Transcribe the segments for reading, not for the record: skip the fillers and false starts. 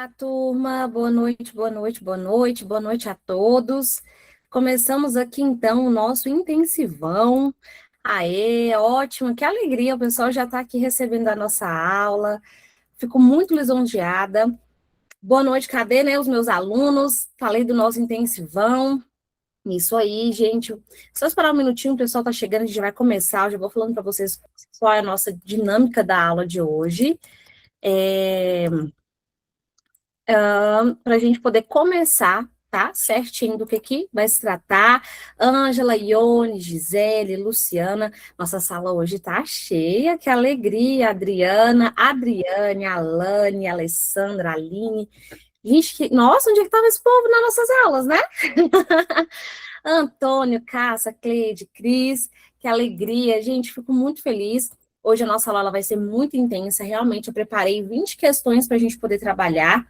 Olá, turma. Boa noite, boa noite, boa noite, boa noite a todos. Começamos aqui então o nosso intensivão. Aê, ótimo, que alegria, o pessoal já está aqui recebendo a nossa aula. Fico muito lisonjeada. Boa noite, cadê, né, os meus alunos? Falei do nosso intensivão. Isso aí, gente. Só esperar um minutinho, o pessoal está chegando, a gente vai começar. Eu já vou falando para vocês qual é a nossa dinâmica da aula de hoje. Para a gente poder começar, tá? Certinho do que vai se tratar. Ângela, Ione, Gisele, Luciana, nossa sala hoje tá cheia, que alegria. Adriana, Adriane, Alane, Alessandra, Aline. Gente, nossa, onde é que estava esse povo nas nossas aulas, né? Antônio, Cássia, Cleide, Cris, que alegria. Gente, fico muito feliz. Hoje a nossa aula vai ser muito intensa. Realmente, eu preparei 20 questões para a gente poder trabalhar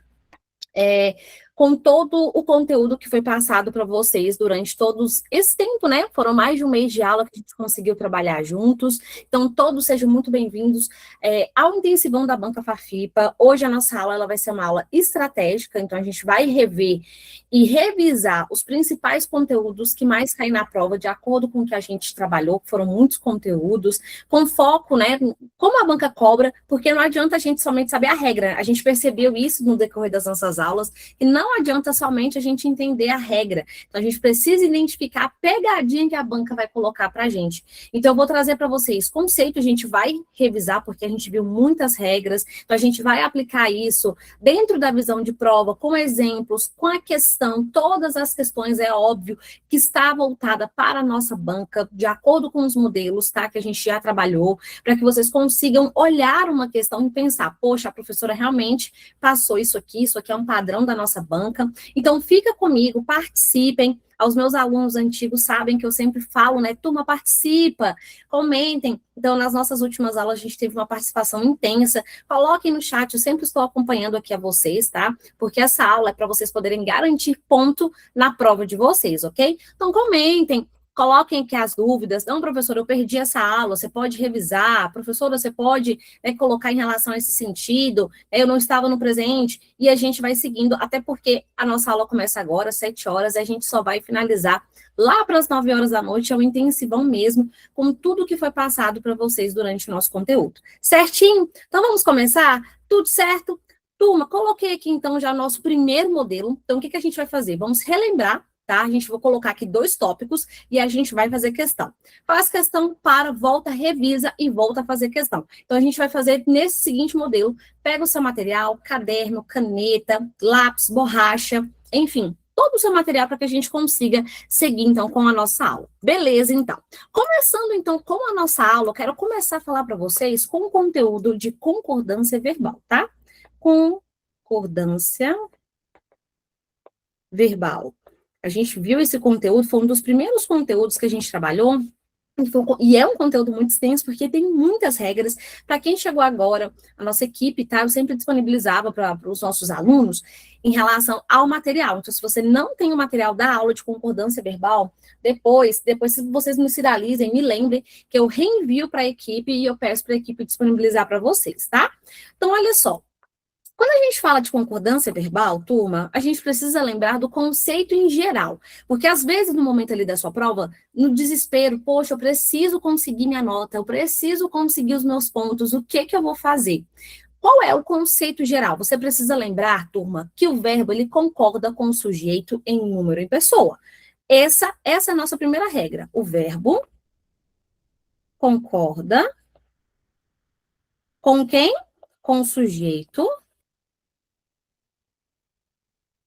com todo o conteúdo que foi passado para vocês durante todos esse tempo, né? Foram mais de um mês de aula que a gente conseguiu trabalhar juntos. Então, todos sejam muito bem-vindos ao intensivão da Banca Farfipa. Hoje a nossa aula ela vai ser uma aula estratégica, então a gente vai rever e revisar os principais conteúdos que mais caem na prova, de acordo com o que a gente trabalhou, que foram muitos conteúdos, com foco, né? Como a banca cobra, porque não adianta a gente somente saber a regra. A gente percebeu isso no decorrer das nossas aulas, e não adianta somente a gente entender a regra. Então, a gente precisa identificar a pegadinha que a banca vai colocar para a gente. Então, eu vou trazer para vocês conceito, a gente vai revisar, porque a gente viu muitas regras, então a gente vai aplicar isso dentro da visão de prova, com exemplos, com a questão, todas as questões, é óbvio, que está voltada para a nossa banca, de acordo com os modelos, tá, que a gente já trabalhou, para que vocês consigam olhar uma questão e pensar, poxa, a professora realmente passou isso aqui é um padrão da nossa banca. Então, fica comigo, participem. Aos meus alunos antigos sabem que eu sempre falo, né, turma, participa, comentem. Então, nas nossas últimas aulas, a gente teve uma participação intensa. Coloquem no chat, eu sempre estou acompanhando aqui a vocês, tá? Porque essa aula é para vocês poderem garantir ponto na prova de vocês, ok? Então, comentem, coloquem aqui as dúvidas. Não, professor, eu perdi essa aula, você pode revisar. Professora, você pode colocar em relação a esse sentido. Eu não estava no presente. E a gente vai seguindo, até porque a nossa aula começa agora, às 7 horas, e a gente só vai finalizar lá para as 9 horas da noite, é o intensivão mesmo, com tudo que foi passado para vocês durante o nosso conteúdo. Certinho? Então, vamos começar? Tudo certo? Turma, coloquei aqui, então, já nosso primeiro modelo. Então, o que a gente vai fazer? Vamos relembrar, tá? A gente vai colocar aqui 2 tópicos e a gente vai fazer questão. Faz questão, para, volta, revisa e volta a fazer questão. Então, a gente vai fazer nesse seguinte modelo. Pega o seu material, caderno, caneta, lápis, borracha, enfim, todo o seu material para que a gente consiga seguir, então, com a nossa aula. Beleza, então. Começando, então, com a nossa aula, eu quero começar a falar para vocês com o conteúdo de concordância verbal, tá? Concordância verbal. A gente viu esse conteúdo, foi um dos primeiros conteúdos que a gente trabalhou, e é um conteúdo muito extenso, porque tem muitas regras. Para quem chegou agora, a nossa equipe, tá? Eu sempre disponibilizava para os nossos alunos em relação ao material. Então, se você não tem o material da aula de concordância verbal, depois se vocês me sinalizem, me lembrem que eu reenvio para a equipe e eu peço para a equipe disponibilizar para vocês, tá? Então, olha só. Quando a gente fala de concordância verbal, turma, a gente precisa lembrar do conceito em geral, porque às vezes no momento ali da sua prova, no desespero, poxa, eu preciso conseguir minha nota, eu preciso conseguir os meus pontos, o que eu vou fazer? Qual é o conceito geral? Você precisa lembrar, turma, que o verbo ele concorda com o sujeito em número e pessoa. Essa é a nossa primeira regra. O verbo concorda com quem? Com o sujeito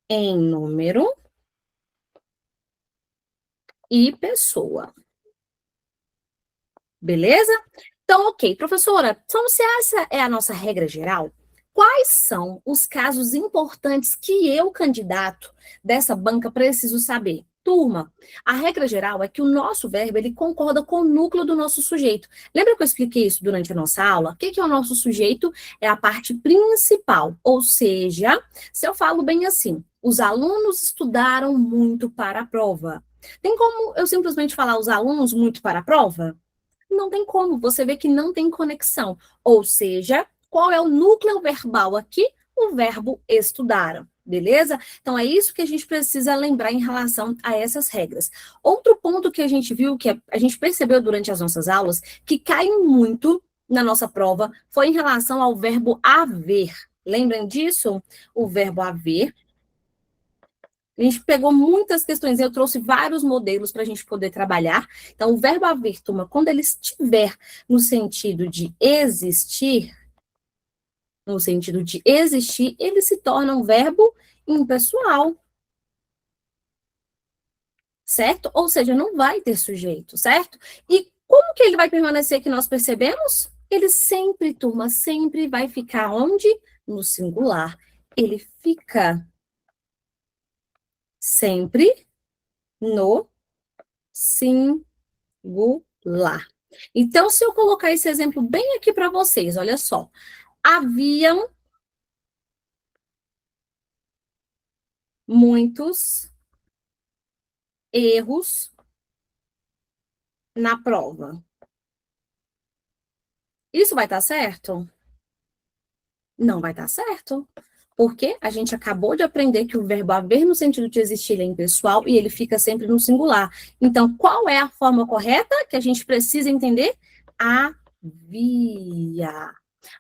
em número e pessoa. Beleza? Então, ok, professora, então se essa é a nossa regra geral, quais são os casos importantes que eu, candidato dessa banca, preciso saber? Turma, a regra geral é que o nosso verbo, ele concorda com o núcleo do nosso sujeito. Lembra que eu expliquei isso durante a nossa aula? O que é o nosso sujeito? É a parte principal, ou seja, se eu falo bem assim, os alunos estudaram muito para a prova. Tem como eu simplesmente falar os alunos muito para a prova? Não tem como, você vê que não tem conexão. Ou seja, qual é o núcleo verbal aqui? o verbo estudaram, beleza? Então, é isso que a gente precisa lembrar em relação a essas regras. Outro ponto que a gente viu, que a gente percebeu durante as nossas aulas, que cai muito na nossa prova, foi em relação ao verbo haver. Lembram disso? O verbo haver. A gente pegou muitas questões, eu trouxe vários modelos para a gente poder trabalhar. Então, o verbo haver, turma, quando ele estiver no sentido de existir, ele se torna um verbo impessoal, certo? Ou seja, não vai ter sujeito, certo? E como que ele vai permanecer que nós percebemos? Ele sempre, turma, sempre vai ficar onde? No singular. Ele fica sempre no singular. Então, se eu colocar esse exemplo bem aqui para vocês, olha só. Haviam muitos erros na prova. Isso vai estar certo? Não vai estar certo. Porque a gente acabou de aprender que o verbo haver no sentido de existir é impessoal e ele fica sempre no singular. Então, qual é a forma correta que a gente precisa entender? Havia.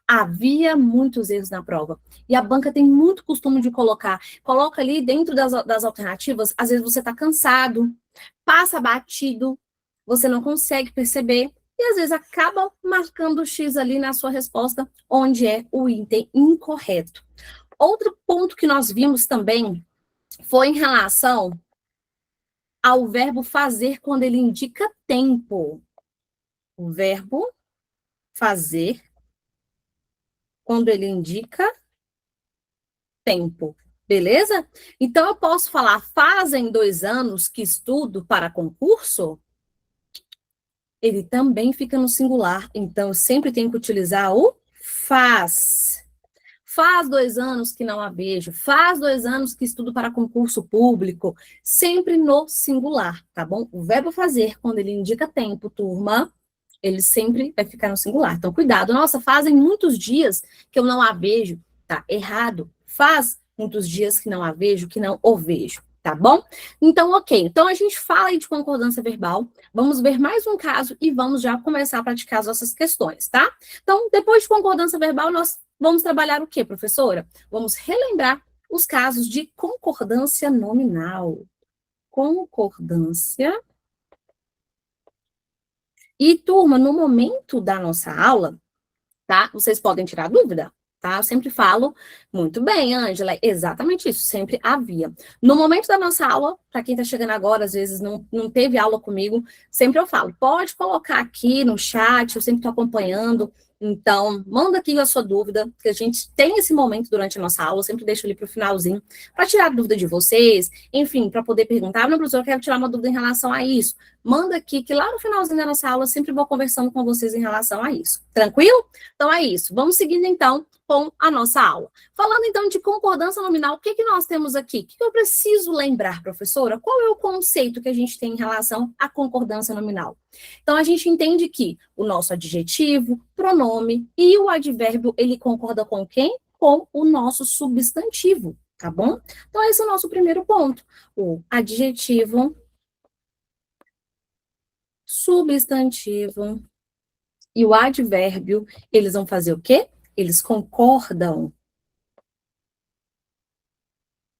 Havia muitos erros na prova. E a banca tem muito costume de coloca ali dentro das alternativas, às vezes você está cansado, passa batido, você não consegue perceber, e às vezes acaba marcando o X ali na sua resposta, onde é o item incorreto. Outro ponto que nós vimos também foi em relação ao verbo fazer quando ele indica tempo. O verbo fazer quando ele indica tempo, beleza? Então, eu posso falar, fazem 2 anos que estudo para concurso? Ele também fica no singular, então eu sempre tenho que utilizar o faz. Faz 2 anos que não a vejo, faz 2 anos que estudo para concurso público, sempre no singular, tá bom? O verbo fazer, quando ele indica tempo, turma, ele sempre vai ficar no singular. Então, cuidado. Nossa, fazem muitos dias que eu não a vejo. Tá errado. Faz muitos dias que não a vejo, que não o vejo. Tá bom? Então, ok. Então, a gente fala aí de concordância verbal. Vamos ver mais um caso e vamos já começar a praticar as nossas questões, tá? Então, depois de concordância verbal, nós vamos trabalhar o quê, professora? Vamos relembrar os casos de concordância nominal. Concordância. E, turma, no momento da nossa aula, tá? Vocês podem tirar dúvida, tá? Eu sempre falo, muito bem, Ângela, exatamente isso, sempre havia. No momento da nossa aula, para quem está chegando agora, às vezes não teve aula comigo, sempre eu falo, pode colocar aqui no chat, eu sempre estou acompanhando, então, manda aqui a sua dúvida, que a gente tem esse momento durante a nossa aula, eu sempre deixo ali para o finalzinho, para tirar a dúvida de vocês, enfim, para poder perguntar, não, professor, eu quero tirar uma dúvida em relação a isso. Manda aqui, que lá no finalzinho da nossa aula, eu sempre vou conversando com vocês em relação a isso. Tranquilo? Então, é isso. Vamos seguindo, então, com a nossa aula. Falando, então, de concordância nominal, o que, que nós temos aqui? O que eu preciso lembrar, professora? Qual é o conceito que a gente tem em relação à concordância nominal? Então, a gente entende que o nosso adjetivo, pronome e o advérbio, ele concorda com quem? Com o nosso substantivo, tá bom? Então, esse é o nosso primeiro ponto. O adjetivo, substantivo e o advérbio, eles vão fazer o quê? Eles concordam.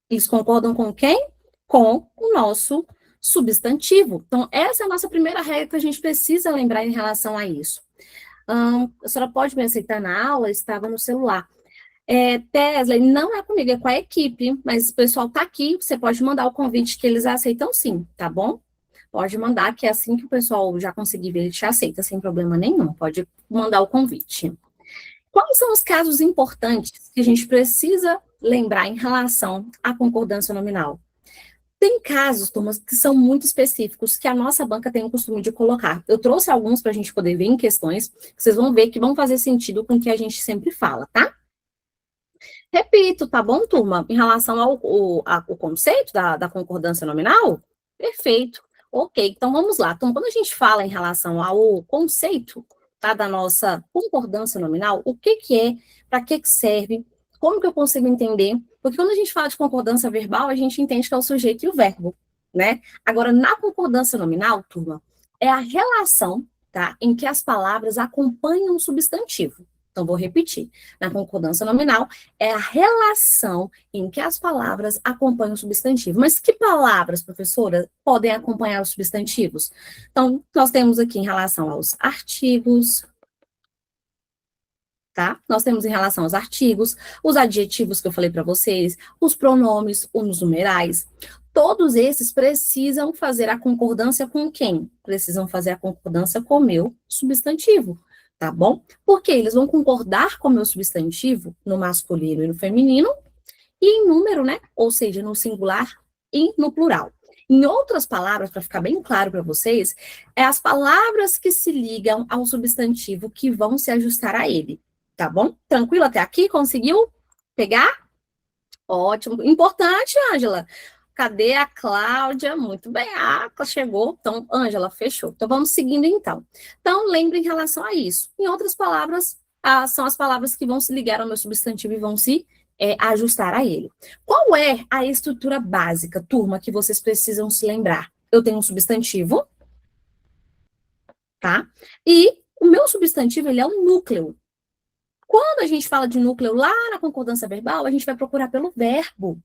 Eles concordam com quem? Com o nosso substantivo. Então, essa é a nossa primeira regra que a gente precisa lembrar em relação a isso. A senhora pode me aceitar na aula? Estava no celular. Tesla, não é comigo, é com a equipe, mas o pessoal está aqui, você pode mandar o convite que eles aceitam sim, tá bom? Pode mandar, que é assim que o pessoal já conseguir ver, ele te aceita sem problema nenhum, pode mandar o convite. Quais são os casos importantes que a gente precisa lembrar em relação à concordância nominal? Tem casos, turmas, que são muito específicos, que a nossa banca tem o costume de colocar. Eu trouxe alguns para a gente poder ver em questões, que vocês vão ver que vão fazer sentido com o que a gente sempre fala, tá? Repito, tá bom, turma? Em relação ao conceito da concordância nominal? Perfeito. Ok, então vamos lá. Então, quando a gente fala em relação ao conceito, tá, da nossa concordância nominal, o que que é, para que que serve? Como que eu consigo entender? Porque quando a gente fala de concordância verbal, a gente entende que é o sujeito e o verbo, né? Agora, na concordância nominal, turma, é a relação, tá, em que as palavras acompanham o substantivo. Então, vou repetir. Na concordância nominal, é a relação em que as palavras acompanham o substantivo. Mas que palavras, professora, podem acompanhar os substantivos? Então, nós temos aqui em relação aos artigos, tá? Nós temos em relação aos artigos, os adjetivos que eu falei para vocês, os pronomes, os numerais. Todos esses precisam fazer a concordância com quem? Precisam fazer a concordância com o meu substantivo, tá bom? Porque eles vão concordar com o meu substantivo no masculino e no feminino, e em número, né? Ou seja, no singular e no plural. Em outras palavras, para ficar bem claro para vocês, é as palavras que se ligam ao substantivo que vão se ajustar a ele, tá bom? Tranquilo até aqui? Conseguiu pegar? Ótimo. Importante, Ângela. Cadê a Cláudia? Muito bem, a chegou. Então, Ângela, fechou. Então, vamos seguindo então. Então, lembre em relação a isso. Em outras palavras, são as palavras que vão se ligar ao meu substantivo e vão se ajustar a ele. Qual é a estrutura básica, turma, que vocês precisam se lembrar? Eu tenho um substantivo, tá? E o meu substantivo, ele é um núcleo. Quando a gente fala de núcleo lá na concordância verbal, a gente vai procurar pelo verbo.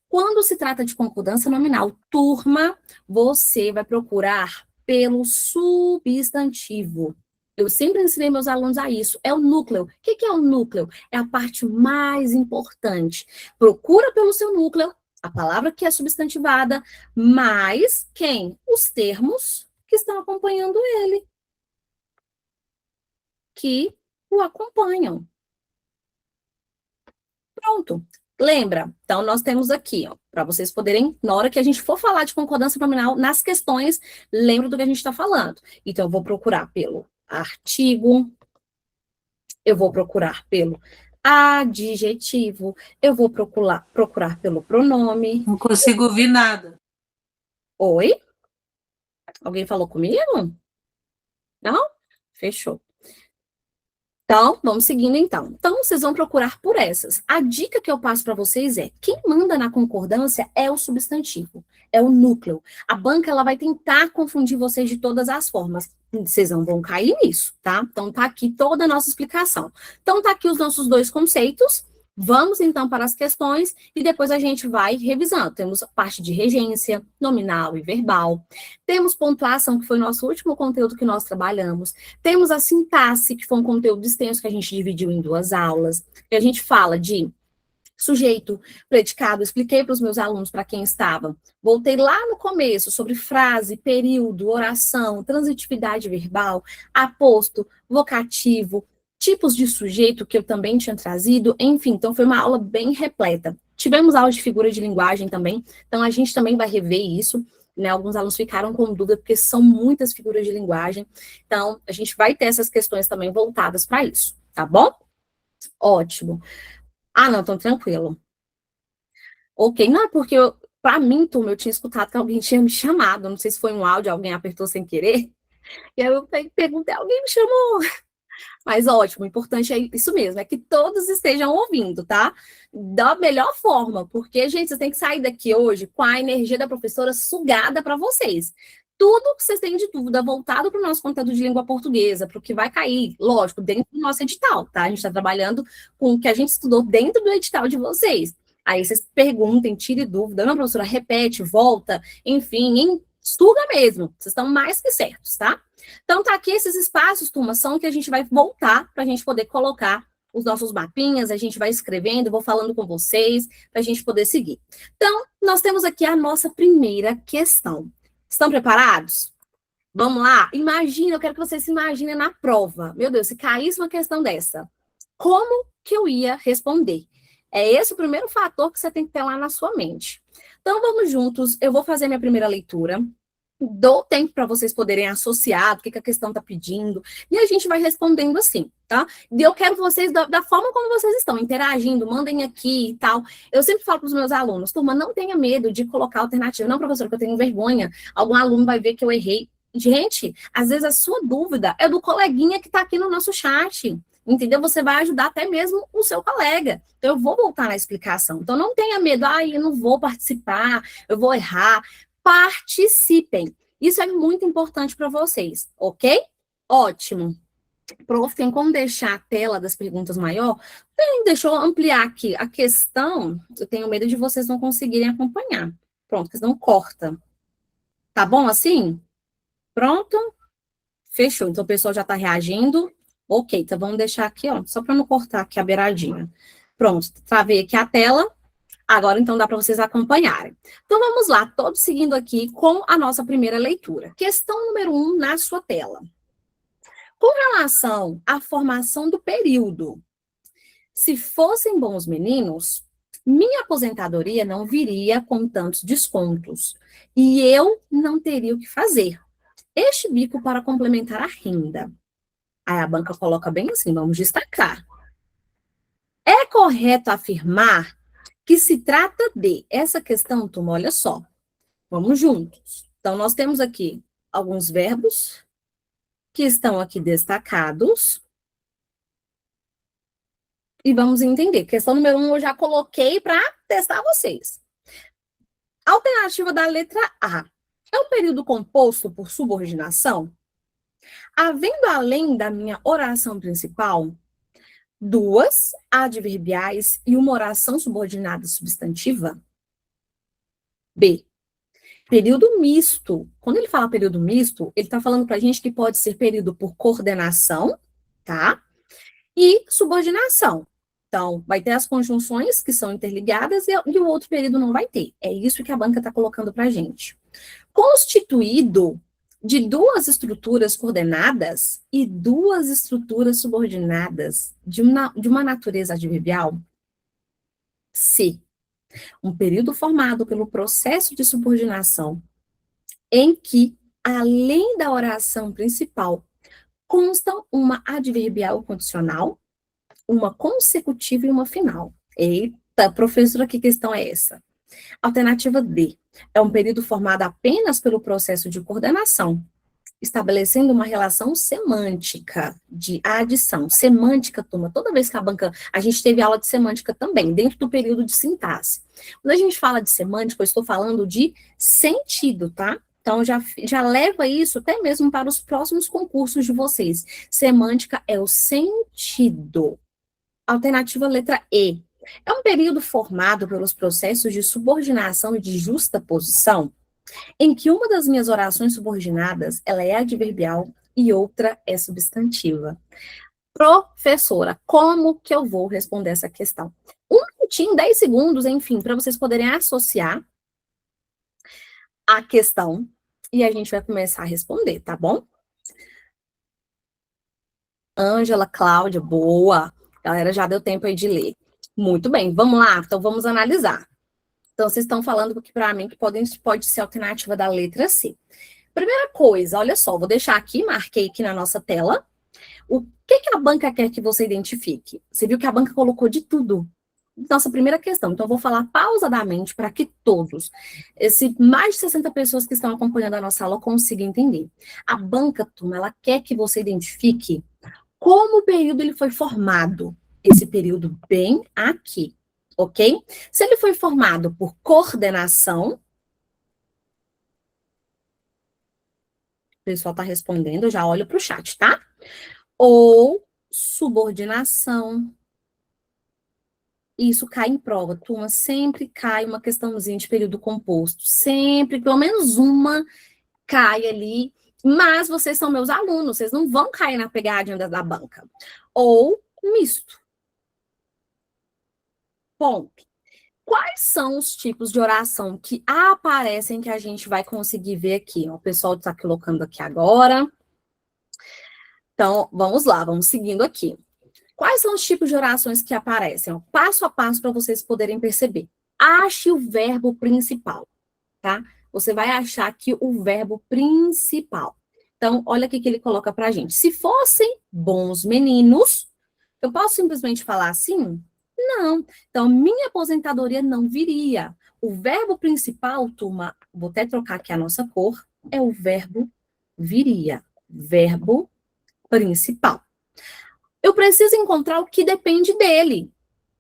Quando se trata de concordância nominal, turma, você vai procurar pelo substantivo. Eu sempre ensinei meus alunos a isso. É o núcleo. O que é o núcleo? É a parte mais importante. Procura pelo seu núcleo, a palavra que é substantivada, mais quem? Os termos que estão acompanhando ele, que o acompanham. Pronto. Lembra? Então, nós temos aqui, ó, para vocês poderem, na hora que a gente for falar de concordância nominal, nas questões, lembra do que a gente está falando. Então, eu vou procurar pelo artigo, eu vou procurar pelo adjetivo, eu vou procurar pelo pronome. Não consigo ouvir nada. Oi? Alguém falou comigo? Não? Fechou. Então, vamos seguindo então. Então, vocês vão procurar por essas. A dica que eu passo para vocês é, quem manda na concordância é o substantivo, é o núcleo. A banca, ela vai tentar confundir vocês de todas as formas. Vocês não vão cair nisso, tá? Então, tá aqui toda a nossa explicação. Então, tá aqui os nossos dois conceitos. Vamos, então, para as questões e depois a gente vai revisando. Temos a parte de regência, nominal e verbal. Temos pontuação, que foi o nosso último conteúdo que nós trabalhamos. Temos a sintaxe, que foi um conteúdo extenso que a gente dividiu em 2 aulas. E a gente fala de sujeito, predicado, expliquei para os meus alunos, para quem estava. Voltei lá no começo sobre frase, período, oração, transitividade verbal, aposto, vocativo, tipos de sujeito que eu também tinha trazido, enfim, então foi uma aula bem repleta. Tivemos aula de figura de linguagem também, então a gente também vai rever isso, né? Alguns alunos ficaram com dúvida, porque são muitas figuras de linguagem, então a gente vai ter essas questões também voltadas para isso, tá bom? Ótimo. Ah, não, então tranquilo. Ok, não é porque para mim, turma, eu tinha escutado que alguém tinha me chamado, não sei se foi um áudio, alguém apertou sem querer, e aí eu perguntei, alguém me chamou? Mas ótimo, o importante é isso mesmo, é que todos estejam ouvindo, tá? Da melhor forma, porque, gente, vocês têm que sair daqui hoje com a energia da professora sugada para vocês. Tudo que vocês têm de dúvida voltado para o nosso conteúdo de língua portuguesa, para o que vai cair, lógico, dentro do nosso edital, tá? A gente está trabalhando com o que a gente estudou dentro do edital de vocês. Aí vocês perguntem, tirem dúvida, não, professora, repete, volta, enfim, suga mesmo, vocês estão mais que certos, tá? Então, tá aqui esses espaços, turma, são que a gente vai voltar para a gente poder colocar os nossos mapinhas, a gente vai escrevendo, vou falando com vocês, para a gente poder seguir. Então, nós temos aqui a nossa primeira questão. Estão preparados? Vamos lá? Imagina, eu quero que vocês se imaginem na prova. Meu Deus, se caísse uma questão dessa, como que eu ia responder? É esse o primeiro fator que você tem que ter lá na sua mente. Então, vamos juntos, eu vou fazer minha primeira leitura, dou tempo para vocês poderem associar o que a questão está pedindo, e a gente vai respondendo assim, tá? E eu quero vocês, da forma como vocês estão, interagindo, mandem aqui e tal. Eu sempre falo para os meus alunos, turma, não tenha medo de colocar alternativa. Não, professor, que eu tenho vergonha, algum aluno vai ver que eu errei. Gente, às vezes a sua dúvida é do coleguinha que está aqui no nosso chat. entendeu? Você vai ajudar até mesmo o seu colega. Então, eu vou voltar na explicação. Então, não tenha medo, eu não vou participar, eu vou errar. Participem. Isso é muito importante para vocês, ok? Ótimo. Prof, tem como deixar a tela das perguntas maior? Deixa eu ampliar aqui. A questão, eu tenho medo de vocês não conseguirem acompanhar. Pronto, porque senão corta. Tá bom assim? Pronto? Fechou. Então, o pessoal já está reagindo. Ok, então vamos deixar aqui, ó, só para não cortar aqui a beiradinha. Pronto, travei aqui a tela. Agora, então, dá para vocês acompanharem. Então, vamos lá, todos seguindo aqui com a nossa primeira leitura. Questão número 1 na sua tela. Com relação à formação do período, se fossem bons meninos, minha aposentadoria não viria com tantos descontos e eu não teria o que fazer. Este bico para complementar a renda. Aí a banca coloca bem assim, vamos destacar. É correto afirmar que se trata de essa questão, turma, olha só. Vamos juntos. Então, nós temos aqui alguns verbos que estão aqui destacados. E vamos entender. Questão número 1 eu já coloquei para testar vocês. Alternativa da letra A. É um período composto por subordinação? Havendo além da minha oração principal, duas adverbiais e uma oração subordinada substantiva? B. Período misto. Quando ele fala período misto, ele está falando para a gente que pode ser período por coordenação, tá? E subordinação. Então, vai ter as conjunções que são interligadas e o outro período não vai ter. É isso que a banca está colocando para a gente. Constituído de duas estruturas coordenadas e duas estruturas subordinadas de uma natureza adverbial? C. Um período formado pelo processo de subordinação, em que, além da oração principal, constam uma adverbial condicional, uma consecutiva e uma final. Eita, professora, que questão é essa? Alternativa D. É um período formado apenas pelo processo de coordenação, estabelecendo uma relação semântica de adição. Semântica, turma, toda vez que a gente teve aula de semântica também, dentro do período de sintaxe. Quando a gente fala de semântica, eu estou falando de sentido, tá? Então, já leva isso até mesmo para os próximos concursos de vocês. Semântica é o sentido. Alternativa letra E. É um período formado pelos processos de subordinação e de justaposição, em que uma das minhas orações subordinadas, ela é adverbial e outra é substantiva. Professora, como que eu vou responder essa questão? 1 minutinho, 10 segundos, enfim, para vocês poderem associar a questão e a gente vai começar a responder, tá bom? Ângela, Cláudia, boa. Galera, já deu tempo aí de ler. Muito bem, vamos lá, então vamos analisar. Então, vocês estão falando que para mim que pode ser a alternativa da letra C. Primeira coisa, olha só, vou deixar aqui, marquei aqui na nossa tela. O que a banca quer que você identifique? Você viu que a banca colocou de tudo. Nossa primeira questão. Então, eu vou falar pausadamente para que todos, mais de 60 pessoas que estão acompanhando a nossa aula consigam entender. A banca, turma, ela quer que você identifique como o período ele foi formado. Esse período bem aqui, ok? Se ele foi formado por coordenação, o pessoal está respondendo, eu já olho para o chat, tá? Ou subordinação. Isso cai em prova, turma, sempre cai uma questãozinha de período composto, sempre, pelo menos uma cai ali, mas vocês são meus alunos, vocês não vão cair na pegadinha da banca. Ou misto. Ponto. Quais são os tipos de oração que aparecem que a gente vai conseguir ver aqui? O pessoal está colocando aqui agora. Então, vamos lá, vamos seguindo aqui. Quais são os tipos de orações que aparecem? Passo a passo para vocês poderem perceber. Ache o verbo principal, tá? Você vai achar aqui o verbo principal. Então, olha aqui que ele coloca para a gente. Se fossem bons meninos, eu posso simplesmente falar assim? Não. Então, minha aposentadoria não viria. O verbo principal, turma, vou até trocar aqui a nossa cor, é o verbo viria. Verbo principal. eu preciso encontrar o que depende dele.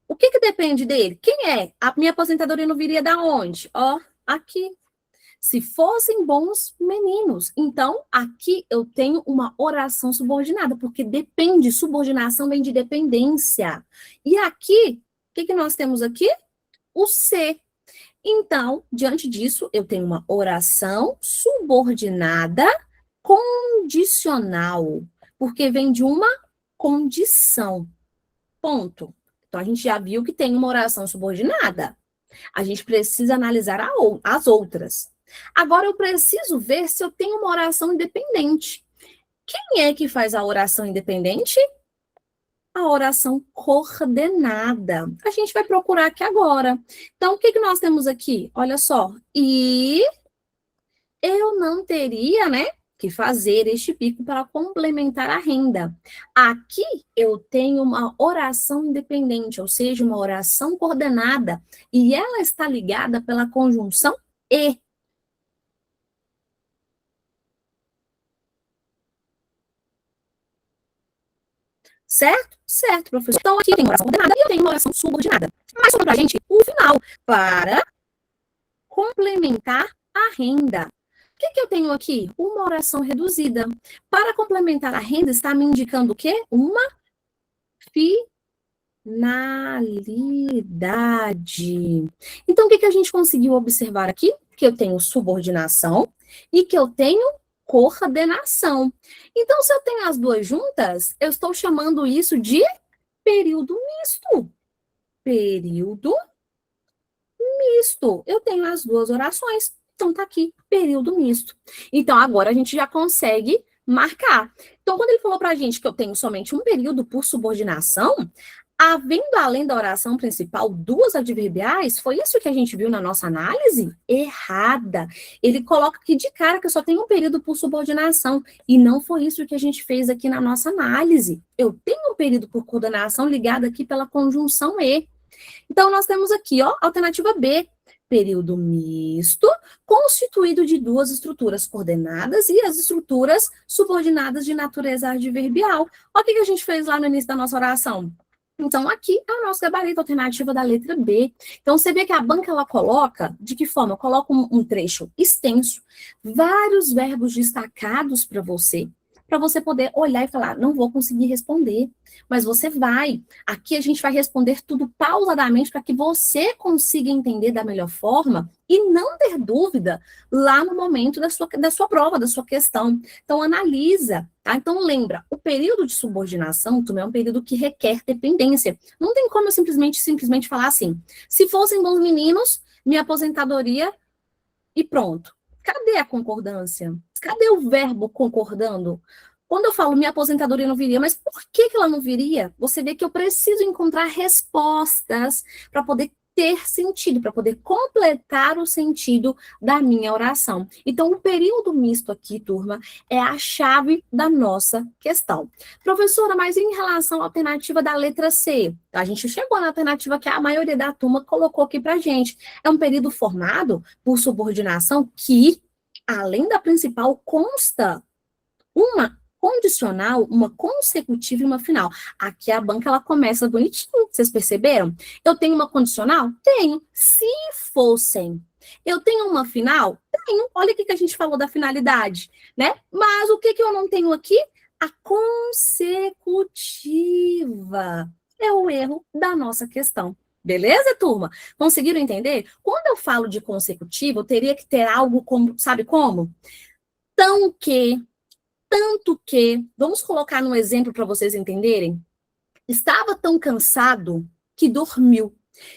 O que depende dele? Quem é? A minha aposentadoria não viria da onde? Ó, aqui. Se fossem bons meninos. Então, aqui eu tenho uma oração subordinada, porque depende, subordinação vem de dependência. E aqui, o que nós temos aqui? O ser. Então, diante disso, eu tenho uma oração subordinada condicional, porque vem de uma condição. Ponto. Então, a gente já viu que tem uma oração subordinada. A gente precisa analisar as outras. Agora, eu preciso ver se eu tenho uma oração independente. Quem é que faz a oração independente? A oração coordenada. A gente vai procurar aqui agora. Então, o que nós temos aqui? Olha só. E eu não teria, né, que fazer este pico para complementar a renda. Aqui eu tenho uma oração independente, ou seja, uma oração coordenada, e ela está ligada pela conjunção e. Certo? Certo, professor. Então, aqui eu tenho uma oração ordenada e eu tenho uma oração subordinada. Mas sobra pra gente o final, para complementar a renda. O que eu tenho aqui? Uma oração reduzida. Para complementar a renda, está me indicando o quê? Uma finalidade. Então, o que a gente conseguiu observar aqui? Que eu tenho subordinação e que eu tenho coordenação. Então, se eu tenho as duas juntas, eu estou chamando isso de período misto. Período misto. Eu tenho as duas orações. Então, tá aqui, período misto. Então, agora a gente já consegue marcar. Então, quando ele falou para a gente que eu tenho somente um período por subordinação, havendo, além da oração principal, duas adverbiais, foi isso que a gente viu na nossa análise? Errada. Ele coloca aqui de cara que eu só tenho um período por subordinação, e não foi isso que a gente fez aqui na nossa análise. Eu tenho um período por coordenação ligado aqui pela conjunção e. Então, nós temos aqui, ó, alternativa B, período misto, constituído de duas estruturas coordenadas e as estruturas subordinadas de natureza adverbial. Olha o que a gente fez lá no início da nossa oração. Então, aqui é o nosso gabarito alternativa da letra B. Então, você vê que a banca, ela coloca, de que forma? Coloca um trecho extenso, vários verbos destacados para você poder olhar e falar, não vou conseguir responder, mas você vai. Aqui a gente vai responder tudo pausadamente para que você consiga entender da melhor forma e não ter dúvida lá no momento da sua prova, da sua questão. Então, analisa, tá? Então, lembra, o período de subordinação também é um período que requer dependência. Não tem como eu simplesmente falar assim, se fossem bons meninos, minha aposentadoria e pronto. Cadê a concordância? Cadê o verbo concordando? Quando eu falo minha aposentadoria não viria, mas por que ela não viria? Você vê que eu preciso encontrar respostas para poder ter sentido, para poder completar o sentido da minha oração. Então, o período misto aqui, turma, é a chave da nossa questão. Professora, mas em relação à alternativa da letra C, a gente chegou na alternativa que a maioria da turma colocou aqui para gente. É um período formado por subordinação que, além da principal, consta uma condicional, uma consecutiva e uma final. Aqui a banca, ela começa bonitinho, vocês perceberam? Eu tenho uma condicional? Tenho. Se fossem. Eu tenho uma final? Tenho. Olha o que a gente falou da finalidade, né? Mas o que eu não tenho aqui? A consecutiva. É o erro da nossa questão. Beleza, turma? Conseguiram entender? Quando eu falo de consecutivo, eu teria que ter algo como, sabe como? Tão que, tanto que, vamos colocar num exemplo para vocês entenderem. Estava tão cansado que dormiu.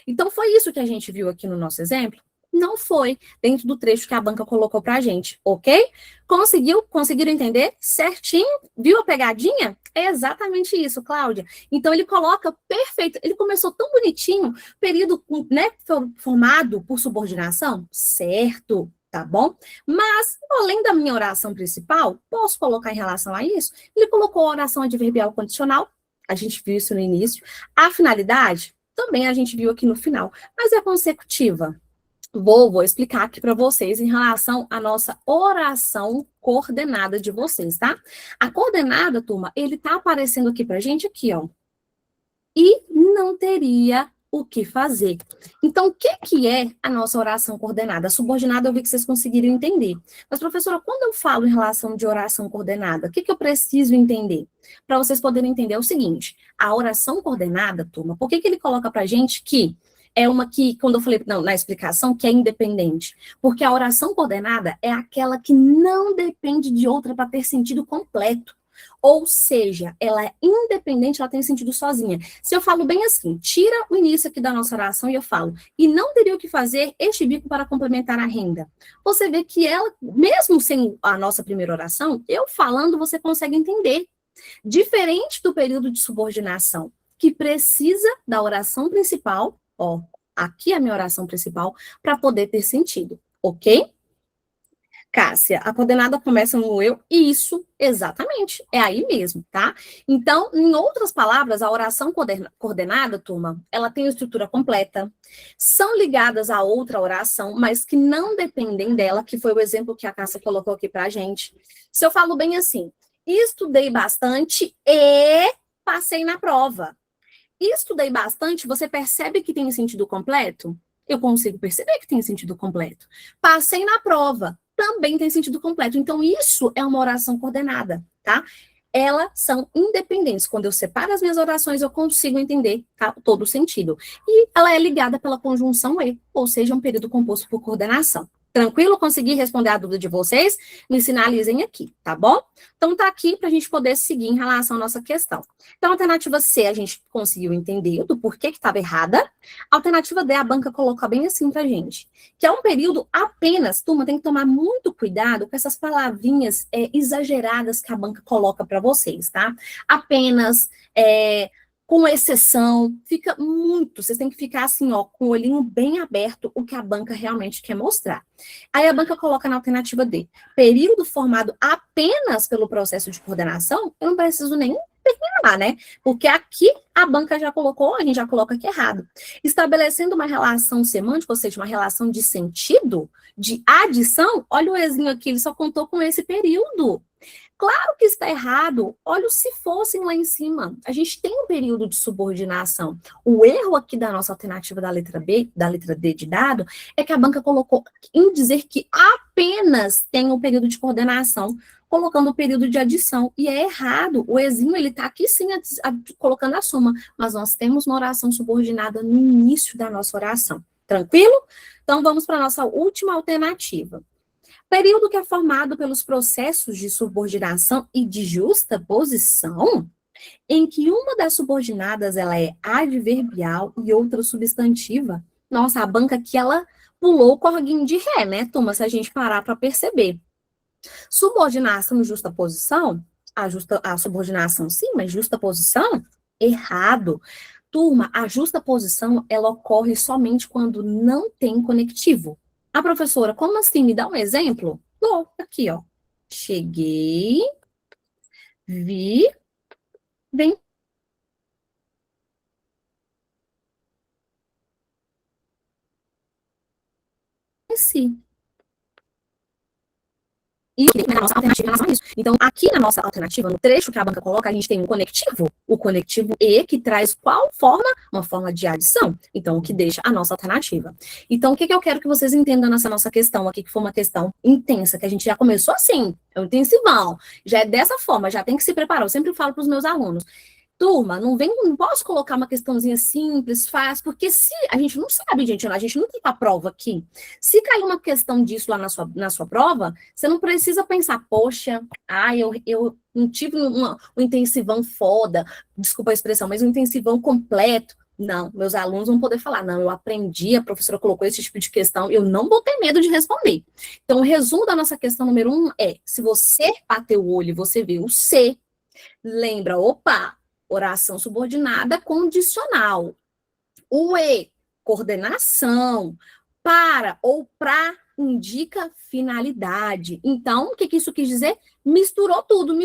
Então, foi isso que a gente viu aqui no nosso exemplo? Não foi dentro do trecho que a banca colocou para a gente, ok? Conseguiram entender certinho? Viu a pegadinha? É exatamente isso, Cláudia. Então, ele coloca perfeito. Ele começou tão bonitinho, período, né, formado por subordinação? Certo. Tá bom? Mas, além da minha oração principal, posso colocar em relação a isso? Ele colocou a oração adverbial condicional, a gente viu isso no início. A finalidade, também a gente viu aqui no final. Mas é consecutiva? Vou explicar aqui para vocês em relação à nossa oração coordenada de vocês, tá? A coordenada, turma, ele tá aparecendo aqui pra gente aqui, ó. E não teria o que fazer. Então, o que é a nossa oração coordenada? A subordinada eu vi que vocês conseguiram entender. Mas, professora, quando eu falo em relação de oração coordenada, o que eu preciso entender? Para vocês poderem entender é o seguinte, a oração coordenada, turma, por que ele coloca para a gente que é uma que, quando eu falei na explicação, que é independente? Porque a oração coordenada é aquela que não depende de outra para ter sentido completo. Ou seja, ela é independente, ela tem sentido sozinha. Se eu falo bem assim, tira o início aqui da nossa oração e eu falo, e não teria o que fazer este bico para complementar a renda. Você vê que ela, mesmo sem a nossa primeira oração, eu falando, você consegue entender. Diferente do período de subordinação, que precisa da oração principal, ó, aqui é a minha oração principal, para poder ter sentido, ok? Cássia, a coordenada começa no eu, e isso, exatamente, é aí mesmo, tá? Então, em outras palavras, a oração coordenada, turma, ela tem a estrutura completa, são ligadas a outra oração, mas que não dependem dela, que foi o exemplo que a Cássia colocou aqui pra gente. Se eu falo bem assim, estudei bastante e passei na prova. Estudei bastante, você percebe que tem sentido completo? Eu consigo perceber que tem sentido completo. Passei na prova, também tem sentido completo. Então, isso é uma oração coordenada, tá? Elas são independentes. Quando eu separo as minhas orações, eu consigo entender, tá, todo o sentido. E ela é ligada pela conjunção e, ou seja, um período composto por coordenação. Tranquilo? Consegui responder a dúvida de vocês? Me sinalizem aqui, tá bom? Então, tá aqui para a gente poder seguir em relação à nossa questão. Então, a alternativa C, a gente conseguiu entender do porquê que estava errada. A alternativa D, a banca coloca bem assim pra gente, que é um período apenas, turma, tem que tomar muito cuidado com essas palavrinhas exageradas que a banca coloca para vocês, tá? Apenas, com exceção, fica muito, vocês têm que ficar assim, ó, com o olhinho bem aberto, o que a banca realmente quer mostrar. Aí a banca coloca na alternativa D, período formado apenas pelo processo de coordenação, eu não preciso nem terminar, né? Porque aqui a banca já colocou, a gente já coloca aqui errado. Estabelecendo uma relação semântica, ou seja, uma relação de sentido, de adição, olha o ezinho aqui, ele só contou com esse período. Claro que está errado. Olha, se fossem lá em cima. A gente tem um período de subordinação. O erro aqui da nossa alternativa da letra B, da letra D de dado, é que a banca colocou em dizer que apenas tem um período de coordenação, colocando o período de adição. E é errado. O exinho, ele está aqui sim colocando a soma, mas nós temos uma oração subordinada no início da nossa oração. Tranquilo? Então, vamos para a nossa última alternativa. Período que é formado pelos processos de subordinação e de justa posição, em que uma das subordinadas ela é adverbial e outra substantiva. Nossa, a banca aqui, ela pulou o corguinho de ré, né, turma? Se a gente parar para perceber. Subordinação e justa posição, a subordinação sim, mas justa posição, errado. Turma, a justa posição, ela ocorre somente quando não tem conectivo. A professora, como assim? Me dá um exemplo? Dou, aqui, ó. Cheguei, vi, venci. E na nossa alternativa em relação a isso. Então, aqui na nossa alternativa, no trecho que a banca coloca, a gente tem um conectivo, o conectivo E, que traz qual forma? Uma forma de adição. Então, o que deixa a nossa alternativa. Então, o que eu quero que vocês entendam nessa nossa questão aqui, que foi uma questão intensa, que a gente já começou assim, é um intensivão, já é dessa forma, já tem que se preparar. Eu sempre falo para os meus alunos, turma, não posso colocar uma questãozinha simples, fácil, porque se a gente não sabe, gente, a gente não tem a prova aqui. Se cair uma questão disso lá na sua prova, você não precisa pensar, poxa, eu não tive um intensivão foda, desculpa a expressão, mas um intensivão completo. Não, meus alunos vão poder falar, não, eu aprendi, a professora colocou esse tipo de questão, eu não vou ter medo de responder. Então, o resumo da nossa questão número 1 é, se você bater o olho e você vê o C, lembra, opa, oração subordinada condicional. O E, coordenação. Para ou pra indica finalidade. Então, o que isso quis dizer? Misturou tudo,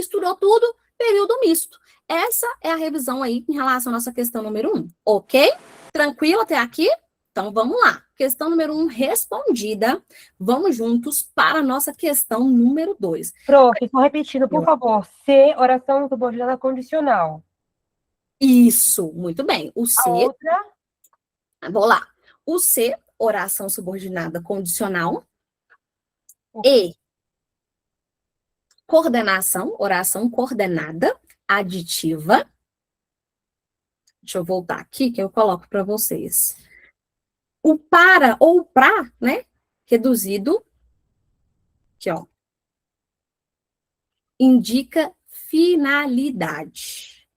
período misto. Essa é a revisão aí em relação à nossa questão número 1, ok? Tranquilo até aqui? Então, vamos lá. Questão número 1 respondida. Vamos juntos para a nossa questão número 2. Prof, só repetindo, por favor. C, oração subordinada condicional. Isso, muito bem. O A C, outra? vou lá. O C, oração subordinada condicional. Ok. E, coordenação, oração coordenada aditiva. Deixa eu voltar aqui que eu coloco para vocês. O para ou pra, né? Reduzido. Aqui, ó. Indica finalidade.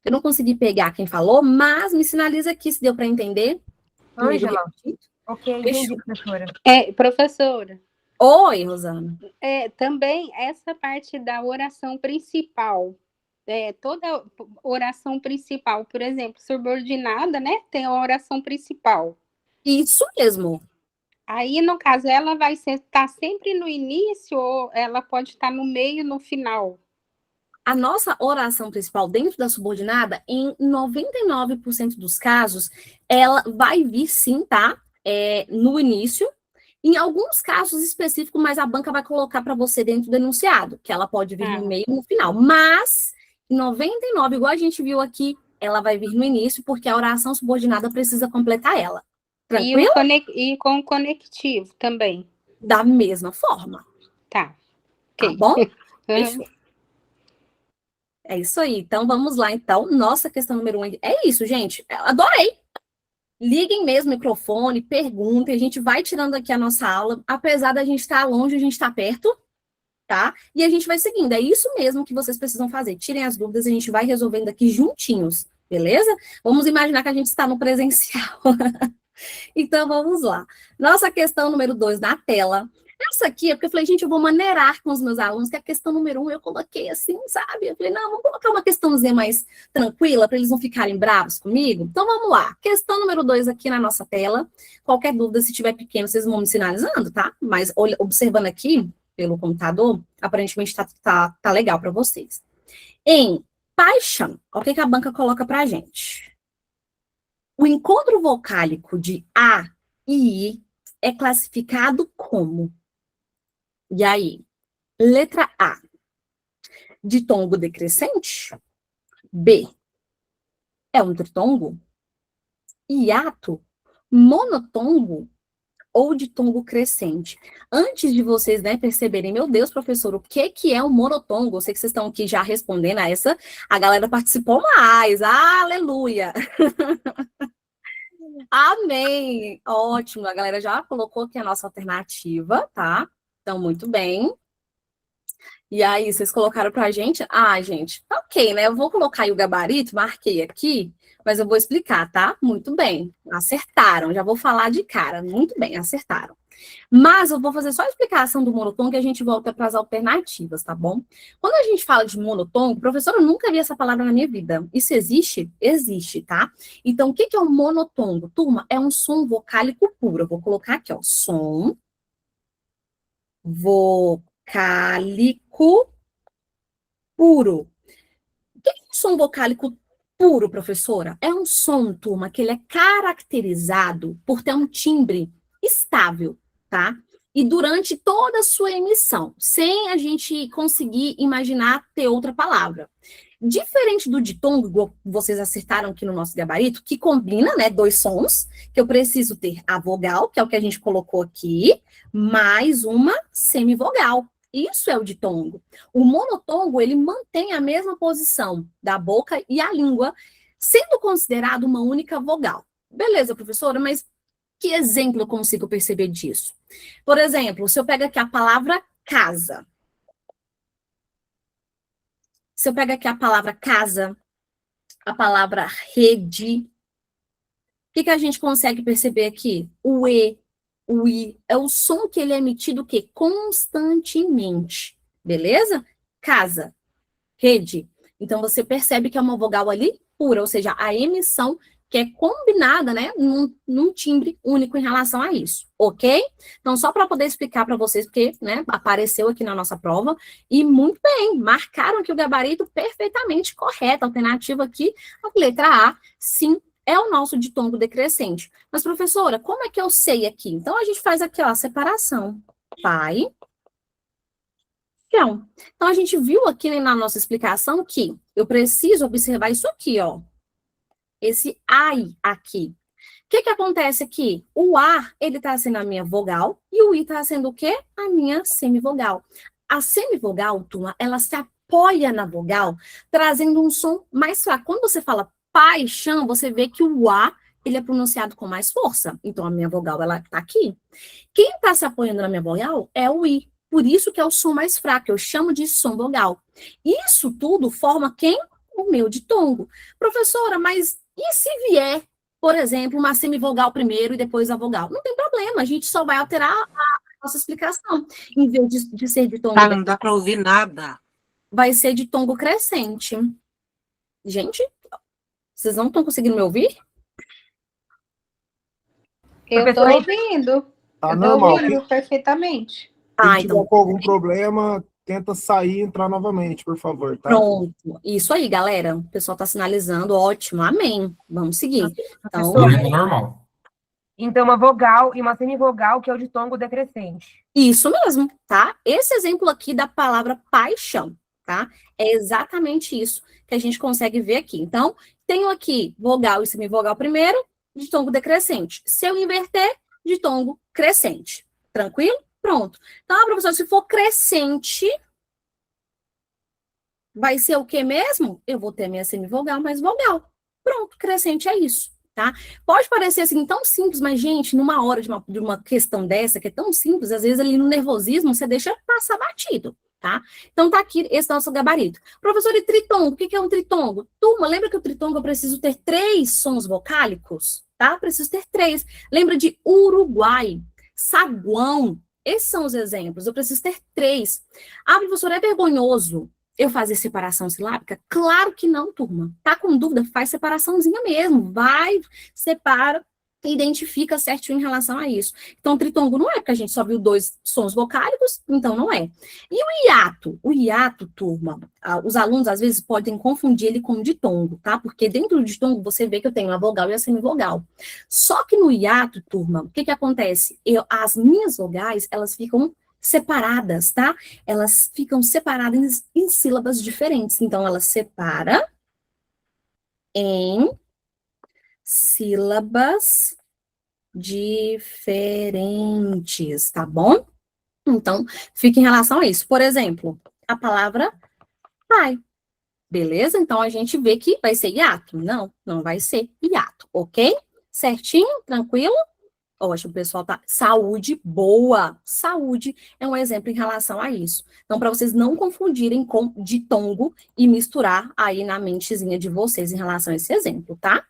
Eu não consegui pegar quem falou, mas me sinaliza aqui se deu para entender. Ângela. Ok, entendi, Fechou. professora. Professora, Oi, Rosana. também essa parte da oração principal, toda oração principal, por exemplo, subordinada, né? Tem a oração principal. Isso mesmo. Aí, no caso, ela vai estar sempre no início ou ela pode estar no meio, no final? A nossa oração principal dentro da subordinada, em 99% dos casos, ela vai vir sim, tá? No início. Em alguns casos específicos, mas a banca vai colocar para você dentro do enunciado, que ela pode vir no meio e no final. Mas, em 99, igual a gente viu aqui, ela vai vir no início, porque a oração subordinada precisa completar ela. Tranquilo? E com o conectivo também. Da mesma forma. Tá. Tá Ok. bom? Fechou. É isso aí. Então, vamos lá, então. Nossa questão número 1 é isso, gente. Adorei. Liguem mesmo o microfone, perguntem. A gente vai tirando aqui a nossa aula. Apesar da gente estar longe, a gente está perto, tá? E a gente vai seguindo. É isso mesmo que vocês precisam fazer. Tirem as dúvidas, a gente vai resolvendo aqui juntinhos, beleza? Vamos imaginar que a gente está no presencial. Então, vamos lá. Nossa questão número 2 na tela. Essa aqui é porque eu falei, gente, eu vou maneirar com os meus alunos, que a questão número 1 eu coloquei assim, sabe? Eu falei, não, vamos colocar uma questãozinha mais tranquila, para eles não ficarem bravos comigo. Então, vamos lá. Questão número 2 aqui na nossa tela. Qualquer dúvida, se tiver pequeno, vocês vão me sinalizando, tá? Mas observando aqui, pelo computador, aparentemente tá legal para vocês. Em paixão, o que a banca coloca pra gente? O encontro vocálico de A e I é classificado como? E aí? Letra A, ditongo decrescente. B, é um tritongo. Hiato, monotongo ou ditongo crescente? Antes de vocês, né, perceberem, meu Deus, professor, o que é um monotongo? Eu sei que vocês estão aqui já respondendo a essa, a galera participou mais, aleluia! Amém! Ótimo, a galera já colocou aqui a nossa alternativa, tá? Então, muito bem. E aí, vocês colocaram pra gente? Gente, tá ok, né? Eu vou colocar aí o gabarito, marquei aqui, mas eu vou explicar, tá? Muito bem, acertaram, já vou falar de cara. Muito bem, acertaram. Mas eu vou fazer só a explicação do monotongo e a gente volta para as alternativas, tá bom? Quando a gente fala de monotongo, professora, eu nunca vi essa palavra na minha vida. Isso existe? Existe, tá? Então, o que é um monotongo? Turma, é um som vocálico puro. Eu vou colocar aqui, ó, som vocálico puro. O que é um som vocálico puro, professora? É um som, turma, que ele é caracterizado por ter um timbre estável, tá? E durante toda a sua emissão, sem a gente conseguir imaginar ter outra palavra. Diferente do ditongo, vocês acertaram aqui no nosso gabarito, que combina, né, dois sons, que eu preciso ter a vogal, que é o que a gente colocou aqui, mais uma semivogal. Isso é o ditongo. O monotongo, ele mantém a mesma posição da boca e a língua, sendo considerado uma única vogal. Beleza, professora, mas que exemplo eu consigo perceber disso? Por exemplo, se eu pego aqui a palavra casa. Se eu pego aqui a palavra casa, a palavra rede, o que a gente consegue perceber aqui? O E, o I, é o som que ele é emitido o quê? Constantemente, beleza? Casa, rede. Então, você percebe que é uma vogal ali pura, ou seja, a emissão que é combinada, né, num timbre único em relação a isso, ok? Então, só para poder explicar para vocês, porque, né, apareceu aqui na nossa prova, e muito bem, marcaram aqui o gabarito perfeitamente correto, a alternativa aqui, a letra A, sim, é o nosso ditongo decrescente. Mas, professora, como é que eu sei aqui? Então, a gente faz aqui, ó, a separação. Pai, chão. Então, a gente viu aqui, né, na nossa explicação que eu preciso observar isso aqui, ó. Esse ai aqui. O que que acontece aqui? O A, ele está sendo a minha vogal, e o I está sendo o quê? A minha semivogal. A semivogal, turma, ela se apoia na vogal, trazendo um som mais fraco. Quando você fala paixão, você vê que o A, ele é pronunciado com mais força. Então, a minha vogal, ela está aqui. Quem está se apoiando na minha vogal é o I. Por isso que é o som mais fraco, eu chamo de som vogal. Isso tudo forma quem? O meu ditongo. Professora, mas e se vier, por exemplo, uma semivogal primeiro e depois a vogal? Não tem problema, a gente só vai alterar a nossa explicação. Em vez de ser ditongo... Não dá para ouvir nada. Vai ser ditongo crescente. Gente, vocês não estão conseguindo me ouvir? Eu estou ouvindo. Tá eu normal. estou ouvindo perfeitamente. Quem Então... tiver com algum problema, tenta sair e entrar novamente, por favor, tá? Pronto. Isso aí, galera. O pessoal está sinalizando. Ótimo. Amém. Vamos seguir. Então, normal. Então, uma vogal e uma semivogal, que é o ditongo decrescente. isso mesmo, tá? Esse exemplo aqui da palavra paixão, tá? É exatamente isso que a gente consegue ver aqui. Então, tenho aqui vogal e semivogal primeiro, ditongo decrescente. Se eu inverter, ditongo crescente. Tranquilo? Pronto. Então, professor, se for crescente, vai ser o que mesmo? Eu vou ter minha semivogal mais vogal. Pronto, crescente é isso, tá? Pode parecer assim tão simples, mas, gente, numa hora de uma questão dessa, que é tão simples, às vezes ali no nervosismo, você deixa passar batido, tá? Então, tá aqui esse nosso gabarito. Professor, e tritongo? O que é um tritongo? Turma, lembra que o tritongo eu preciso ter 3 sons vocálicos? Tá? Preciso ter 3. Lembra de Uruguai, saguão? Esses são os exemplos. Eu preciso ter 3. Ah, professor, é vergonhoso eu fazer separação silábica? Claro que não, turma. Tá com dúvida? Faz separaçãozinha mesmo. Vai, separa, identifica certinho em relação a isso. Então, tritongo não é, porque a gente só viu 2 sons vocálicos, então não é. E o hiato? O hiato, turma, os alunos às vezes podem confundir ele com ditongo, tá? Porque dentro do ditongo você vê que eu tenho a vogal e a semivogal. Só que no hiato, turma, o que que acontece? As minhas vogais, elas ficam separadas, tá? Elas ficam separadas em sílabas diferentes. Então, ela separa em sílabas diferentes, tá bom? Então, fica em relação a isso. Por exemplo, a palavra pai. Beleza? Então, a gente vê que vai ser hiato. Não, não vai ser hiato, ok? Certinho? Tranquilo? Ótimo, o pessoal tá. Saúde, boa. Saúde é um exemplo em relação a isso. Então, para vocês não confundirem com ditongo e misturar aí na mentezinha de vocês em relação a esse exemplo, tá?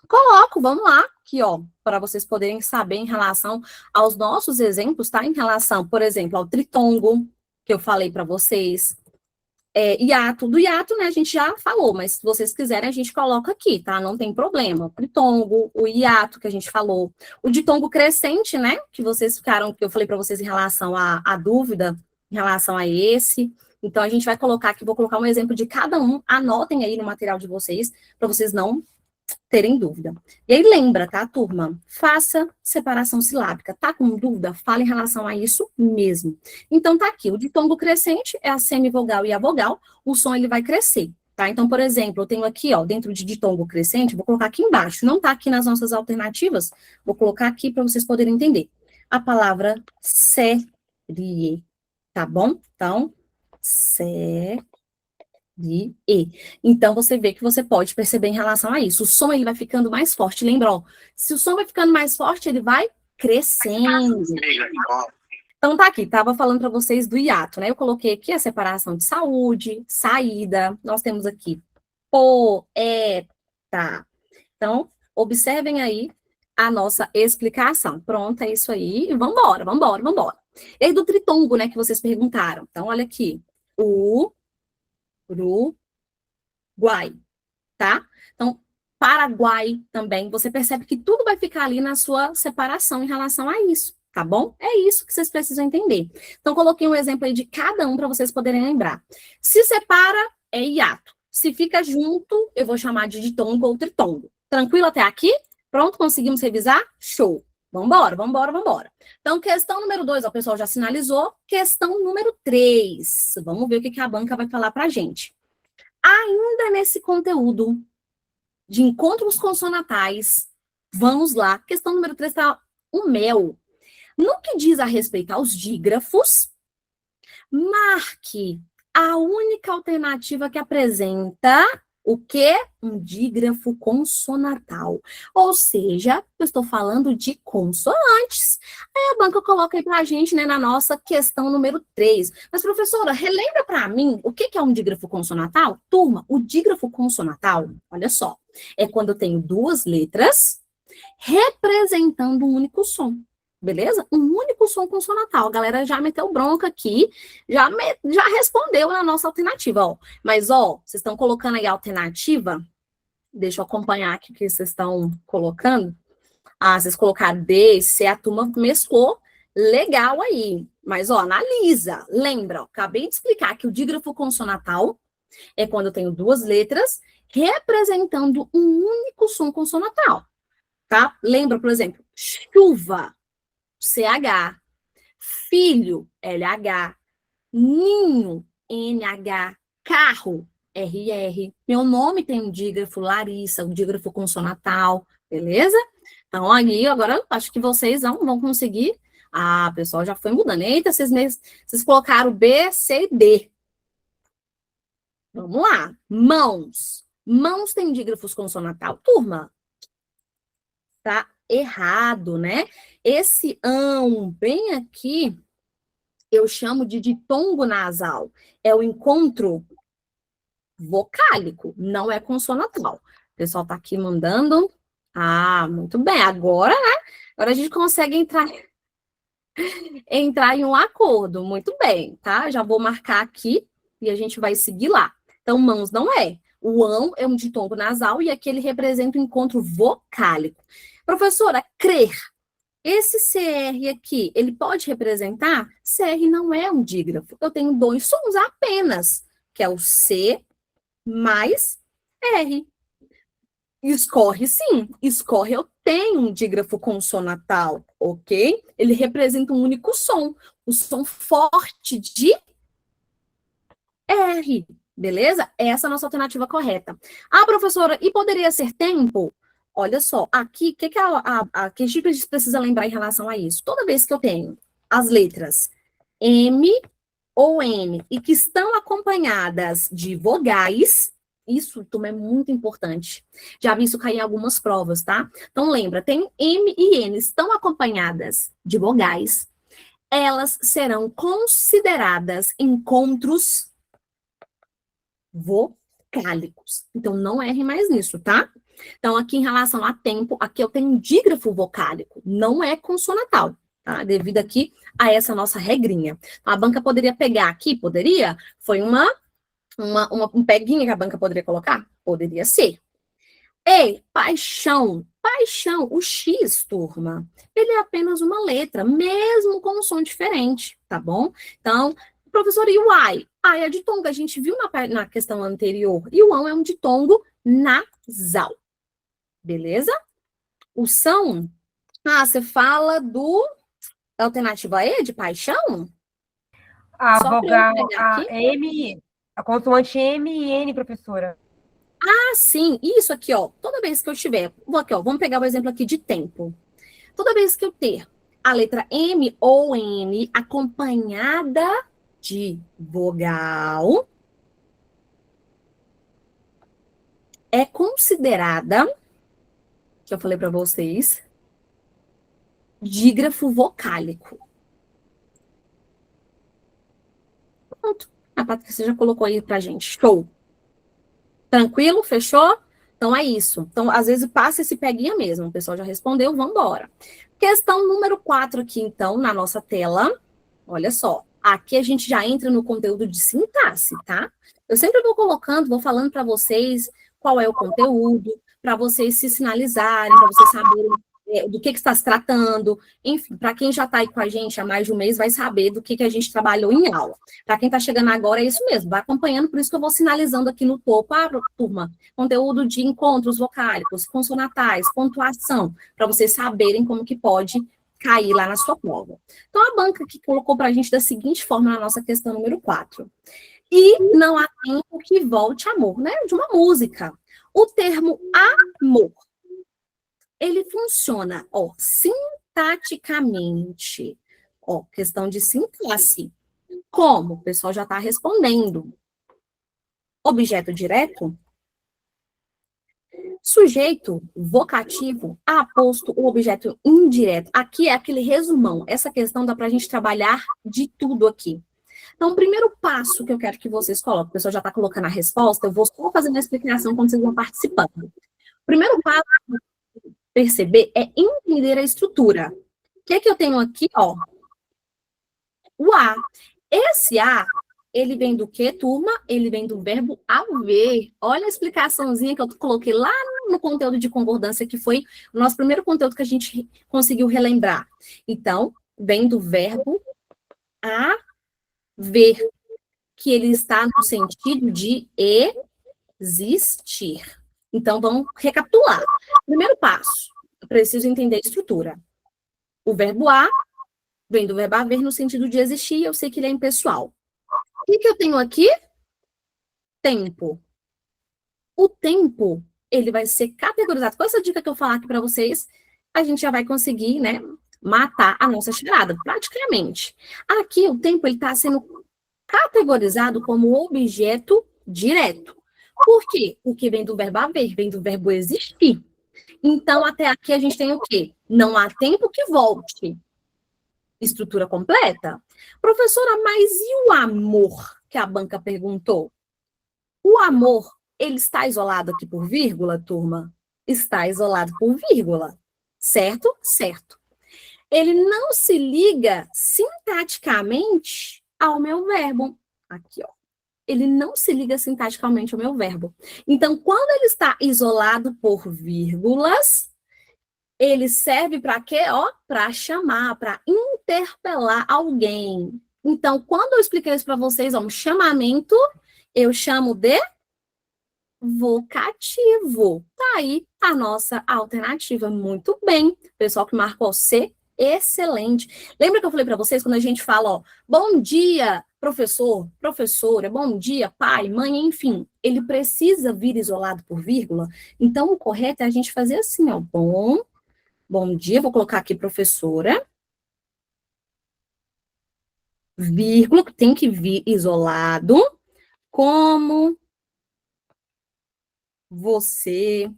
Coloco, vamos lá, aqui, ó, para vocês poderem saber em relação aos nossos exemplos, tá? Em relação, por exemplo, ao tritongo, que eu falei para vocês. Hiato, do hiato, né, a gente já falou, mas se vocês quiserem, a gente coloca aqui, tá? Não tem problema. O tritongo, o hiato que a gente falou, o ditongo crescente, né, que vocês ficaram, que eu falei para vocês em relação à dúvida, em relação a esse. Então, a gente vai colocar aqui, vou colocar um exemplo de cada um, anotem aí no material de vocês, para vocês não terem dúvida. E aí, lembra, tá, turma? Faça separação silábica. Tá com dúvida? Fala em relação a isso mesmo. Então, tá aqui. O ditongo crescente é a semivogal e a vogal. O som, ele vai crescer, tá? Então, por exemplo, eu tenho aqui, ó, dentro de ditongo crescente, vou colocar aqui embaixo. Não tá aqui nas nossas alternativas. Vou colocar aqui para vocês poderem entender. A palavra série, tá bom? Então, série. Então, você vê que você pode perceber em relação a isso. O som, ele vai ficando mais forte. Lembra, ó, se o som vai ficando mais forte, ele vai crescendo. Então, tá aqui, tava falando para vocês do hiato, né? Eu coloquei aqui a separação de saúde, saída. Nós temos aqui poeta. Então, observem aí a nossa explicação. Pronto, é isso aí. Vambora, vambora, vambora. E aí, do tritongo, né, que vocês perguntaram. Então, olha aqui. Uruguai, tá? Então, Paraguai também, você percebe que tudo vai ficar ali na sua separação em relação a isso, tá bom? É isso que vocês precisam entender. Então, coloquei um exemplo aí de cada um para vocês poderem lembrar. Se separa, é hiato. Se fica junto, eu vou chamar de ditongo ou tritongo, Tranquilo até aqui? Pronto, conseguimos revisar? Show! Vambora, vambora, vambora. Então, questão número 2, o pessoal já sinalizou. Questão número 3. Vamos ver o que a banca vai falar pra gente. Ainda nesse conteúdo de encontros consonantais, vamos lá. Questão número 3 está o mel. No que diz a respeito aos dígrafos, marque a única alternativa que apresenta o quê? Um dígrafo consonatal. Ou seja, eu estou falando de consoantes. Aí a banca coloca aí pra gente, né, na nossa questão número 3. Mas, professora, relembra para mim o que é um dígrafo consonatal? Turma, o dígrafo consonatal, olha só, é quando eu tenho duas letras representando um único som. Beleza? Um único som consonatal. A galera já meteu bronca aqui, já respondeu na nossa alternativa, ó. Mas, ó, vocês estão colocando aí a alternativa? Deixa eu acompanhar aqui o que vocês estão colocando. Ah, vocês colocaram D, C, a turma mesclou. Legal aí. Mas, ó, analisa. Lembra, ó, acabei de explicar que o dígrafo consonatal é quando eu tenho duas letras representando um único som consonatal, tá? Lembra, por exemplo, chuva, CH, filho, LH, ninho, NH, carro, RR. Meu nome tem um dígrafo, Larissa, um dígrafo consonatal, beleza? Então, aí, agora, acho que vocês vão conseguir. Ah, pessoal, já foi mudando. Eita, vocês colocaram B, C e D. Vamos lá. Mãos. Mãos tem dígrafos consonatal. Turma, tá errado, né? Esse bem aqui, eu chamo de ditongo nasal. É o encontro vocálico, não é consonatal. O pessoal tá aqui mandando. Ah, muito bem. Agora, né? Agora a gente consegue entrar em um acordo. Muito bem, tá? Já vou marcar aqui e a gente vai seguir lá. Então, mãos não é. O ão é um ditongo nasal e aqui ele representa o encontro vocálico. Professora, crer. Esse CR aqui, ele pode representar? CR não é um dígrafo. Eu tenho dois sons apenas, que é o C mais R. Escorre, sim. Escorre, eu tenho um dígrafo consonatal, ok? Ele representa um único som. O som forte de R. Beleza? Essa é a nossa alternativa correta. Ah, professora, e poderia ser tempo? Olha só, aqui, o que a gente precisa lembrar em relação a isso? Toda vez que eu tenho as letras M ou N e que estão acompanhadas de vogais, isso também é muito importante. Já vi isso cair em algumas provas, tá? Então, lembra, tem M e N, estão acompanhadas de vogais, elas serão consideradas encontros vocálicos. Então, não erre mais nisso, tá? Então, aqui em relação a tempo, aqui eu tenho um dígrafo vocálico, não é consonatal, tá? Devido aqui a essa nossa regrinha. A banca poderia pegar aqui? Poderia? Foi um peguinha que a banca poderia colocar? Poderia ser. E paixão. Paixão, o X, turma, ele é apenas uma letra, mesmo com um som diferente, tá bom? Então, professor, e o I? I é ditongo, a gente viu na questão anterior. E o ão é um ditongo nasal. Beleza? O são, você fala da alternativa E, de paixão? A Só vogal, pra eu pegar aqui. M, a consoante M e N, professora. Ah, sim, isso aqui, ó. Toda vez que eu tiver, aqui, ó, vamos pegar o exemplo aqui de tempo. Toda vez que eu ter a letra M ou N acompanhada de vogal, é considerada, que eu falei para vocês, dígrafo vocálico. Pronto. A Patrícia já colocou aí pra gente. Show. Tranquilo? Fechou? Então é isso. Então, às vezes, passa esse peguinha mesmo. O pessoal já respondeu, vamos embora. Questão número 4 aqui, então, na nossa tela. Olha só. Aqui a gente já entra no conteúdo de sintaxe, tá? Eu sempre vou colocando, vou falando para vocês qual é o conteúdo, para vocês se sinalizarem, para vocês saberem do que está se tratando, enfim, para quem já está aí com a gente há mais de um mês, vai saber do que a gente trabalhou em aula. Para quem está chegando agora, é isso mesmo, vai acompanhando, por isso que eu vou sinalizando aqui no topo, turma, conteúdo de encontros vocálicos, consonatais, pontuação, para vocês saberem como que pode cair lá na sua prova. Então, a banca que colocou para a gente da seguinte forma na nossa questão número 4. E não há tempo que volte amor, né? De uma música. O termo amor, ele funciona, ó, sintaticamente. Ó, questão de sintaxe. Como? O pessoal já está respondendo. Objeto direto, sujeito, vocativo, aposto, o objeto indireto. Aqui é aquele resumão. Essa questão dá para a gente trabalhar de tudo aqui. Então, o primeiro passo que eu quero que vocês coloquem, o pessoal já está colocando a resposta, eu vou só fazendo a explicação quando vocês vão participando. O primeiro passo perceber é entender a estrutura. O que eu tenho aqui, ó? O A. Esse A, ele vem do quê, turma? Ele vem do verbo haver. Olha a explicaçãozinha que eu coloquei lá no conteúdo de concordância, que foi o nosso primeiro conteúdo que a gente conseguiu relembrar. Então, vem do verbo haver, que ele está no sentido de existir. Então, vamos recapitular. Primeiro passo, eu preciso entender a estrutura. O verbo a vem do verbo haver no sentido de existir, eu sei que ele é impessoal. O que eu tenho aqui? Tempo. O tempo, ele vai ser categorizado. Com essa dica que eu falar aqui para vocês, a gente já vai conseguir, né, matar a nossa charada, praticamente. Aqui, o tempo, ele está sendo categorizado como objeto direto. Por quê? Porque vem do verbo haver, vem do verbo existir. Então, até aqui a gente tem o quê? Não há tempo que volte. Estrutura completa? Professora, mas e o amor? Que a banca perguntou. O amor, ele está isolado aqui por vírgula, turma? Está isolado por vírgula. Certo? Certo. Ele não se liga sintaticamente ao meu verbo. Aqui, ó. Ele não se liga sintaticamente ao meu verbo. Então, quando ele está isolado por vírgulas, ele serve para quê? Ó, para chamar, para interpelar alguém. Então, quando eu expliquei isso para vocês, ó, um chamamento, eu chamo de vocativo. Tá aí a nossa alternativa. Muito bem. Pessoal que marcou C, excelente. Lembra que eu falei para vocês quando a gente fala, ó, bom dia, professor, professora, bom dia, pai, mãe, enfim. Ele precisa vir isolado por vírgula. Então, o correto é a gente fazer assim, ó, bom dia, vou colocar aqui professora, vírgula, que tem que vir isolado, como você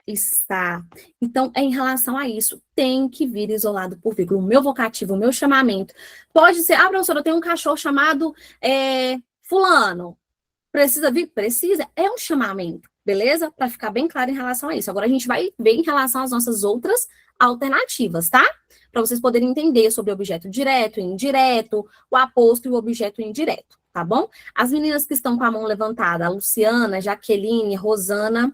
está. Então, é em relação a isso, tem que vir isolado por vírgula. O meu vocativo, o meu chamamento, pode ser, professora, eu tenho um cachorro chamado fulano, precisa vir? Precisa, é um chamamento, beleza? Para ficar bem claro em relação a isso. Agora, a gente vai ver em relação às nossas outras alternativas, tá? Para vocês poderem entender sobre objeto direto e indireto, o aposto e o objeto indireto, tá bom? As meninas que estão com a mão levantada, a Luciana, Jaqueline, Rosana,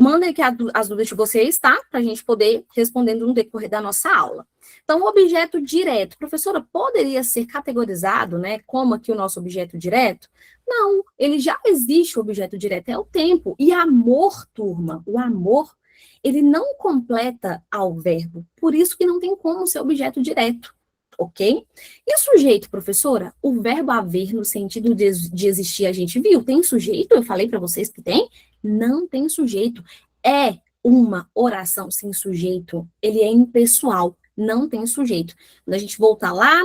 mandem aqui as dúvidas de vocês, tá? Para a gente poder respondendo no decorrer da nossa aula. Então, o objeto direto, professora, poderia ser categorizado, né, como aqui o nosso objeto direto? Não, ele já existe o objeto direto, é o tempo. E amor, turma, o amor, ele não completa ao verbo, por isso que não tem como ser objeto direto, ok? E o sujeito, professora? O verbo haver no sentido de existir, a gente viu, tem sujeito? Eu falei para vocês que tem? Não tem sujeito. É uma oração sem sujeito. Ele é impessoal, não tem sujeito. Quando a gente voltar lá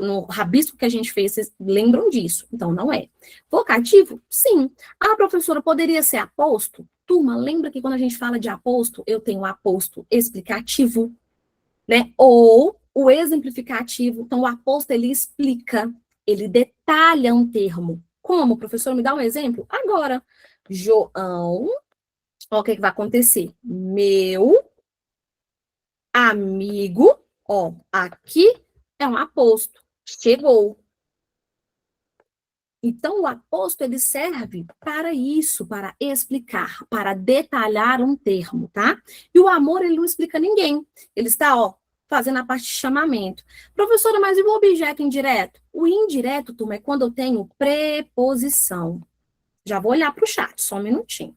no rabisco que a gente fez, vocês lembram disso? Então, não é. Vocativo? Sim. Ah, professora, poderia ser aposto? Turma, lembra que quando a gente fala de aposto, eu tenho aposto explicativo, né? Ou o exemplificativo. Então, o aposto, ele explica, ele detalha um termo. Como, professor? Me dá um exemplo? Agora, João, ó, o que vai acontecer? Meu amigo, ó, aqui é um aposto, chegou. Então, o aposto, ele serve para isso, para explicar, para detalhar um termo, tá? E o amor, ele não explica ninguém. Ele está, ó, fazendo a parte de chamamento. Professora, mas e o objeto indireto? O indireto, turma, é quando eu tenho preposição. Já vou olhar para o chat, só um minutinho.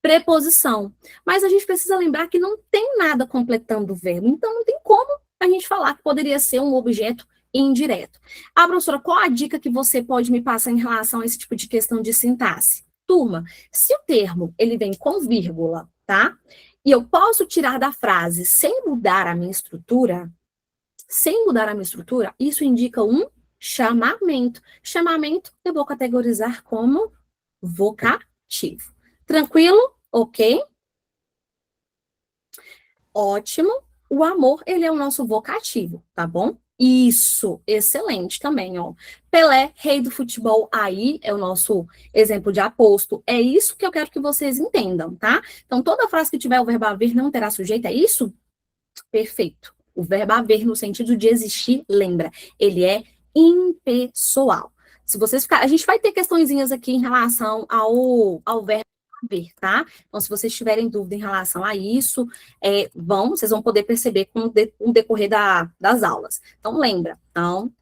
Preposição. Mas a gente precisa lembrar que não tem nada completando o verbo. Então, não tem como a gente falar que poderia ser um objeto indireto. Ah, professora, qual a dica que você pode me passar em relação a esse tipo de questão de sintaxe? Turma, se o termo ele vem com vírgula, tá? E eu posso tirar da frase sem mudar a minha estrutura, isso indica um chamamento. Chamamento eu vou categorizar como vocativo. Tranquilo? Ok? Ótimo. O amor, ele é o nosso vocativo, tá bom? Isso, excelente também, ó. Pelé, rei do futebol, aí é o nosso exemplo de aposto. É isso que eu quero que vocês entendam, tá? Então, toda frase que tiver o verbo haver não terá sujeito, é isso? Perfeito. O verbo haver, no sentido de existir, lembra, ele é impessoal. Se vocês ficarem, a gente vai ter questõezinhas aqui em relação ao verbo haver, tá? Então, se vocês tiverem dúvida em relação a isso, vocês vão poder perceber com o decorrer das aulas. Então, lembra, então,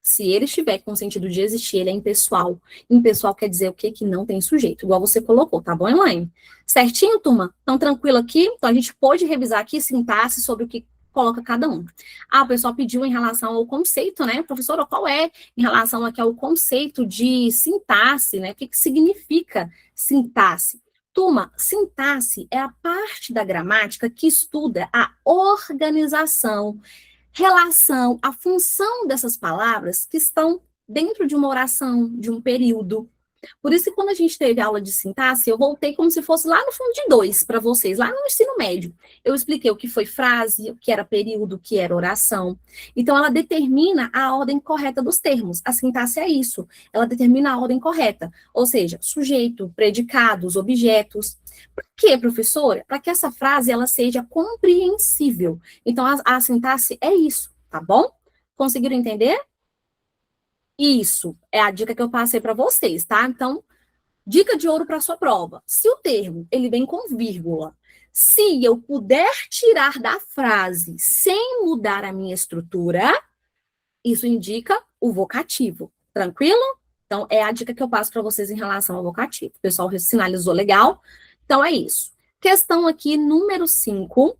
se ele estiver com o sentido de existir, ele é impessoal. Impessoal quer dizer o quê? Que não tem sujeito, igual você colocou, tá bom, Elaine? Certinho, turma? Então, tranquilo aqui? Então, a gente pode revisar aqui sintaxe sobre o que coloca cada um. Ah, o pessoal pediu em relação ao conceito, né? Professora, qual é em relação aqui ao conceito de sintaxe, né? O que significa sintaxe? Turma, sintaxe é a parte da gramática que estuda a organização, relação, a função dessas palavras que estão dentro de uma oração, de um período. Por isso que quando a gente teve aula de sintaxe, eu voltei como se fosse lá no fundo de 2 para vocês, lá no ensino médio. Eu expliquei o que foi frase, o que era período, o que era oração. Então, ela determina a ordem correta dos termos. A sintaxe é isso. Ela determina a ordem correta. Ou seja, sujeito, predicados, objetos. Por quê, professora? Para que essa frase ela seja compreensível. Então, a sintaxe é isso, tá bom? Conseguiram entender? Isso é a dica que eu passei para vocês, tá? Então, dica de ouro para sua prova. Se o termo ele vem com vírgula, se eu puder tirar da frase sem mudar a minha estrutura, isso indica o vocativo. Tranquilo? Então, é a dica que eu passo para vocês em relação ao vocativo. O pessoal sinalizou legal. Então, é isso. Questão aqui, número 5.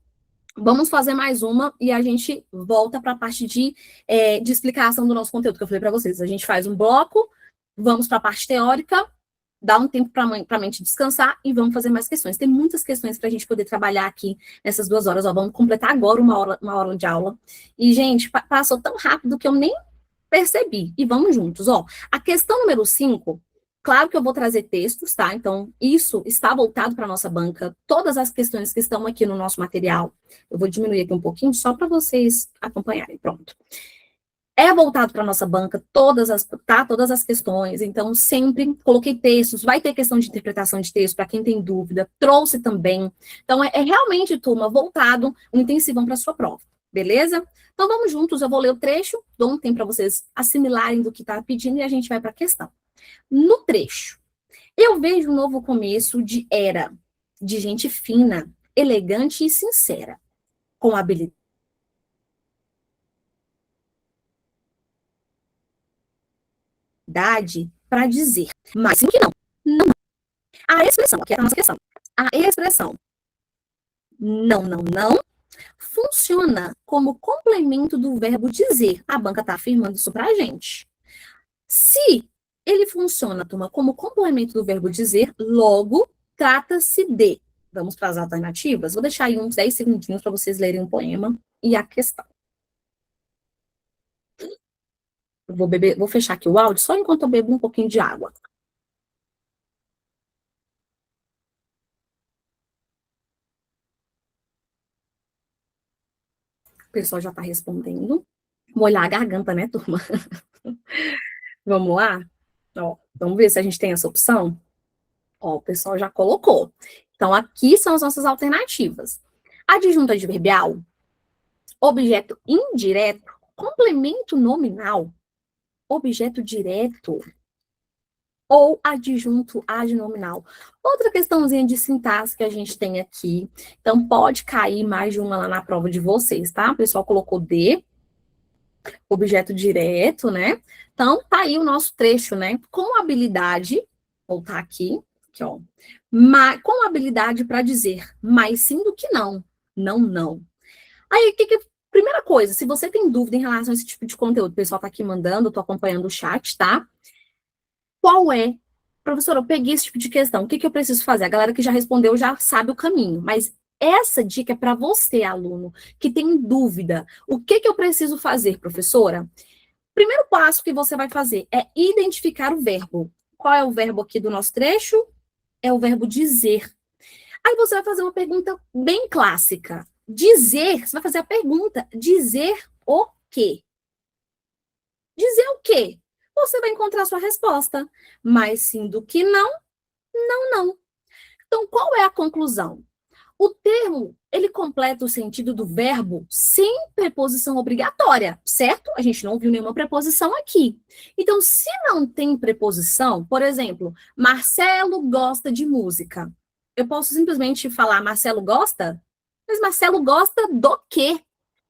Vamos fazer mais uma e a gente volta para a parte de explicação do nosso conteúdo que eu falei para vocês. A gente faz um bloco, vamos para a parte teórica, dá um tempo para a mente descansar e vamos fazer mais questões. Tem muitas questões para a gente poder trabalhar aqui nessas 2 horas. Ó, vamos completar agora uma hora de aula. E, gente, passou tão rápido que eu nem percebi. E vamos juntos. Ó, a questão número 5, claro que eu vou trazer textos, tá? Então, isso está voltado para a nossa banca. Todas as questões que estão aqui no nosso material, eu vou diminuir aqui um pouquinho só para vocês acompanharem. Pronto. É voltado para a nossa banca, todas as questões, então sempre coloquei textos, vai ter questão de interpretação de texto para quem tem dúvida, trouxe também. Então, é realmente, turma, voltado, um intensivão para a sua prova, beleza? Então, vamos juntos, eu vou ler o trecho, dou um tempo para vocês assimilarem do que está pedindo e a gente vai para a questão. No trecho, eu vejo um novo começo de era, de gente fina, elegante e sincera, com habilidade para dizer, mas sim que não. Não. A expressão, aqui é a nossa questão. A expressão não funciona como complemento do verbo dizer. A banca está afirmando isso para a gente. Se ele funciona, turma, como complemento do verbo dizer, logo trata-se de. Vamos para as alternativas? Vou deixar aí uns 10 segundinhos para vocês lerem o poema e a questão. Vou fechar aqui o áudio só enquanto eu bebo um pouquinho de água. O pessoal já está respondendo. Molhar a garganta, né, turma? Vamos lá? Ó, vamos ver se a gente tem essa opção. Ó, o pessoal já colocou. Então, aqui são as nossas alternativas. Adjunto adverbial, objeto indireto, complemento nominal, objeto direto. ou adjunto adnominal. Outra questãozinha de sintaxe que a gente tem aqui. Então, pode cair mais de uma lá na prova de vocês, tá? O pessoal colocou D, objeto direto, né? Então, tá aí o nosso trecho, né? Com habilidade, voltar aqui, ó. Com habilidade para dizer mais sim do que não. Não, não. Aí, primeira coisa, se você tem dúvida em relação a esse tipo de conteúdo, o pessoal tá aqui mandando, eu tô acompanhando o chat, tá? Qual é? Professora, eu peguei esse tipo de questão, o que eu preciso fazer? A galera que já respondeu já sabe o caminho, mas essa dica é para você, aluno, que tem dúvida. O que eu preciso fazer, professora? Primeiro passo que você vai fazer é identificar o verbo. Qual é o verbo aqui do nosso trecho? É o verbo dizer. Aí você vai fazer uma pergunta bem clássica. Dizer, você vai fazer a pergunta, dizer o quê? Dizer o quê? Você vai encontrar a sua resposta. Mais sim do que não, não, não. Então, qual é a conclusão? O termo, ele completa o sentido do verbo sem preposição obrigatória, certo? A gente não viu nenhuma preposição aqui. Então, se não tem preposição, por exemplo, Marcelo gosta de música. Eu posso simplesmente falar Marcelo gosta? Mas Marcelo gosta do quê?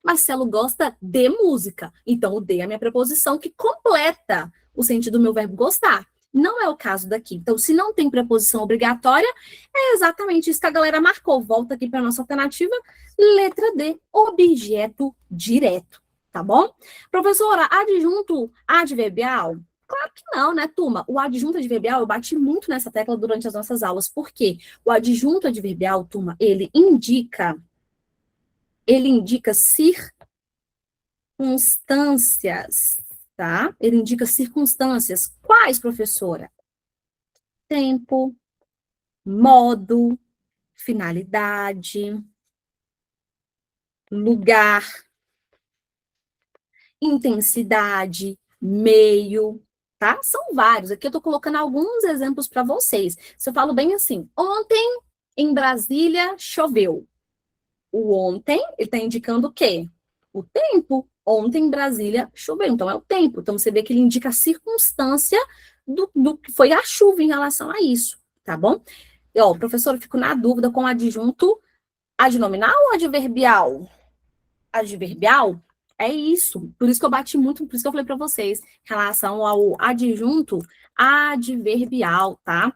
Marcelo gosta de música. Então, o de é a minha preposição que completa o sentido do meu verbo gostar. Não é o caso daqui. Então, se não tem preposição obrigatória, é exatamente isso que a galera marcou. Volta aqui para a nossa alternativa, letra D, objeto direto, tá bom? Professora, adjunto adverbial? Claro que não, né, turma? O adjunto adverbial, eu bati muito nessa tecla durante as nossas aulas, porque o adjunto adverbial, turma, ele indica circunstâncias, tá? Ele indica circunstâncias. Quais, professora? Tempo, modo, finalidade, lugar, intensidade, meio, tá? São vários. Aqui eu tô colocando alguns exemplos para vocês. Se eu falo bem assim, ontem em Brasília choveu. O ontem, ele está indicando o quê? O tempo. Ontem em Brasília choveu, então é o tempo. Então você vê que ele indica a circunstância do que foi a chuva em relação a isso, tá bom? E, ó, professor, eu fico na dúvida com adjunto adnominal ou adverbial? Adverbial é isso. Por isso que eu bati muito, por isso que eu falei para vocês, em relação ao adjunto adverbial, tá?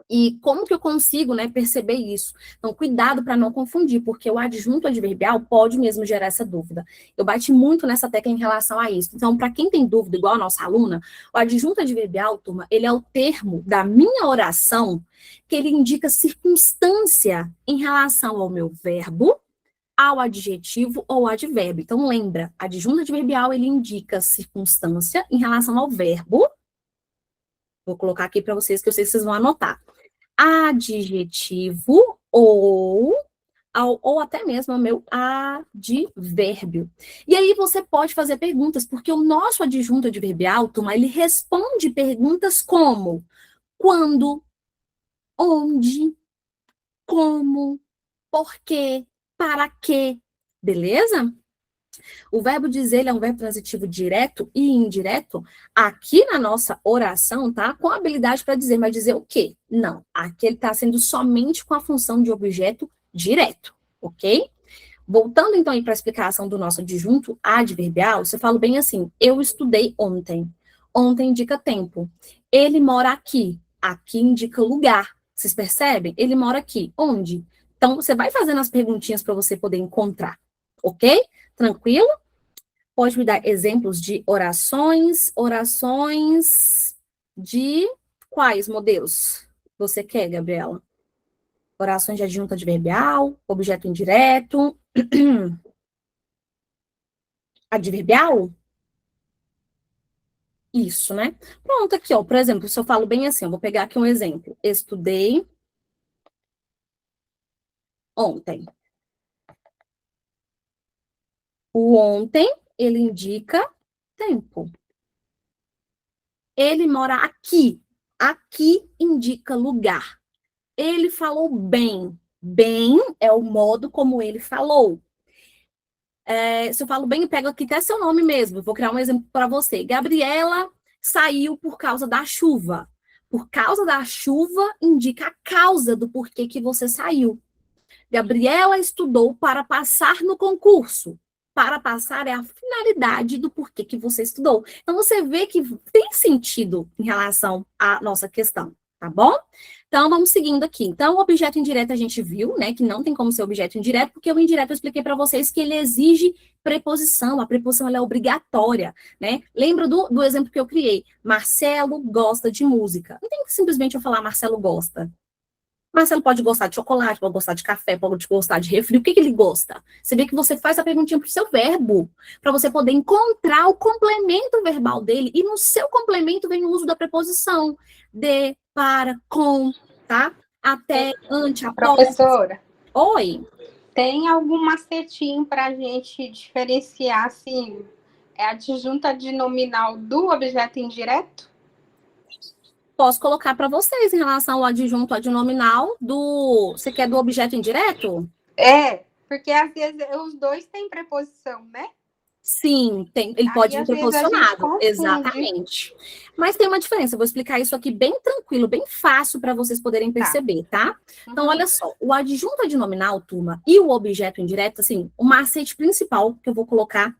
E como que eu consigo, né, perceber isso? Então, cuidado para não confundir, porque o adjunto adverbial pode mesmo gerar essa dúvida. Eu bati muito nessa tecla em relação a isso. Então, para quem tem dúvida, igual a nossa aluna, o adjunto adverbial, turma, ele é o termo da minha oração que ele indica circunstância em relação ao meu verbo, ao adjetivo ou advérbio. Então, lembra, adjunto adverbial, ele indica circunstância em relação ao verbo. Vou colocar aqui para vocês, que eu sei que vocês vão anotar. Adjetivo ou até mesmo o meu advérbio. E aí você pode fazer perguntas, porque o nosso adjunto adverbial, turma, ele responde perguntas como quando, onde, como, por quê, para quê, beleza? O verbo dizer, ele é um verbo transitivo direto e indireto. Aqui na nossa oração, tá? Com habilidade para dizer, mas dizer o quê? Não. Aqui ele está sendo somente com a função de objeto direto, ok? Voltando, então, aí para a explicação do nosso adjunto adverbial, você fala bem assim, eu estudei ontem. Ontem indica tempo. Ele mora aqui. Aqui indica lugar. Vocês percebem? Ele mora aqui. Onde? Então, você vai fazendo as perguntinhas para você poder encontrar, ok? Tranquilo? Pode me dar exemplos de orações de quais modelos você quer, Gabriela? Orações de adjunto adverbial, objeto indireto, adverbial? Isso, né? Pronto, aqui, ó, por exemplo, se eu falo bem assim, eu vou pegar aqui um exemplo. Estudei ontem. O ontem, ele indica tempo. Ele mora aqui. Aqui indica lugar. Ele falou bem. Bem é o modo como ele falou. Se eu falo bem, eu pego aqui até seu nome mesmo. Vou criar um exemplo para você. Gabriela saiu por causa da chuva. Por causa da chuva, indica a causa do porquê que você saiu. Gabriela estudou para passar no concurso. Para passar é a finalidade do porquê que você estudou. Então, você vê que tem sentido em relação à nossa questão, tá bom? Então, vamos seguindo aqui. Então, o objeto indireto a gente viu, né, que não tem como ser objeto indireto, porque o indireto eu expliquei para vocês que ele exige preposição. A preposição ela é obrigatória, né? Lembra do exemplo que eu criei? Marcelo gosta de música. Não tem que simplesmente eu falar Marcelo gosta. Marcelo pode gostar de chocolate, pode gostar de café, pode gostar de refri. O que ele gosta? Você vê que você faz a perguntinha para o seu verbo, para você poder encontrar o complemento verbal dele, e no seu complemento vem o uso da preposição de, para, com, tá? Até, ante, após. Professora, Oi. tem algum macetinho para a gente diferenciar, assim, a adjunta adnominal do objeto indireto? Posso colocar para vocês em relação ao adjunto adnominal do... Você quer do objeto indireto? É, porque às vezes os dois têm preposição, né? Sim, tem, ele Aí, pode vir às vezes, a gente preposicionado, confunde. exatamente. Mas tem uma diferença, eu vou explicar isso aqui bem tranquilo, bem fácil para vocês poderem perceber, tá? Então, olha só, o adjunto adnominal, turma, e o objeto indireto, assim, o macete principal que eu vou colocar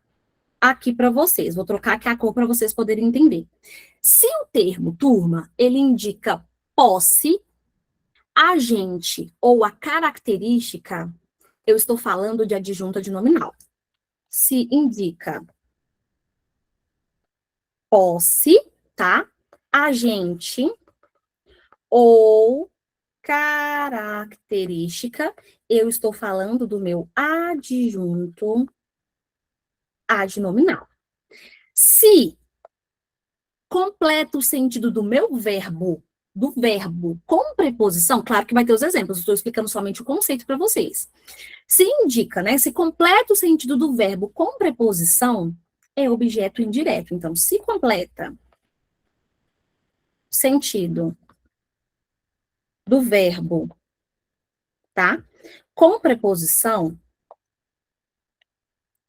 aqui para vocês, vou trocar aqui a cor para vocês poderem entender. Se o termo, turma, ele indica posse, agente ou a característica, eu estou falando de adjunto adnominal. Se indica posse, tá? Agente ou característica, eu estou falando do meu adjunto adnominal. Se completa o sentido do meu verbo, do verbo com preposição, claro que vai ter os exemplos, estou explicando somente o conceito para vocês. Se indica, né, se completa o sentido do verbo com preposição, é objeto indireto. Então, se completa sentido do verbo, tá? Com preposição,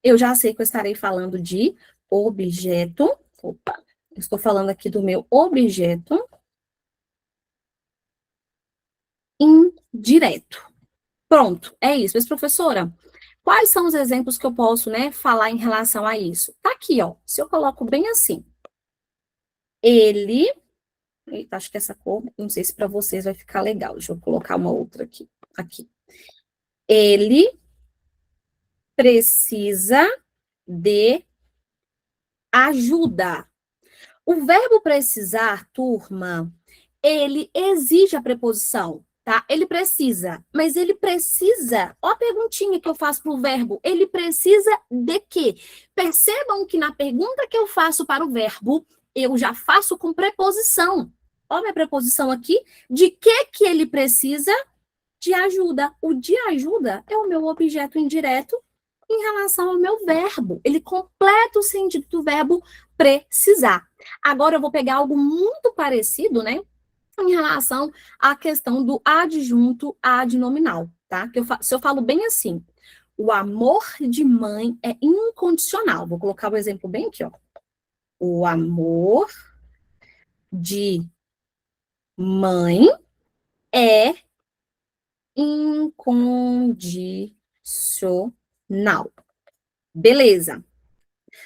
eu já sei que eu estarei falando de objeto. Opa, estou falando aqui do meu objeto indireto. Pronto, é isso. Mas, professora, quais são os exemplos que eu posso, né, falar em relação a isso? Tá aqui, ó. Se eu coloco bem assim, ele... Eita, acho que essa cor, não sei se para vocês vai ficar legal. Deixa eu colocar uma outra aqui. Aqui. Ele precisa de ajuda. O verbo precisar, turma, ele exige a preposição, tá? Ele precisa, mas ele precisa... Ó a perguntinha que eu faço para o verbo. Ele precisa de quê? Percebam que na pergunta que eu faço para o verbo, eu já faço com preposição. Ó minha preposição aqui. De que ele precisa? De ajuda. O de ajuda é o meu objeto indireto em relação ao meu verbo. Ele completa o sentido do verbo precisar. Agora eu vou pegar algo muito parecido, né? Em relação à questão do adjunto adnominal, tá? Se eu falo bem assim, o amor de mãe é incondicional. Vou colocar o exemplo bem aqui, ó. O amor de mãe é incondicional. Beleza.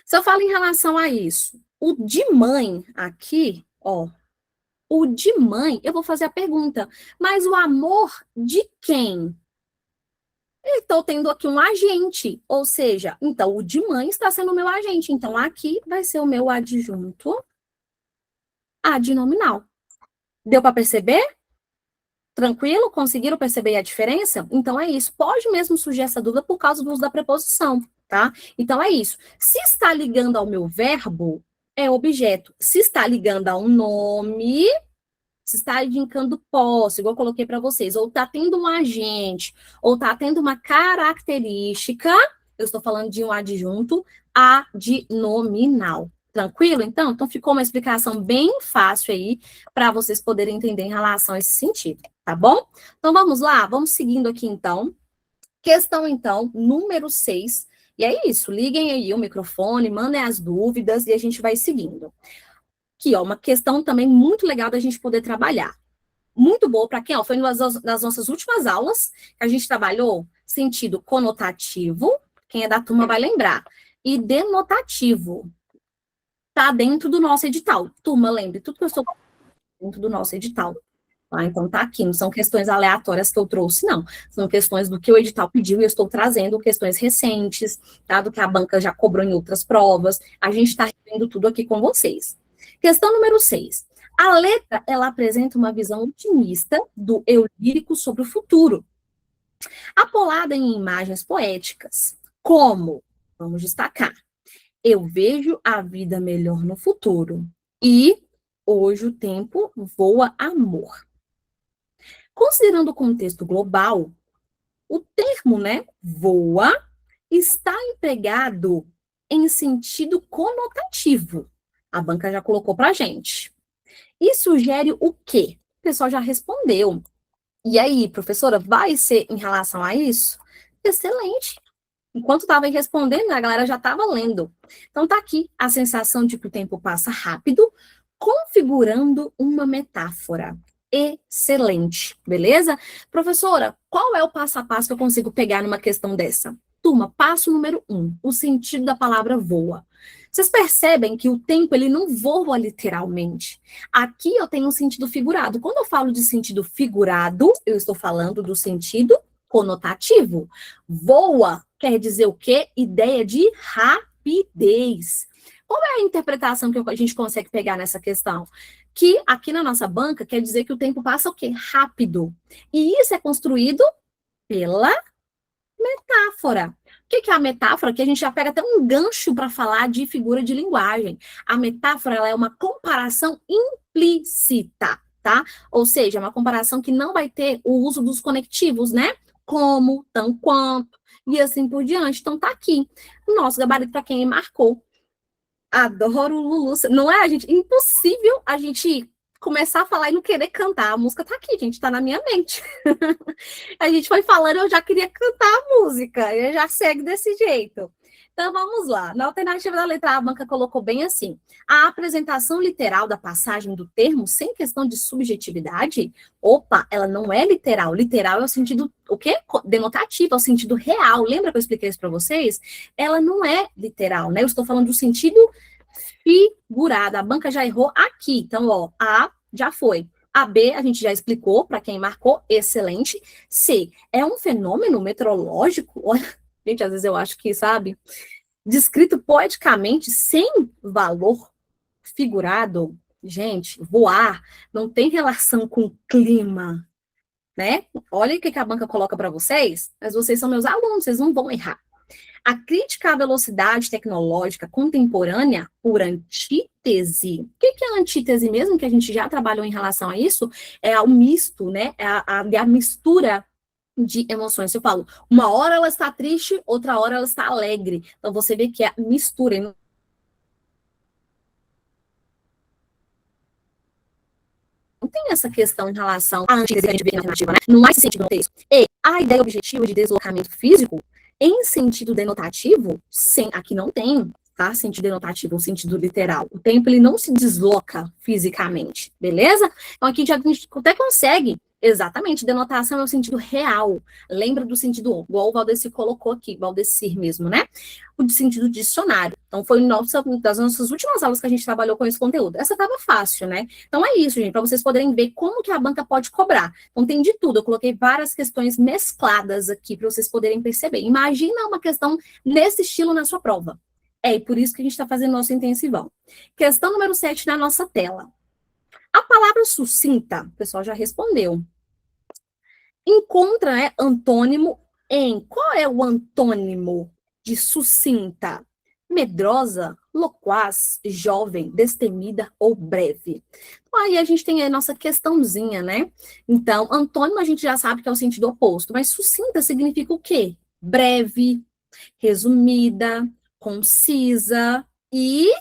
Se eu falo em relação a isso, o de mãe aqui, ó, o de mãe, eu vou fazer a pergunta, mas o amor de quem? Eu estou tendo aqui um agente, ou seja, então o de mãe está sendo o meu agente, então aqui vai ser o meu adjunto adnominal. Deu para perceber? Tranquilo? Conseguiram perceber a diferença? Então é isso. Pode mesmo surgir essa dúvida por causa do uso da preposição, tá? Então é isso. Se está ligando ao meu verbo, é objeto. Se está ligando a um nome, se está indicando posse, igual eu coloquei para vocês, ou está tendo um agente, ou está tendo uma característica, eu estou falando de um adjunto adnominal. Tranquilo, então? Então, ficou uma explicação bem fácil aí para vocês poderem entender em relação a esse sentido, tá bom? Então, vamos lá? Vamos seguindo aqui, então. Questão, então, número 6. E é isso, liguem aí o microfone, mandem as dúvidas e a gente vai seguindo. aqui, ó, uma questão também muito legal da gente poder trabalhar. Muito boa para quem, ó, foi uma das nossas últimas aulas que a gente trabalhou sentido conotativo, quem é da turma vai lembrar, e denotativo. Tá dentro do nosso edital. Turma, lembre, tudo que eu estou dentro do nosso edital. Tá? Então tá aqui, não são questões aleatórias que eu trouxe, não. São questões do que o edital pediu e eu estou trazendo questões recentes, tá? Do que a banca já cobrou em outras provas. A gente está revendo tudo aqui com vocês. Questão número 6. A letra, ela apresenta uma visão otimista do eu lírico sobre o futuro, apolada em imagens poéticas, como, vamos destacar, eu vejo a vida melhor no futuro e hoje o tempo voa amor. Considerando o contexto global, o termo, né, voa, está empregado em sentido conotativo. A banca já colocou para a gente. E sugere o quê? O pessoal já respondeu. E aí, professora, vai ser em relação a isso? Excelente. Enquanto estava respondendo, a galera já estava lendo. Então, tá aqui a sensação de que o tempo passa rápido, configurando uma metáfora. Excelente, beleza? Professora, qual é o passo a passo que eu consigo pegar numa questão dessa? Turma, passo número 1, o sentido da palavra voa. Vocês percebem que o tempo, ele não voa literalmente. Aqui eu tenho um sentido figurado. Quando eu falo de sentido figurado, eu estou falando do sentido conotativo. Voa quer dizer o quê? Ideia de rapidez. Qual é a interpretação que a gente consegue pegar nessa questão? Que aqui na nossa banca quer dizer que o tempo passa o quê? Rápido. E isso é construído pela metáfora. O que é a metáfora? Que a gente já pega até um gancho para falar de figura de linguagem. A metáfora, ela é uma comparação implícita, tá? Ou seja, uma comparação que não vai ter o uso dos conectivos, né? Como, tão quanto, e assim por diante. Então, tá aqui o nosso gabarito para quem marcou. Adoro o Lulu. Não é, gente? Impossível a gente começar a falar e não querer cantar. A música tá aqui, gente, tá na minha mente. A gente foi falando, eu já queria cantar a música, e já segue desse jeito. Então, vamos lá. Na alternativa da letra A, a banca colocou bem assim. A apresentação literal da passagem do termo, sem questão de subjetividade, opa, ela não é literal. Literal é o sentido, o quê? Denotativo, é o sentido real. Lembra que eu expliquei isso para vocês? Ela não é literal, né? Eu estou falando do sentido figurado. A banca já errou aqui. Então, ó, A já foi. A B, a gente já explicou, para quem marcou, excelente. C, é um fenômeno meteorológico? Olha, gente, às vezes eu acho que, sabe, descrito poeticamente, sem valor figurado. Gente, voar não tem relação com clima, né? Olha o que a banca coloca para vocês, mas vocês são meus alunos, vocês não vão errar. A crítica à velocidade tecnológica contemporânea, por antítese. O que é a antítese mesmo, que a gente já trabalhou em relação a isso? É o misto, né? É a mistura de emoções. Eu falo, uma hora ela está triste, outra hora ela está alegre. Então, você vê que é a mistura. Não tem essa questão em relação à antítese que a gente vê na narrativa, né? Não há esse sentido no texto. E a ideia objetiva de deslocamento físico, em sentido denotativo, aqui não tem, tá? Sentido denotativo, ou sentido literal. O tempo, ele não se desloca fisicamente, beleza? Então, aqui a gente até consegue, exatamente, denotação é o sentido real. Lembra do sentido, igual o Valdecir colocou aqui, Valdecir mesmo, né? O sentido dicionário. Então, foi das nossas últimas aulas que a gente trabalhou com esse conteúdo. Essa estava fácil, né? Então, é isso, gente, para vocês poderem ver como que a banca pode cobrar. Então, tem de tudo. Eu coloquei várias questões mescladas aqui para vocês poderem perceber. Imagina uma questão nesse estilo na sua prova. É, e por isso que a gente está fazendo nosso intensivão. Questão número 7 na nossa tela. A palavra sucinta, o pessoal já respondeu. Encontra, né, antônimo em. Qual é o antônimo de sucinta? Medrosa, loquaz, jovem, destemida ou breve. Então, aí a gente tem a nossa questãozinha, né? Então, antônimo a gente já sabe que é o sentido oposto, mas sucinta significa o quê? Breve, resumida, concisa e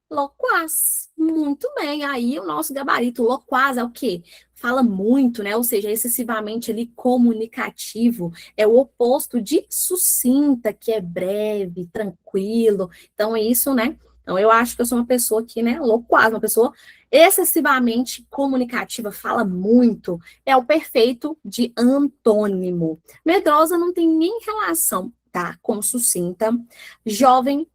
loquaz. Muito bem. Aí o nosso gabarito loquaz é o quê? Fala muito, né? Ou seja, excessivamente ali comunicativo. É o oposto de sucinta, que é breve, tranquilo. Então, é isso, né? Então, eu acho que eu sou uma pessoa que, né, loquaz, uma pessoa excessivamente comunicativa, fala muito, é o perfeito de antônimo. Medrosa não tem nem relação, tá, com sucinta. Jovem,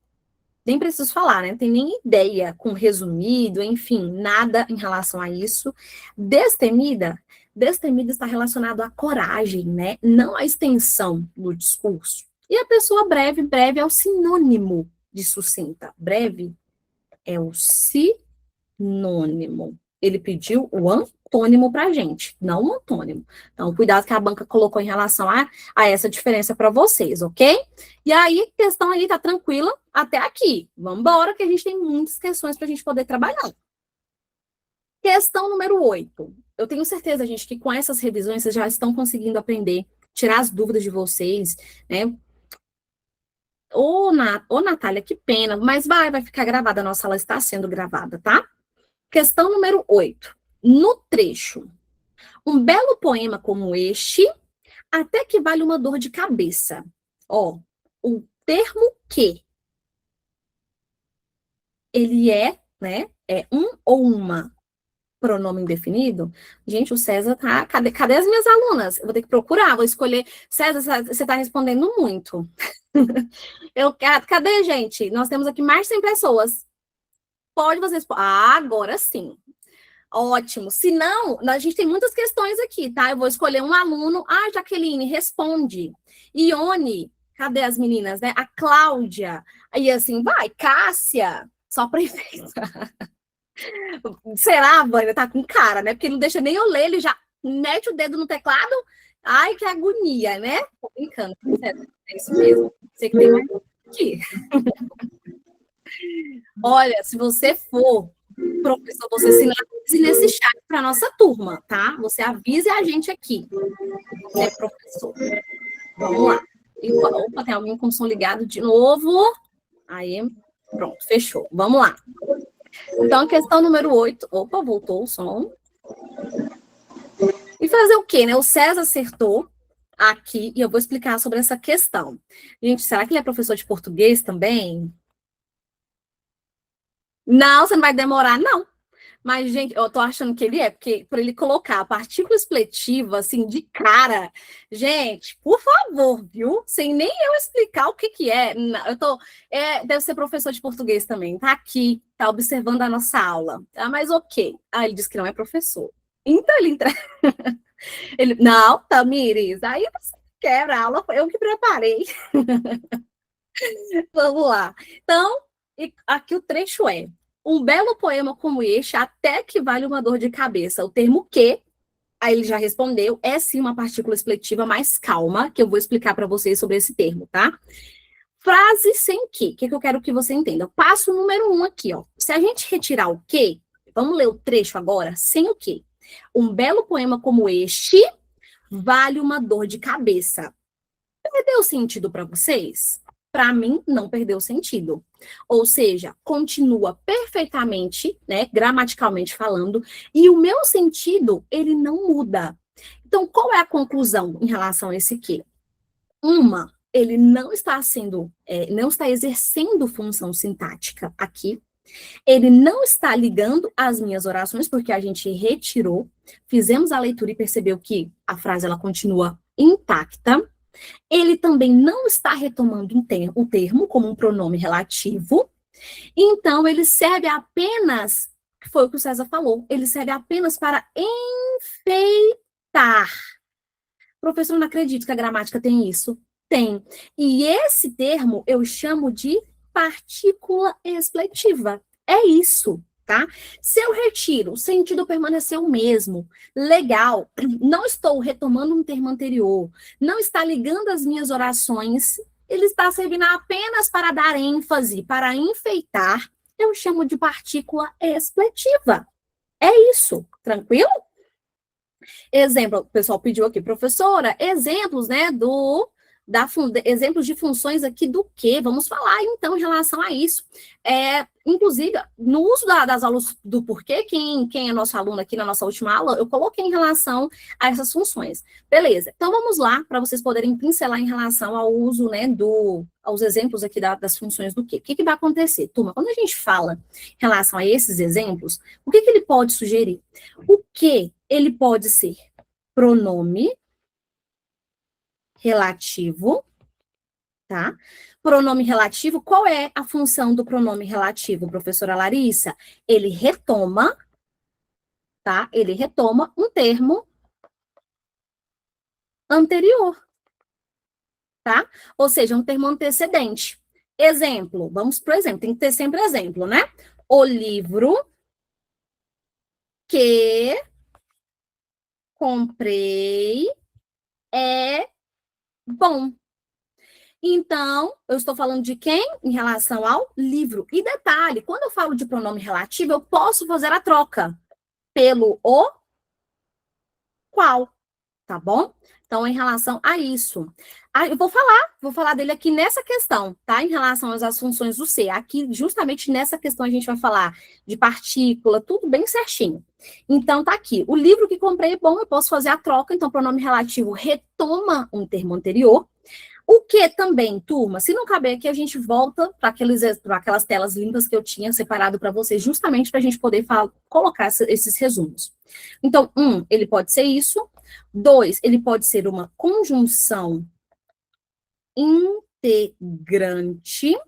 nem preciso falar, né, não tem nem ideia com resumido, enfim, nada em relação a isso. Destemida, destemida está relacionado à coragem, né, não à extensão do discurso. E a pessoa breve, breve é o sinônimo de sucinta. Breve é o sinônimo. Ele pediu o antônimo para a gente, não o antônimo. Então, cuidado que a banca colocou em relação a essa diferença para vocês, ok? E aí, a questão aí tá tranquila até aqui. Vamos embora, que a gente tem muitas questões para a gente poder trabalhar. Questão número 8. Eu tenho certeza, gente, que com essas revisões vocês já estão conseguindo aprender, tirar as dúvidas de vocês, né? Ô, Natália, que pena, mas vai ficar gravada, a nossa aula está sendo gravada, tá? Questão número 8. No trecho, um belo poema como este, até que vale uma dor de cabeça. Ó, o termo que, ele é, né, é um ou uma pronome indefinido. Gente, o César tá, cadê as minhas alunas? Eu vou ter que procurar, vou escolher. César, você tá respondendo muito. Cadê, gente? Nós temos aqui mais de 100 pessoas. Pode vocês... agora sim. Ótimo. Se não, a gente tem muitas questões aqui, tá? Eu vou escolher um aluno. Jaqueline, responde. Ione, cadê as meninas, né? A Cláudia. Aí assim, vai. Cássia, só para enfeitar. Será, Vânia? Tá com cara, né? Porque ele não deixa nem eu ler, ele já mete o dedo no teclado. Ai, que agonia, né? Tô brincando. É isso mesmo. Você que tem mais aqui. Olha, se você for professor, você sinalize nesse chat para nossa turma, tá? Você avise a gente aqui. Você é professor. Vamos lá. Opa, tem alguém com o som ligado de novo. Aí, pronto, fechou. Vamos lá. Então, questão número 8. Opa, voltou o som. E fazer o quê, né? O César acertou aqui e eu vou explicar sobre essa questão. Gente, será que ele é professor de português também? Não, você não vai demorar, não. Mas, gente, eu tô achando que ele é, porque por ele colocar a partícula expletiva, assim, de cara, gente, por favor, viu? Sem nem eu explicar o que é. Deve ser professor de português também, tá aqui, tá observando a nossa aula. Tá, mas ok. Ele disse que não é professor. Então, não, Tamires, aí você quebra a aula, foi eu que preparei. Vamos lá. Então, aqui o trecho é: um belo poema como este, até que vale uma dor de cabeça. O termo que, aí ele já respondeu, é sim uma partícula expletiva mais calma, que eu vou explicar para vocês sobre esse termo, tá? Frase sem que, o que eu quero que você entenda? Passo número 1 aqui, ó. Se a gente retirar o que, vamos ler o trecho agora, sem o que. Um belo poema como este, vale uma dor de cabeça. Perdeu sentido para vocês? Para mim, não perdeu sentido. Ou seja, continua perfeitamente, né, gramaticalmente falando, e o meu sentido, ele não muda. Então, qual é a conclusão em relação a esse que? Ele não está não está exercendo função sintática aqui. Ele não está ligando as minhas orações, porque a gente retirou, fizemos a leitura e percebeu que a frase ela continua intacta. Ele também não está retomando o termo como um pronome relativo. Então, ele serve apenas, foi o que o César falou, ele serve apenas para enfeitar. Professor, não acredito que a gramática tem isso. Tem. E esse termo eu chamo de partícula expletiva. É isso, tá? Se eu retiro, o sentido permaneceu o mesmo. Legal. Não estou retomando um termo anterior. Não está ligando as minhas orações. Ele está servindo apenas para dar ênfase, para enfeitar. Eu chamo de partícula expletiva. É isso. Tranquilo? Exemplo, o pessoal pediu aqui, professora, exemplos, né, do exemplos de funções aqui do quê? Vamos falar, então, em relação a isso. Inclusive, no uso das aulas do porquê, quem é nosso aluno aqui na nossa última aula, eu coloquei em relação a essas funções. Beleza, então vamos lá, para vocês poderem pincelar em relação ao uso, né, aos exemplos aqui das funções do quê. O que vai acontecer? Turma, quando a gente fala em relação a esses exemplos, o que ele pode sugerir? O que ele pode ser? Pronome relativo, tá? Pronome relativo, qual é a função do pronome relativo, professora Larissa? Ele retoma, tá? Ele retoma um termo anterior, tá? Ou seja, um termo antecedente. Exemplo, vamos pro exemplo, tem que ter sempre exemplo, né? O livro que comprei é bom. Então, eu estou falando de quem? Em relação ao livro. E detalhe, quando eu falo de pronome relativo, eu posso fazer a troca pelo o qual, tá bom? Então, em relação a isso. Eu vou falar dele aqui nessa questão, tá? Em relação às funções do ser. Aqui, justamente nessa questão, a gente vai falar de partícula, tudo bem certinho. Então, tá aqui. O livro que comprei é bom, eu posso fazer a troca. Então, pronome relativo retoma um termo anterior. O que também, turma, se não caber aqui, a gente volta para aquelas telas limpas que eu tinha separado para vocês, justamente para a gente poder colocar esses resumos. Então, ele pode ser isso. 2, ele pode ser uma conjunção integrante,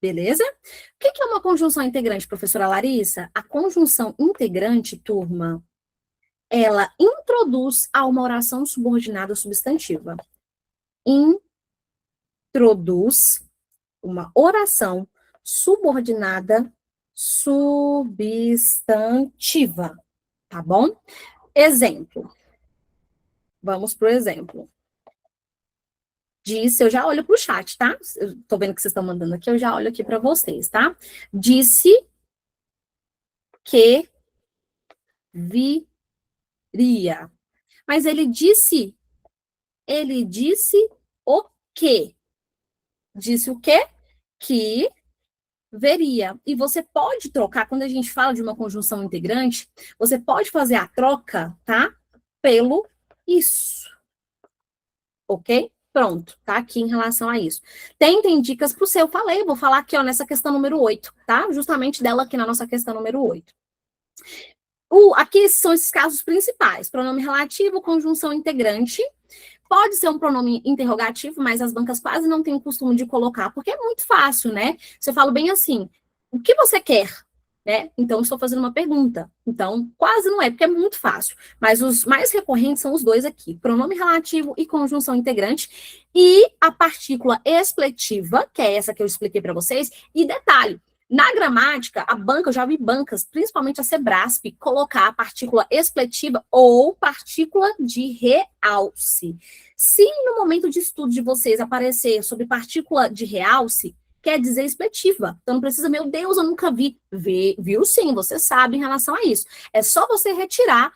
beleza? O que é uma conjunção integrante, professora Larissa? A conjunção integrante, turma, ela introduz a uma oração subordinada substantiva. Introduz uma oração subordinada substantiva, tá bom? Exemplo. Vamos para o exemplo. Disse, eu já olho para o chat, tá? Eu tô vendo que vocês estão mandando aqui, eu já olho aqui para vocês, tá? Disse que viria. Mas ele disse o quê? Disse o quê? Que veria. E você pode trocar, quando a gente fala de uma conjunção integrante, você pode fazer a troca, tá? Pelo isso. Ok? Pronto, tá aqui em relação a isso. Tem dicas para o seu, falei, vou falar aqui, ó, nessa questão número 8, tá? Justamente dela aqui na nossa questão número 8. Aqui são esses casos principais. Pronome relativo, conjunção integrante. Pode ser um pronome interrogativo, mas as bancas quase não têm o costume de colocar, porque é muito fácil, né? Se eu falo bem assim, o que você quer? Né? Então, estou fazendo uma pergunta. Então, quase não é, porque é muito fácil. Mas os mais recorrentes são os dois aqui, pronome relativo e conjunção integrante, e a partícula expletiva, que é essa que eu expliquei para vocês, e detalhe, na gramática, a banca, eu já vi bancas, principalmente a Sebrasp, colocar a partícula expletiva ou partícula de realce. Se no momento de estudo de vocês aparecer sobre partícula de realce, quer dizer expletiva. Então, não precisa, meu Deus, eu nunca vi. Viu sim, você sabe em relação a isso. É só você retirar,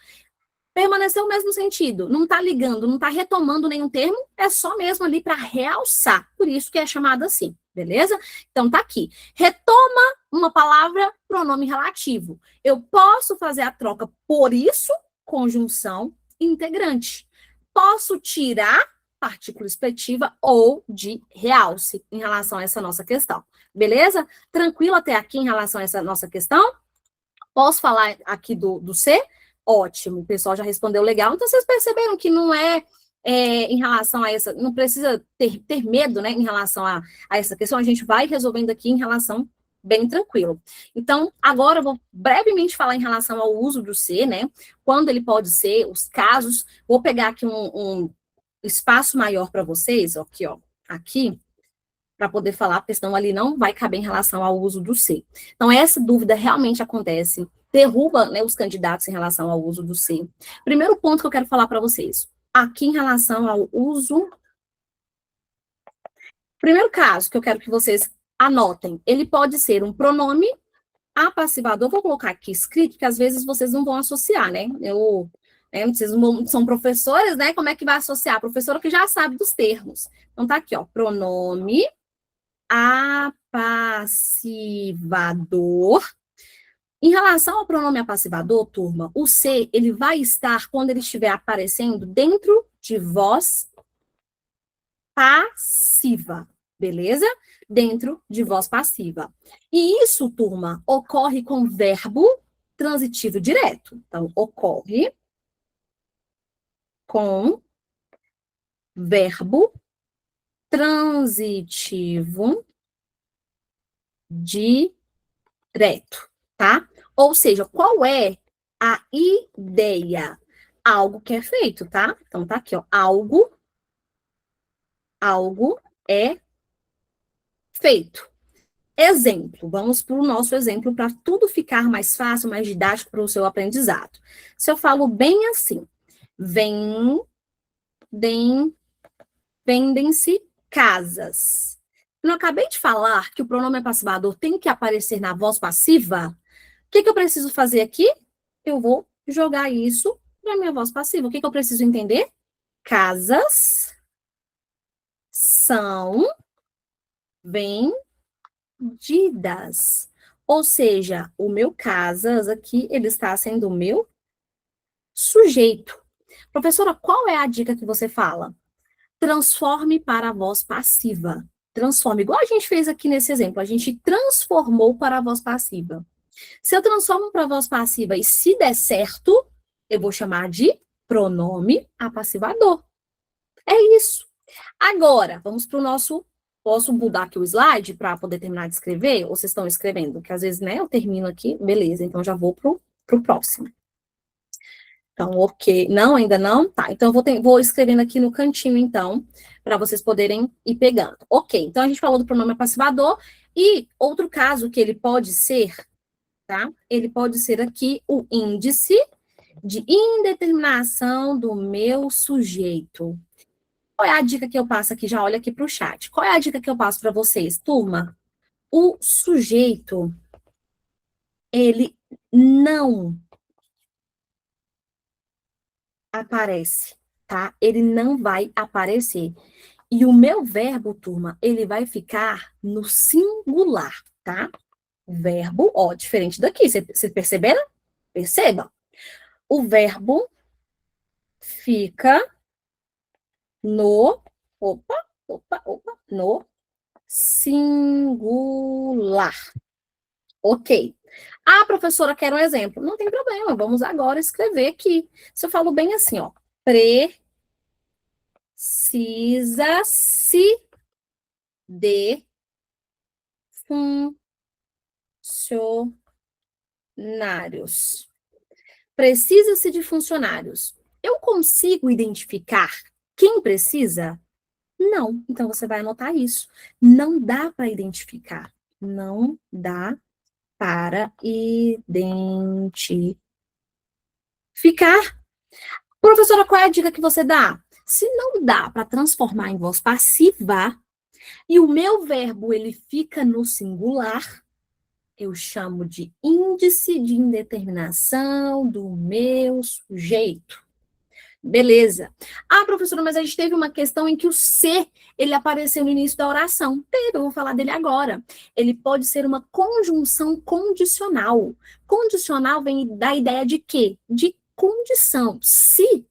permanecer o mesmo sentido. Não está ligando, não está retomando nenhum termo, é só mesmo ali para realçar. Por isso que é chamado assim, beleza? Então, tá aqui. Retoma uma palavra, pronome relativo. Eu posso fazer a troca por isso, conjunção integrante. Posso tirar partícula expletiva ou de realce em relação a essa nossa questão. Beleza? Tranquilo até aqui em relação a essa nossa questão? Posso falar aqui do C? Ótimo, o pessoal já respondeu legal. Então, vocês perceberam que não em relação a essa, não precisa ter medo, né, em relação a essa questão, a gente vai resolvendo aqui em relação bem tranquilo. Então, agora eu vou brevemente falar em relação ao uso do C, né, quando ele pode ser, os casos, vou pegar aqui um espaço maior para vocês, aqui, para poder falar, porque senão ali não vai caber em relação ao uso do C. Então, essa dúvida realmente acontece, derruba, né, os candidatos em relação ao uso do C. Primeiro ponto que eu quero falar para vocês, aqui em relação ao uso... Primeiro caso que eu quero que vocês anotem, ele pode ser um pronome apassivador, vou colocar aqui escrito, que às vezes vocês não vão associar, né? né? Vocês são professores, né? Como é que vai associar? Professora que já sabe dos termos. Então, tá aqui, ó, pronome apassivador. Em relação ao pronome apassivador, turma, o ser, ele vai estar, quando ele estiver aparecendo, dentro de voz passiva, beleza? Dentro de voz passiva. E isso, turma, ocorre com verbo transitivo direto. Então, ocorre com verbo transitivo direto, tá? Ou seja, qual é a ideia? Algo que é feito, tá? Então, tá aqui, ó. Algo é feito. Exemplo, vamos para o nosso exemplo para tudo ficar mais fácil, mais didático para o seu aprendizado. Se eu falo bem assim, vendem-se casas. Eu não acabei de falar que o pronome passivo tem que aparecer na voz passiva? O que eu preciso fazer aqui? Eu vou jogar isso para minha voz passiva. O que eu preciso entender? Casas são vendidas. Ou seja, o meu casas aqui, ele está sendo o meu sujeito. Professora, qual é a dica que você fala? Transforme para a voz passiva. Transforme, igual a gente fez aqui nesse exemplo, a gente transformou para a voz passiva. Se eu transformo para a voz passiva e se der certo, eu vou chamar de pronome apassivador. É isso. Agora, vamos para o nosso... Posso mudar aqui o slide para poder terminar de escrever? Ou vocês estão escrevendo? Porque às vezes, né, eu termino aqui, beleza, então já vou para o próximo. Então, ok. Não, ainda não? Tá, então eu vou escrevendo aqui no cantinho, então, para vocês poderem ir pegando. Ok, então a gente falou do pronome apassivador, e outro caso que ele pode ser, tá? Ele pode ser aqui o índice de indeterminação do meu sujeito. Qual é a dica que eu passo aqui? Já olha aqui para o chat. Qual é a dica que eu passo para vocês, turma? O sujeito, ele não aparece, tá? Ele não vai aparecer. E o meu verbo, turma, ele vai ficar no singular, tá? Verbo, ó, diferente daqui. Vocês perceberam? Perceba. O verbo fica no... no singular. Ok. Ah, professora, quero um exemplo. Não tem problema, vamos agora escrever aqui. Se eu falo bem assim, ó. Precisa-se de funcionários. Precisa-se de funcionários. Eu consigo identificar quem precisa? Não. Então, você vai anotar isso. Não dá para identificar. Não dá para identificar. Professora, qual é a dica que você dá? Se não dá para transformar em voz passiva, e o meu verbo ele fica no singular, eu chamo de índice de indeterminação do meu sujeito. Beleza. Ah, professora, mas a gente teve uma questão em que o ser, ele apareceu no início da oração. Teve, eu vou falar dele agora. Ele pode ser uma conjunção condicional. Condicional vem da ideia de quê? De condição. Se,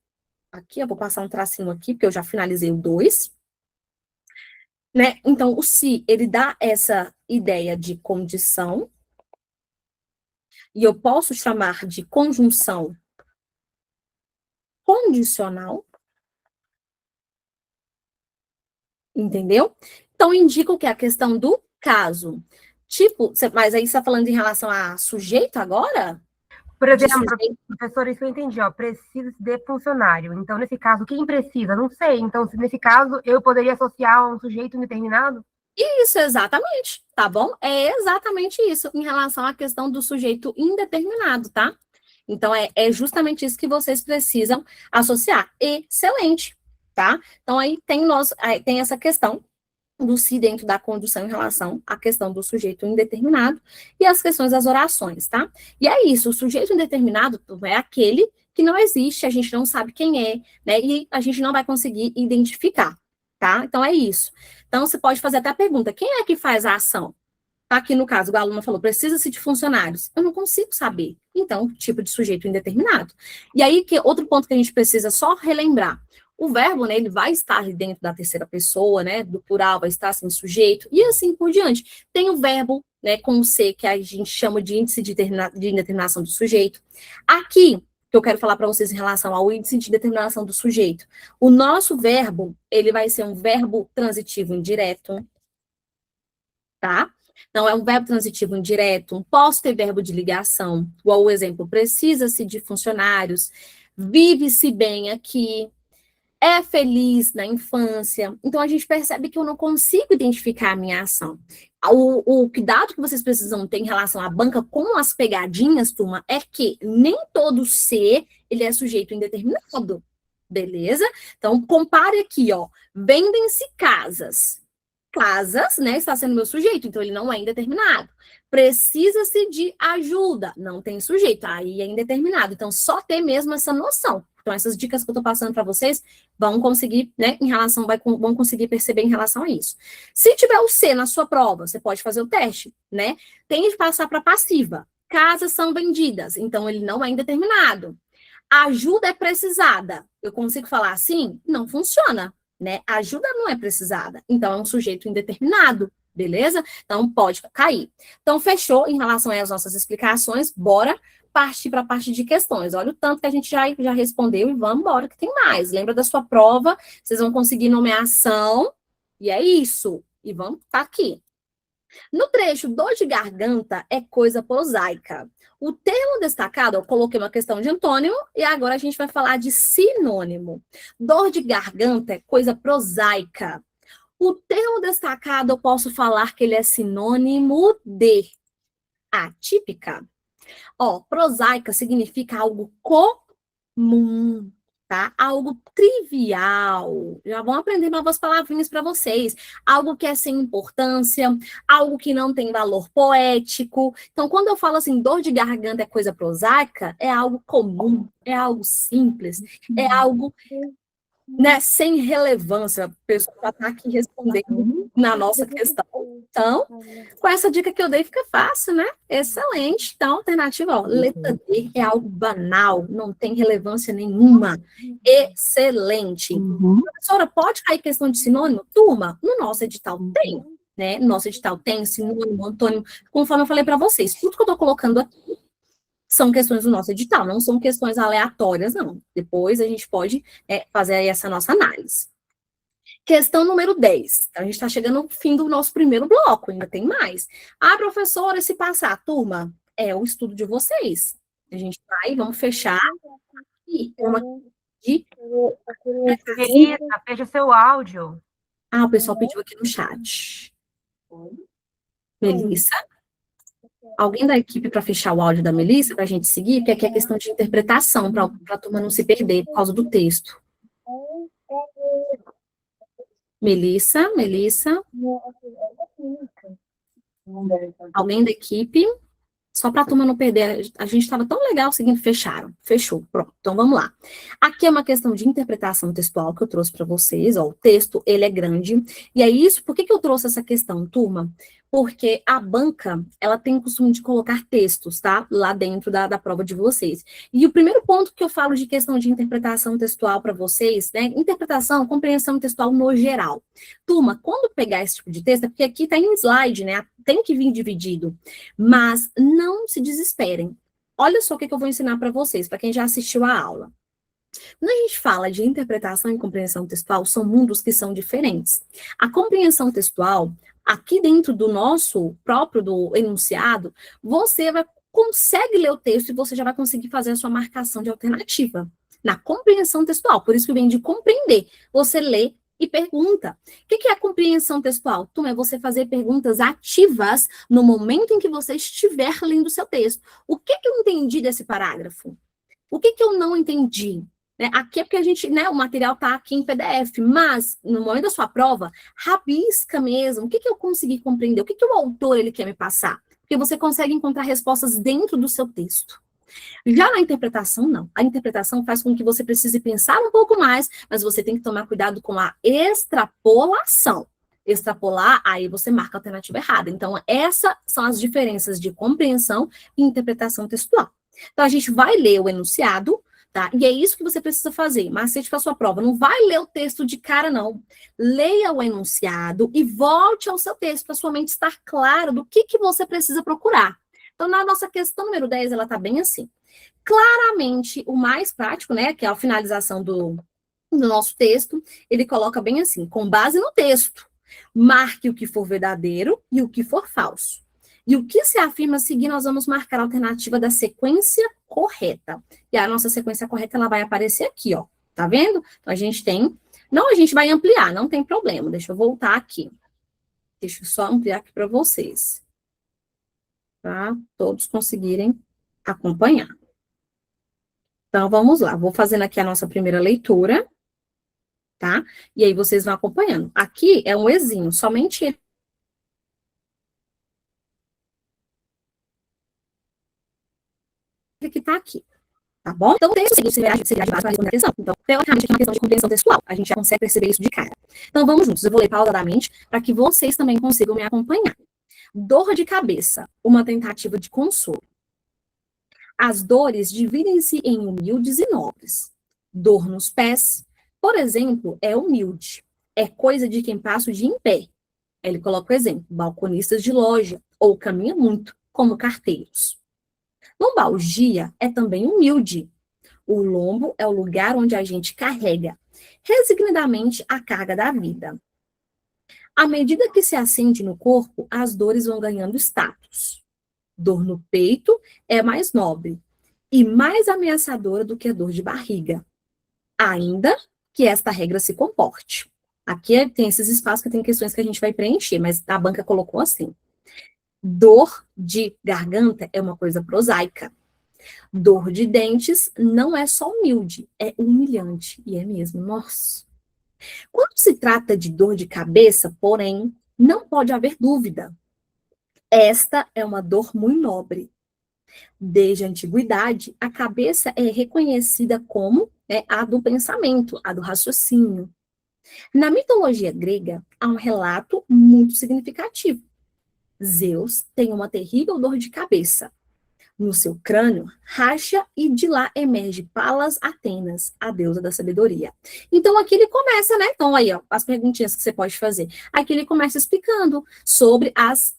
aqui eu vou passar um tracinho aqui, porque eu já finalizei o 2, né? Então, o se, ele dá essa ideia de condição, e eu posso chamar de conjunção condicional, entendeu? Então, indica o que? A questão do caso. Tipo, mas aí você está falando em relação a sujeito agora? Por exemplo, professora, isso eu entendi, ó, precisa de funcionário. Então, nesse caso, quem precisa? Não sei. Então, nesse caso, eu poderia associar a um sujeito indeterminado? Isso, exatamente, tá bom? É exatamente isso, em relação à questão do sujeito indeterminado, tá? Então, é justamente isso que vocês precisam associar. Excelente, tá? Então, aí tem essa questão do se dentro da condução em relação à questão do sujeito indeterminado e as questões das orações, tá? E é isso, o sujeito indeterminado é aquele que não existe, a gente não sabe quem é, né? E a gente não vai conseguir identificar, tá? Então é isso. Então você pode fazer até a pergunta: quem é que faz a ação? Aqui no caso, o aluno falou, precisa-se de funcionários. Eu não consigo saber. Então, tipo de sujeito indeterminado. E aí, outro ponto que a gente precisa só relembrar. O verbo, né, ele vai estar ali dentro da terceira pessoa, né, do plural, vai estar assim, sujeito, e assim por diante. Tem o verbo, né, com o C, que a gente chama de índice de indeterminação do sujeito. Aqui, que eu quero falar para vocês em relação ao índice de determinação do sujeito. O nosso verbo, ele vai ser um verbo transitivo indireto, tá? Então, é um verbo transitivo indireto, um posso ter verbo de ligação, igual o exemplo, precisa-se de funcionários, vive-se bem aqui, é feliz na infância. Então, a gente percebe que eu não consigo identificar a minha ação. O cuidado que vocês precisam ter em relação à banca com as pegadinhas, turma, é que nem todo ser, ele é sujeito indeterminado, beleza? Então, compare aqui, ó, vendem-se casas. Casas, né, está sendo meu sujeito, então ele não é indeterminado. Precisa-se de ajuda, não tem sujeito, aí é indeterminado. Então, só ter mesmo essa noção. Então, essas dicas que eu estou passando para vocês vão conseguir, né, vão conseguir perceber em relação a isso. Se tiver o C na sua prova, você pode fazer o teste, né? Tem de passar para passiva. Casas são vendidas, então ele não é indeterminado. Ajuda é precisada. Eu consigo falar assim? Não funciona. Né? Ajuda não é precisada, então é um sujeito indeterminado, beleza? Então pode cair. Então fechou em relação às nossas explicações, bora partir para a parte de questões. Olha o tanto que a gente já respondeu e vamos embora que tem mais. Lembra da sua prova, vocês vão conseguir nomeação e é isso. E vamos estar aqui. No trecho, dor de garganta é coisa prosaica. O termo destacado, eu coloquei uma questão de antônimo e agora a gente vai falar de sinônimo. Dor de garganta é coisa prosaica. O termo destacado, eu posso falar que ele é sinônimo de atípica. Ó, prosaica significa algo comum, tá? Algo trivial. Já vão aprender novas palavrinhas para vocês. Algo que é sem importância, algo que não tem valor poético. Então, quando eu falo assim, dor de garganta é coisa prosaica, é algo comum, é algo simples, é algo, né, sem relevância. A pessoa já está aqui respondendo na nossa questão. Então, com essa dica que eu dei, fica fácil, né? Excelente. Então, alternativa, ó, letra D é algo banal, não tem relevância nenhuma. Excelente. Professora, pode cair questão de sinônimo? Turma, no nosso edital tem, né? No nosso edital tem sinônimo, antônimo, conforme eu falei para vocês. Tudo que eu estou colocando aqui são questões do nosso edital, não são questões aleatórias, não. Depois a gente pode fazer aí essa nossa análise. Questão número 10. Então, a gente está chegando ao fim do nosso primeiro bloco, ainda tem mais. Ah, professora, se passar, turma, é o estudo de vocês. A gente vai, vamos fechar. E uma de... Melissa, fecha seu áudio. Ah, o pessoal pediu aqui no chat. Melissa? Alguém da equipe para fechar o áudio da Melissa, para a gente seguir? Porque aqui é questão de interpretação, para a turma não se perder por causa do texto. Melissa? Alguém da equipe? Só para a turma não perder, a gente estava tão legal, seguindo, fecharam. Fechou, pronto. Então, vamos lá. Aqui é uma questão de interpretação textual que eu trouxe para vocês, ó, o texto, ele é grande, e é isso, por que eu trouxe essa questão, turma? Porque a banca, ela tem o costume de colocar textos, tá? Lá dentro da prova de vocês. E o primeiro ponto que eu falo de questão de interpretação textual para vocês, né? Interpretação, compreensão textual no geral. Turma, quando pegar esse tipo de texto, é porque aqui tá em slide, né? Tem que vir dividido. Mas não se desesperem. Olha só o que eu vou ensinar para vocês, para quem já assistiu a aula. Quando a gente fala de interpretação e compreensão textual, são mundos que são diferentes. A compreensão textual, aqui dentro do nosso próprio do enunciado, você consegue ler o texto e você já vai conseguir fazer a sua marcação de alternativa. Na compreensão textual, por isso que vem de compreender. Você lê e pergunta. O que é a compreensão textual? É você fazer perguntas ativas no momento em que você estiver lendo o seu texto. O que eu entendi desse parágrafo? O que eu não entendi? Aqui é porque a gente, né, o material está aqui em PDF, mas no momento da sua prova, rabisca mesmo. O que eu consegui compreender? O que o autor ele quer me passar? Porque você consegue encontrar respostas dentro do seu texto. Já na interpretação, não. A interpretação faz com que você precise pensar um pouco mais, mas você tem que tomar cuidado com a extrapolação. Extrapolar, aí você marca a alternativa errada. Então, essas são as diferenças de compreensão e interpretação textual. Então, a gente vai ler o enunciado, tá? E é isso que você precisa fazer. Macete para a sua prova. Não vai ler o texto de cara, não. Leia o enunciado e volte ao seu texto, para sua mente estar clara do que você precisa procurar. Então, na nossa questão número 10, ela está bem assim. Claramente, o mais prático, né, que é a finalização do nosso texto, ele coloca bem assim, com base no texto, marque o que for verdadeiro e o que for falso. E o que se afirma a seguir, nós vamos marcar a alternativa da sequência correta. E a nossa sequência correta, ela vai aparecer aqui, ó. Tá vendo? Então, a gente tem... Não, a gente vai ampliar, não tem problema. Deixa eu voltar aqui. Deixa eu só ampliar aqui para vocês. Para todos conseguirem acompanhar. Então, vamos lá. Vou fazendo aqui a nossa primeira leitura, tá? E aí vocês vão acompanhando. Aqui é um exinho, somente ele que tá aqui, tá bom? Então, o texto seguinte seria de base para responder a questão. Então, teoricamente, aqui é uma questão de compreensão textual. A gente já consegue perceber isso de cara. Então, vamos juntos. Eu vou ler pausadamente para que vocês também consigam me acompanhar. Dor de cabeça, uma tentativa de consolo. As dores dividem-se em humildes e nobres. Dor nos pés, por exemplo, é humilde. É coisa de quem passa o dia em pé. Ele coloca o exemplo, balconistas de loja, ou caminha muito, como carteiros. Lombalgia é também humilde. O lombo é o lugar onde a gente carrega, resignadamente, a carga da vida. À medida que se acende no corpo, as dores vão ganhando status. Dor no peito é mais nobre e mais ameaçadora do que a dor de barriga, ainda que esta regra se comporte. Aqui tem esses espaços que tem questões que a gente vai preencher, mas a banca colocou assim. Dor de garganta é uma coisa prosaica. Dor de dentes não é só humilde, é humilhante. E é mesmo, nossa. Quando se trata de dor de cabeça, porém, não pode haver dúvida. Esta é uma dor muito nobre. Desde a antiguidade, a cabeça é reconhecida como a do pensamento, a do raciocínio. Na mitologia grega, há um relato muito significativo. Zeus tem uma terrível dor de cabeça. No seu crânio, racha e de lá emerge Palas Atenas, a deusa da sabedoria. Então, aqui ele começa, né? Então, aí, ó, as perguntinhas que você pode fazer. Aqui ele começa explicando sobre as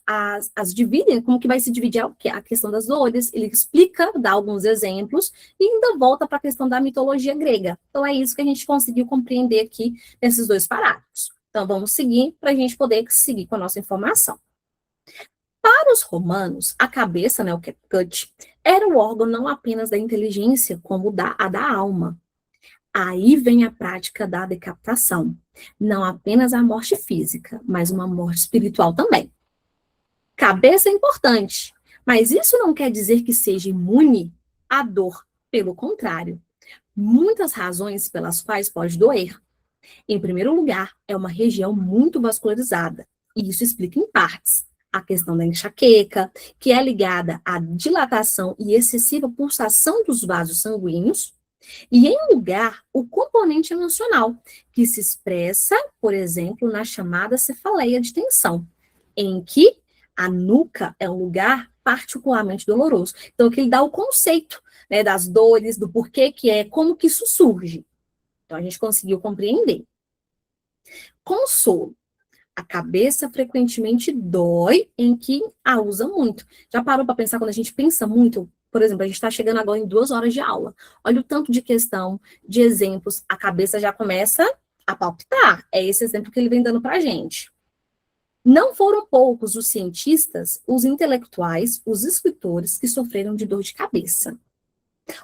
dividem, como que vai se dividir a questão das dores. Ele explica, dá alguns exemplos e ainda volta para a questão da mitologia grega. Então, é isso que a gente conseguiu compreender aqui nesses dois parágrafos. Então, vamos seguir para a gente poder seguir com a nossa informação. Para os romanos, a cabeça, né, o caput, era o órgão não apenas da inteligência, como a da alma. Aí vem a prática da decapitação. Não apenas a morte física, mas uma morte espiritual também. Cabeça é importante, mas isso não quer dizer que seja imune à dor. Pelo contrário, muitas razões pelas quais pode doer. Em primeiro lugar, é uma região muito vascularizada, e isso explica em partes a questão da enxaqueca, que é ligada à dilatação e excessiva pulsação dos vasos sanguíneos, e em lugar, o componente emocional, que se expressa, por exemplo, na chamada cefaleia de tensão, em que a nuca é um lugar particularmente doloroso. Então, aqui ele dá o conceito, né, das dores, do porquê que é, como que isso surge. Então, a gente conseguiu compreender. Consolo. A cabeça frequentemente dói em quem a usa muito. Já parou para pensar quando a gente pensa muito? Por exemplo, a gente está chegando agora em 2 horas de aula. Olha o tanto de questão, de exemplos, a cabeça já começa a palpitar. É esse exemplo que ele vem dando para a gente. Não foram poucos os cientistas, os intelectuais, os escritores que sofreram de dor de cabeça.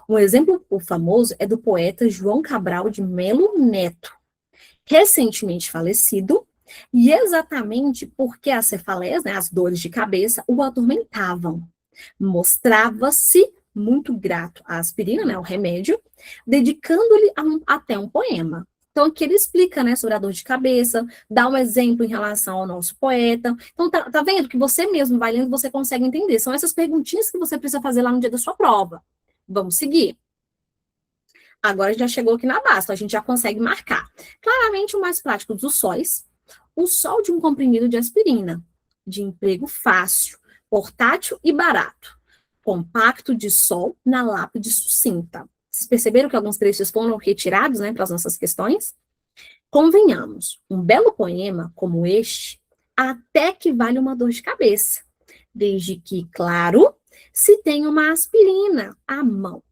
Um exemplo famoso é do poeta João Cabral de Melo Neto, recentemente falecido, e exatamente porque as cefaleias, né, as dores de cabeça, o atormentavam. Mostrava-se muito grato à aspirina, né, o remédio, dedicando-lhe até um poema. Então, aqui ele explica, né, sobre a dor de cabeça, dá um exemplo em relação ao nosso poeta. Então, tá vendo que você mesmo vai lendo, você consegue entender. São essas perguntinhas que você precisa fazer lá no dia da sua prova. Vamos seguir. Agora a gente já chegou aqui na base, então a gente já consegue marcar. Claramente o mais prático dos sóis, o sol de um comprimido de aspirina, de emprego fácil, portátil e barato. Compacto de sol na lápide sucinta. Vocês perceberam que alguns trechos foram retirados, né, para as nossas questões? Convenhamos, um belo poema como este, até que vale uma dor de cabeça, desde que, claro, se tem uma aspirina à mão.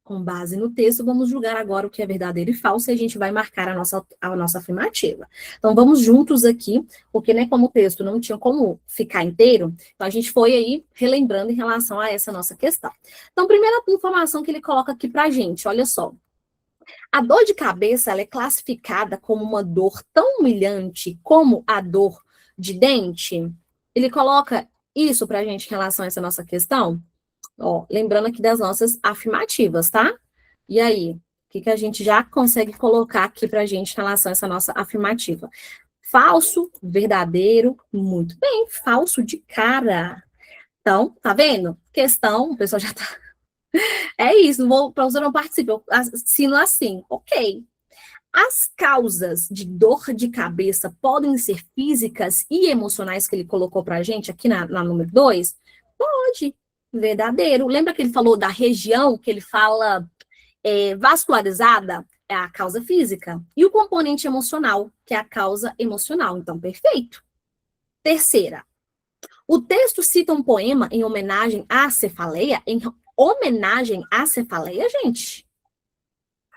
Com base no texto, vamos julgar agora o que é verdadeiro e falso e a gente vai marcar a nossa afirmativa. Então, vamos juntos aqui, porque, né, como o texto não tinha como ficar inteiro, então a gente foi aí relembrando em relação a essa nossa questão. Então, primeira informação que ele coloca aqui pra gente, olha só. A dor de cabeça, ela é classificada como uma dor tão humilhante como a dor de dente? Ele coloca isso pra gente em relação a essa nossa questão? Ó, lembrando aqui das nossas afirmativas, tá? E aí, o que a gente já consegue colocar aqui pra gente em relação a essa nossa afirmativa? Falso, verdadeiro, muito bem, falso de cara. Então, tá vendo? Questão, o pessoal já tá... É isso, o professor não participa, eu assino assim, ok. As causas de dor de cabeça podem ser físicas e emocionais que ele colocou pra gente aqui na número 2? Pode. Verdadeiro. Lembra que ele falou da região, que ele fala vascularizada? É a causa física. E o componente emocional, que é a causa emocional. Então, perfeito. Terceira. O texto cita um poema em homenagem à cefaleia? Em homenagem à cefaleia, gente?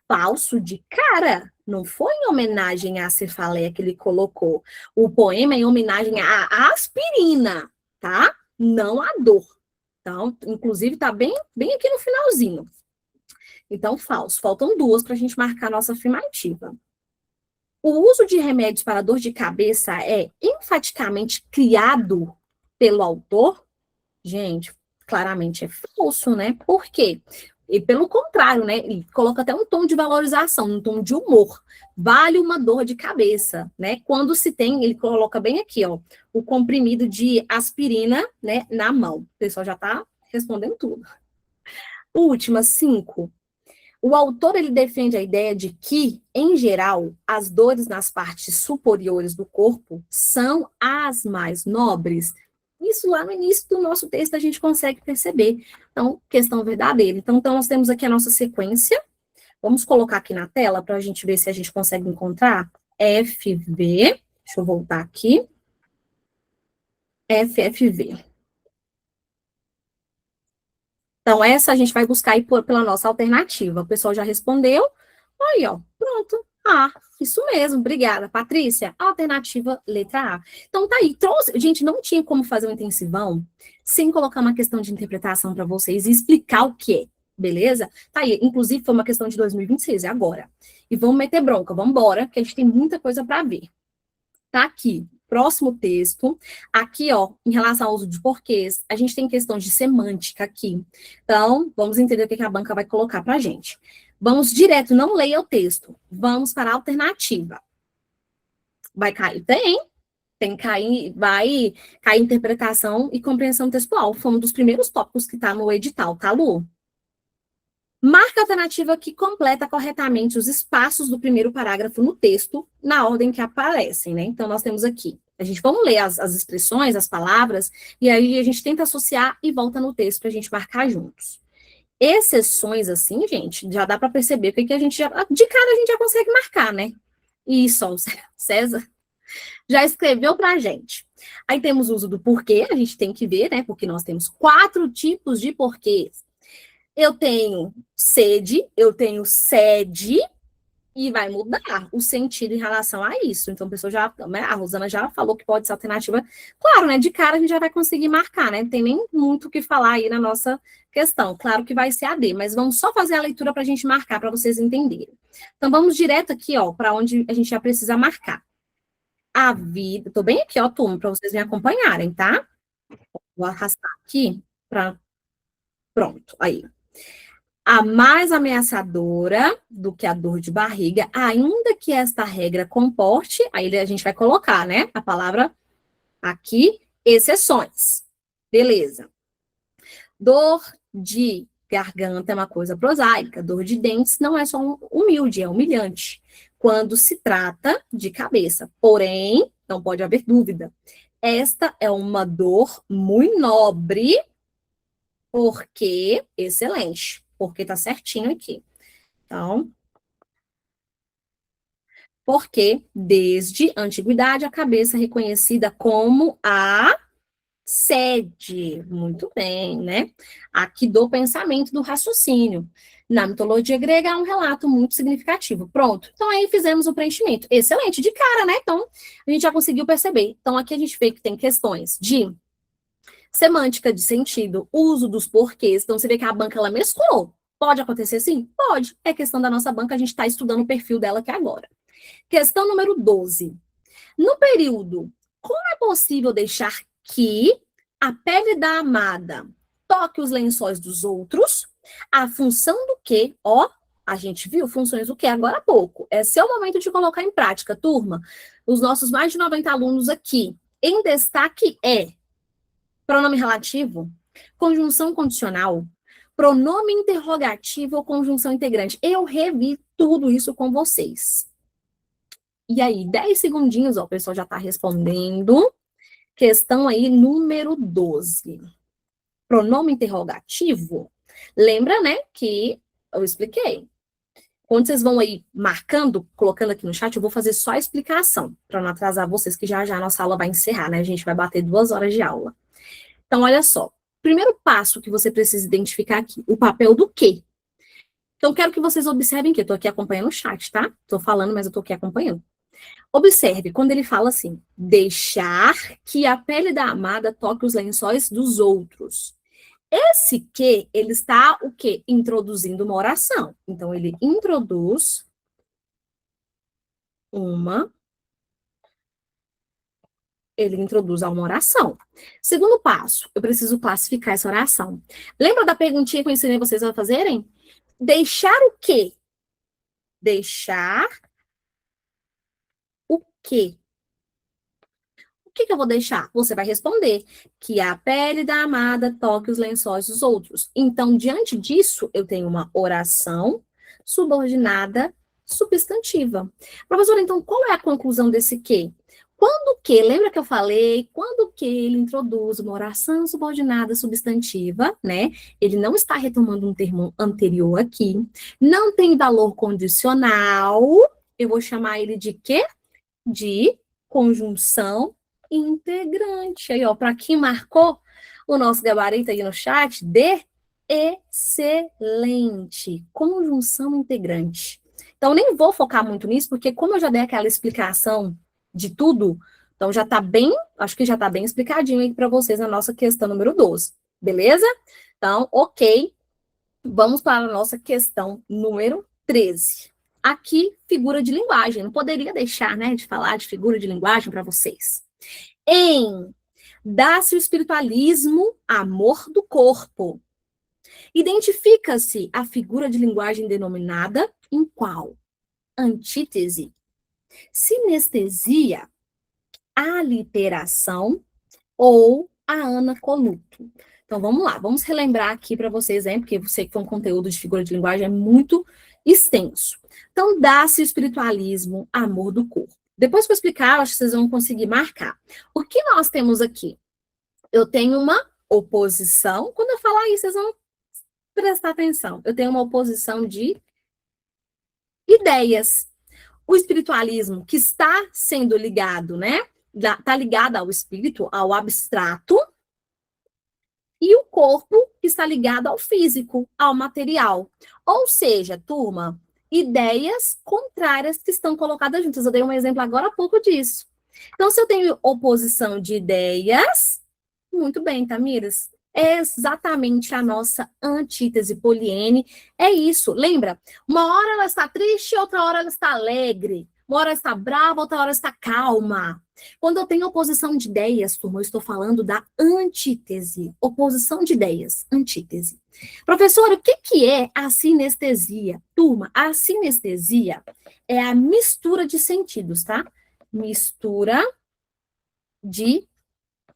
Falso de cara. Não foi em homenagem à cefaleia que ele colocou. O poema é em homenagem à aspirina, tá? Não à dor. Então, inclusive, tá bem aqui no finalzinho. Então, falso. Faltam duas para a gente marcar a nossa afirmativa. O uso de remédios para dor de cabeça é enfaticamente criado pelo autor? Gente, claramente é falso, né? Por quê? E pelo contrário, né? Ele coloca até um tom de valorização, um tom de humor. Vale uma dor de cabeça, né? Quando se tem, ele coloca bem aqui, ó, o comprimido de aspirina, né, na mão. O pessoal já tá respondendo tudo. Última, 5. O autor, ele defende a ideia de que, em geral, as dores nas partes superiores do corpo são as mais nobres. Isso lá no início do nosso texto a gente consegue perceber. Então, questão verdadeira. Então, nós temos aqui a nossa sequência. Vamos colocar aqui na tela para a gente ver se a gente consegue encontrar. FV. Deixa eu voltar aqui. FFV. Então, essa a gente vai buscar aí pela nossa alternativa. O pessoal já respondeu. Aí, ó, pronto. Ah, isso mesmo, obrigada, Patrícia. Alternativa letra A. Então, tá aí. Trouxe. Gente, não tinha como fazer um intensivão sem colocar uma questão de interpretação para vocês e explicar o que é, beleza? Tá aí. Inclusive, foi uma questão de 2026, é agora. E vamos meter bronca, vamos embora, que a gente tem muita coisa para ver. Tá aqui. Próximo texto, aqui, ó, em relação ao uso de porquês, a gente tem questões de semântica aqui. Então, vamos entender o que a banca vai colocar pra gente. Vamos direto, não leia o texto. Vamos para a alternativa. Vai cair? Tem que cair, vai cair interpretação e compreensão textual. Foi um dos primeiros tópicos que tá no edital, tá, Lu? Marca a alternativa que completa corretamente os espaços do primeiro parágrafo no texto, na ordem que aparecem, né? Então, nós temos aqui, vamos ler as expressões, as palavras, e aí a gente tenta associar e volta no texto para a gente marcar juntos. Exceções, assim, gente, já dá para perceber que a gente já, de cara a gente já consegue marcar, né? Isso, ó, o César já escreveu para a gente. Aí temos o uso do porquê, a gente tem que ver, né? Porque nós temos 4 tipos de porquês. Eu tenho sede, eu tenho sede, e vai mudar o sentido em relação a isso. Então, a pessoa já, né, a Rosana já falou que pode ser alternativa. Claro, né, de cara a gente já vai conseguir marcar, né? Não tem nem muito o que falar aí na nossa questão. Claro que vai ser a D, mas vamos só fazer a leitura para a gente marcar, para vocês entenderem. Então, vamos direto aqui, ó, para onde a gente já precisa marcar. A vida, tô bem aqui, ó, turma, para vocês me acompanharem, tá? Vou arrastar aqui para... Pronto, aí. A mais ameaçadora do que a dor de barriga, ainda que esta regra comporte, aí a gente vai colocar, né, a palavra aqui, exceções. Beleza. Dor de Garganta é uma coisa prosaica, dor de dentes não é só humilde, é humilhante. Quando se trata de cabeça. Porém, não pode haver dúvida. Esta é uma dor muito nobre, porque excelente, porque tá certinho aqui. Então, porque desde a antiguidade a cabeça é reconhecida como a sede, muito bem, né? Aqui do pensamento, do raciocínio. Na mitologia grega há um relato muito significativo. Pronto. Então aí fizemos o preenchimento. Excelente, de cara, né? Então a gente já conseguiu perceber. Então aqui a gente vê que tem questões de semântica, de sentido, uso dos porquês. Então você vê que a banca ela mesclou. Pode acontecer sim? Pode. É questão da nossa banca, a gente está estudando o perfil dela aqui agora. Questão número 12. No período, como é possível deixar que a pele da amada toque os lençóis dos outros? A função do quê? Ó, a gente viu funções do quê agora há pouco. É seu momento de colocar em prática, turma. Os nossos mais de 90 alunos aqui, em destaque é pronome relativo, conjunção condicional, pronome interrogativo ou conjunção integrante. Eu revi tudo isso com vocês. E aí, 10 segundinhos, ó, o pessoal já está respondendo. Questão aí, número 12. Pronome interrogativo. Lembra, né, que eu expliquei. Quando vocês vão aí marcando, colocando aqui no chat, eu vou fazer só a explicação, para não atrasar vocês, que já já a nossa aula vai encerrar, né? A gente vai bater 2 horas de aula. Então, olha só. Primeiro passo que você precisa identificar aqui, o papel do quê? Então, quero que vocês observem que eu estou aqui acompanhando o chat, tá? Estou falando, mas eu estou aqui acompanhando. Observe, quando ele fala assim, deixar que a pele da amada toque os lençóis dos outros. Esse que, ele está o quê? Introduzindo uma oração. Então, ele introduz uma oração. Segundo passo, eu preciso classificar essa oração. Lembra da perguntinha que eu ensinei vocês a fazerem? Deixar o quê? Deixar o quê? O que eu vou deixar? Você vai responder que a pele da amada toque os lençóis dos outros. Então, diante disso, eu tenho uma oração subordinada substantiva. Professora, então, qual é a conclusão desse que? Quando que, lembra que eu falei, quando que ele introduz uma oração subordinada substantiva, né? Ele não está retomando um termo anterior aqui, não tem valor condicional, eu vou chamar ele de quê? De conjunção integrante. Aí, ó, para quem marcou o nosso gabarito aí no chat, de excelente. Conjunção integrante. Então, nem vou focar muito nisso, porque como eu já dei aquela explicação de tudo, então já tá bem, acho que já tá bem explicadinho aí para vocês na nossa questão número 12. Beleza? Então, ok. Vamos para a nossa questão número 13. Aqui, figura de linguagem. Não poderia deixar, né, de falar de figura de linguagem para vocês. Em Dá-se o espiritualismo, amor do corpo. Identifica-se a figura de linguagem denominada em qual? Antítese, sinestesia, aliteração ou a anacoluto. Então, vamos lá, vamos relembrar aqui para vocês, hein, porque eu sei que foi um conteúdo de figura de linguagem é muito extenso. Então, dá-se o espiritualismo, amor do corpo. Depois que eu explicar, acho que vocês vão conseguir marcar. O que nós temos aqui? Eu tenho uma oposição. Quando eu falar isso, vocês vão prestar atenção. Eu tenho uma oposição de ideias. O espiritualismo que está sendo ligado, né? Está ligado ao espírito, ao abstrato, e o corpo está ligado ao físico, ao material. Ou seja, turma, ideias contrárias que estão colocadas juntas. Eu dei um exemplo agora há pouco disso. Então, se eu tenho oposição de ideias, muito bem, Tamires, é exatamente a nossa antítese poliene. É isso, lembra? Uma hora ela está triste, outra hora ela está alegre. Uma hora ela está brava, outra hora ela está calma. Quando eu tenho oposição de ideias, turma, eu estou falando da antítese. Oposição de ideias, antítese. Professora, o que é a sinestesia? Turma, a sinestesia é a mistura de sentidos, tá? Mistura de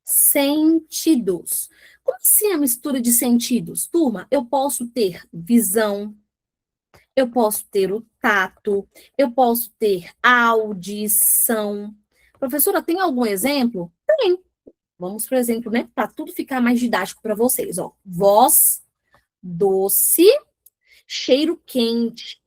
Sentidos. Como assim a mistura de sentidos? Turma, eu posso ter visão, eu posso ter o tato, eu posso ter a audição. Professora, tem algum exemplo? Tem. Vamos, por exemplo, né, para tudo ficar mais didático para vocês, ó. Voz doce, cheiro quente.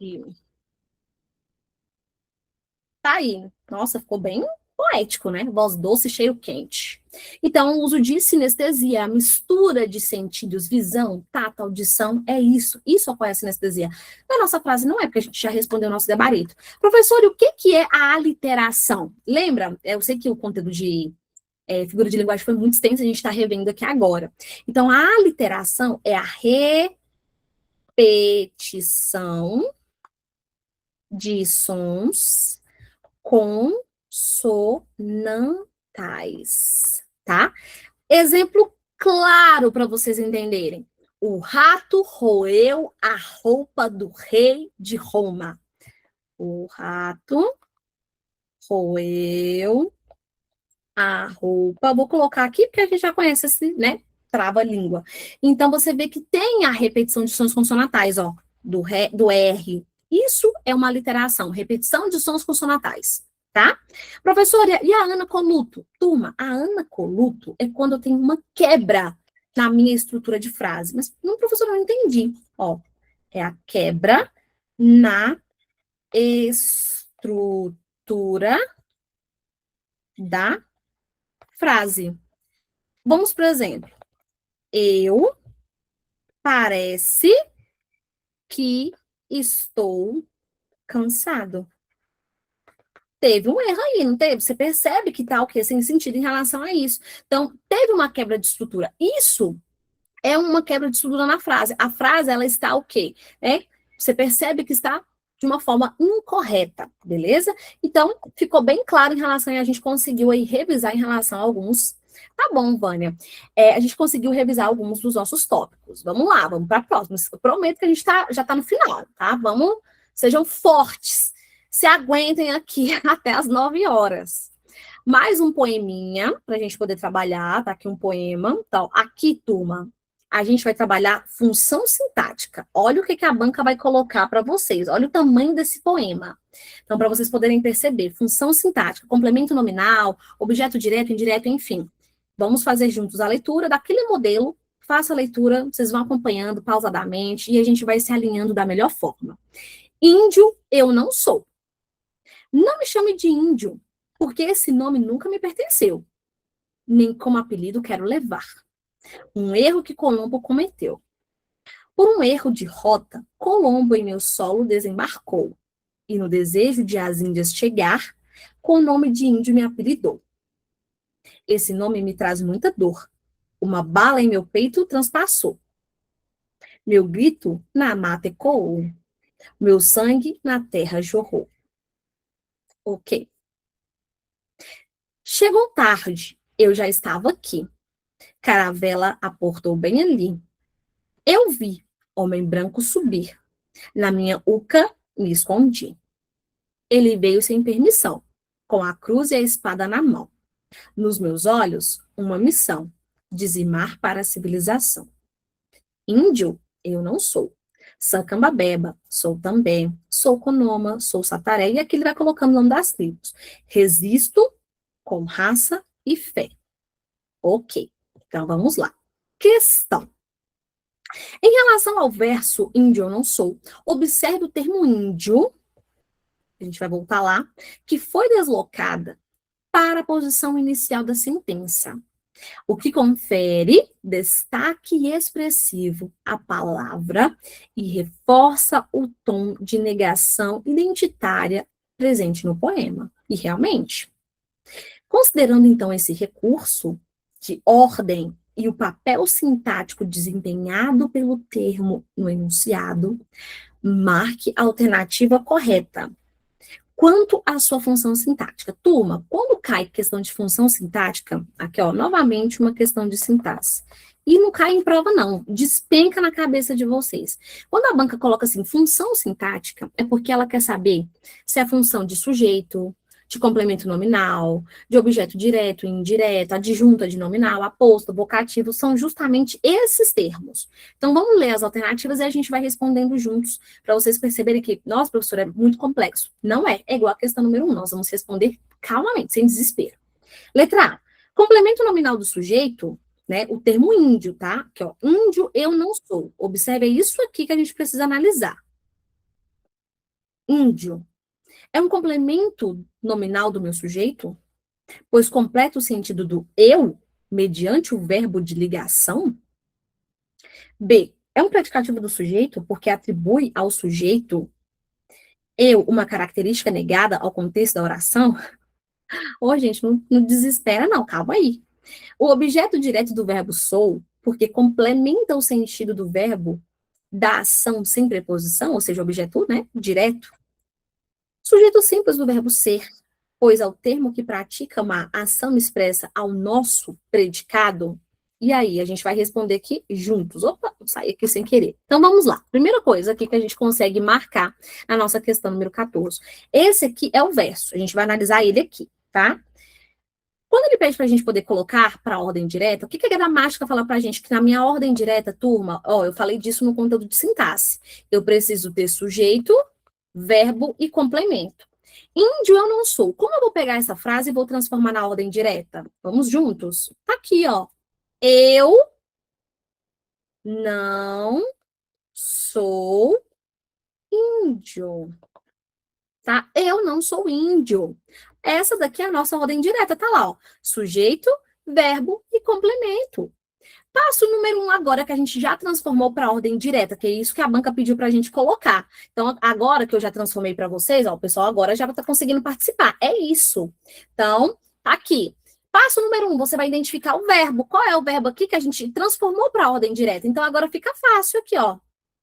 Tá aí. Nossa, ficou bem poético, né? Voz doce, cheiro quente. Então, o uso de sinestesia, a mistura de sentidos, visão, tato, audição, é isso. Isso apoia a sinestesia. Na nossa frase não é, porque a gente já respondeu o nosso gabarito. Professor, e o que é a aliteração? Lembra? Eu sei que o conteúdo de figura de linguagem foi muito extenso, a gente está revendo aqui agora. Então, a aliteração é a repetição de sons consonantais, tá? Exemplo claro para vocês entenderem. O rato roeu a roupa do rei de Roma. O rato roeu a roupa. Vou colocar aqui porque a gente já conhece esse, né? Trava-língua. Então, você vê que tem a repetição de sons consonantais, ó, do R. Isso é uma literação, repetição de sons consonantais, tá? Professora, e a anacoluto? Turma, a anacoluto é quando eu tenho uma quebra na minha estrutura de frase. Mas, não, professor, eu não entendi. Ó, é a quebra na estrutura da frase. Vamos, por exemplo, eu parece que estou cansado. Teve um erro aí, não teve? Você percebe que tá o quê? Sem sentido em relação a isso. Então, teve uma quebra de estrutura. Isso é uma quebra de estrutura na frase. A frase, ela está o quê? Você percebe que está de uma forma incorreta, beleza? Então, ficou bem claro em relação a gente conseguiu aí revisar em relação a alguns. Tá bom, Vânia. A gente conseguiu revisar alguns dos nossos tópicos. Vamos lá, vamos para a próxima. Eu prometo que a gente já está no final, tá? Vamos, sejam fortes. Se aguentem aqui até as 9 horas. Mais um poeminha para a gente poder trabalhar. Tá aqui um poema. Então, aqui, turma, a gente vai trabalhar função sintática. Olha o que a banca vai colocar para vocês. Olha o tamanho desse poema. Então, para vocês poderem perceber, função sintática, complemento nominal, objeto direto, indireto, enfim. Vamos fazer juntos a leitura daquele modelo. Faça a leitura, vocês vão acompanhando pausadamente e a gente vai se alinhando da melhor forma. Índio, eu não sou. Não me chame de índio, porque esse nome nunca me pertenceu. Nem como apelido quero levar. Um erro que Colombo cometeu. Por um erro de rota, Colombo em meu solo desembarcou, e no desejo de as Índias chegar, com o nome de índio me apelidou. Esse nome me traz muita dor. Uma bala em meu peito transpassou. Meu grito na mata ecoou. Meu sangue na terra jorrou. Ok. Chegou tarde, eu já estava aqui. Caravela aportou bem ali. Eu vi homem branco subir. Na minha uca me escondi. Ele veio sem permissão, com a cruz e a espada na mão. Nos meus olhos, uma missão, dizimar para a civilização. Índio, eu não sou. Sacambabeba, sou também. Sou Conoma, sou Sataré, e aqui ele vai colocando o nome das tribos. Resisto com raça e fé. Ok, então vamos lá. Questão. Em relação ao verso índio eu não sou, observe o termo índio, a gente vai voltar lá, que foi deslocada para a posição inicial da sentença, o que confere destaque expressivo à palavra e reforça o tom de negação identitária presente no poema. E realmente, considerando então esse recurso de ordem e o papel sintático desempenhado pelo termo no enunciado, marque a alternativa correta. Quanto à sua função sintática, turma, quando cai questão de função sintática, aqui ó, novamente uma questão de sintaxe, e não cai em prova não, despenca na cabeça de vocês. Quando a banca coloca assim, função sintática, é porque ela quer saber se é função de sujeito, de complemento nominal, de objeto direto e indireto, adjunta de nominal, aposto, vocativo, são justamente esses termos. Então, vamos ler as alternativas e a gente vai respondendo juntos, para vocês perceberem que, nossa, professor, é muito complexo. Não é, é igual a questão número 1, nós vamos responder calmamente, sem desespero. Letra A, complemento nominal do sujeito, né, o termo índio, tá? Aqui, ó, índio eu não sou. Observe, é isso aqui que a gente precisa analisar. Índio é um complemento nominal do meu sujeito, pois completa o sentido do eu mediante o verbo de ligação. B, é um predicativo do sujeito porque atribui ao sujeito eu uma característica negada ao contexto da oração. Ô, gente, não desespera não, calma aí. O objeto direto do verbo sou, porque complementa o sentido do verbo da ação sem preposição, ou seja, objeto, né, direto. Sujeito simples do verbo ser, pois ao termo que pratica uma ação expressa ao nosso predicado. E aí, a gente vai responder aqui juntos. Opa, saí aqui sem querer. Então, vamos lá. Primeira coisa aqui que a gente consegue marcar na nossa questão número 14. Esse aqui é o verso. A gente vai analisar ele aqui, tá? Quando ele pede para a gente poder colocar para a ordem direta, o que a gramática fala para a gente? Que na minha ordem direta, turma, ó, eu falei disso no conteúdo de sintaxe. Eu preciso ter sujeito, verbo e complemento. Índio eu não sou. Como eu vou pegar essa frase e vou transformar na ordem direta? Vamos juntos? Tá aqui, ó. Eu não sou índio. Tá? Eu não sou índio. Essa daqui é a nossa ordem direta, tá lá, ó. Sujeito, verbo e complemento. Passo número 1 agora, que a gente já transformou para a ordem direta, que é isso que a banca pediu para a gente colocar. Então, agora que eu já transformei para vocês, ó, o pessoal agora já está conseguindo participar. É isso. Então, tá aqui. Passo número 1, você vai identificar o verbo. Qual é o verbo aqui que a gente transformou para a ordem direta? Então, agora fica fácil aqui, ó.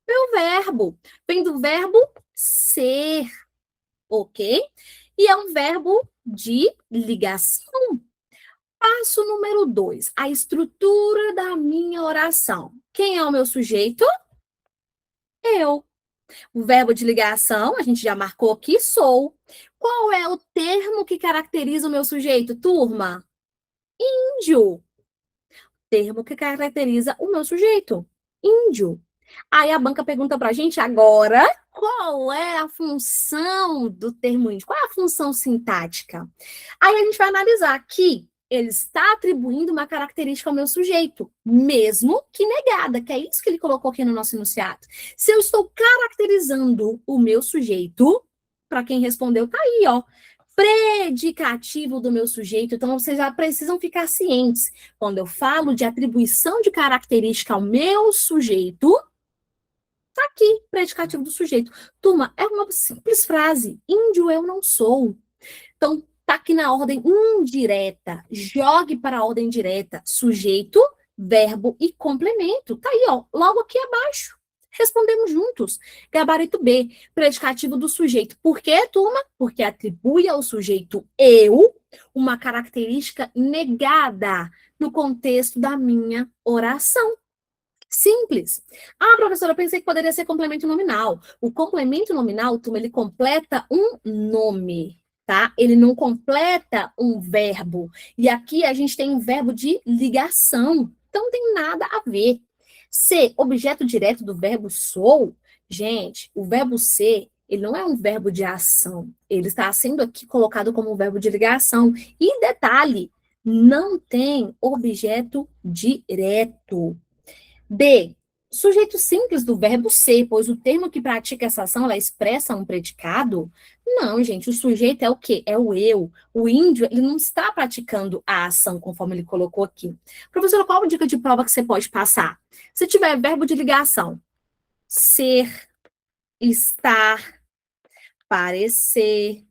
Meu verbo. Vem do verbo ser. Ok? E é um verbo de ligação. Passo número 2, a estrutura da minha oração. Quem é o meu sujeito? Eu. O verbo de ligação, a gente já marcou aqui, sou. Qual é o termo que caracteriza o meu sujeito, turma? Índio. Termo que caracteriza o meu sujeito, índio. Aí a banca pergunta para a gente agora, qual é a função do termo índio? Qual é a função sintática? Aí a gente vai analisar aqui, ele está atribuindo uma característica ao meu sujeito, mesmo que negada, que é isso que ele colocou aqui no nosso enunciado. Se eu estou caracterizando o meu sujeito, para quem respondeu, tá aí, ó, predicativo do meu sujeito, então vocês já precisam ficar cientes. Quando eu falo de atribuição de característica ao meu sujeito, tá aqui, predicativo do sujeito. Turma, é uma simples frase, índio eu não sou. Então, tá aqui na ordem indireta, jogue para a ordem direta, sujeito, verbo e complemento. Tá aí, ó, logo aqui abaixo. Respondemos juntos. Gabarito B, predicativo do sujeito. Por quê, turma? Porque atribui ao sujeito eu uma característica negada no contexto da minha oração. Simples. Ah, professora, eu pensei que poderia ser complemento nominal. O complemento nominal, turma, ele completa um nome, tá? Ele não completa um verbo. E aqui a gente tem um verbo de ligação. Então, não tem nada a ver. Ser objeto direto do verbo sou, gente, o verbo ser, ele não é um verbo de ação. Ele está sendo aqui colocado como um verbo de ligação. E detalhe, não tem objeto direto. B, sujeito simples do verbo ser, pois o termo que pratica essa ação, ela expressa um predicado? Não, gente, o sujeito é o quê? É o eu. O índio, ele não está praticando a ação, conforme ele colocou aqui. Professora, qual a dica de prova que você pode passar? Se tiver verbo de ligação, ser, estar, parecer,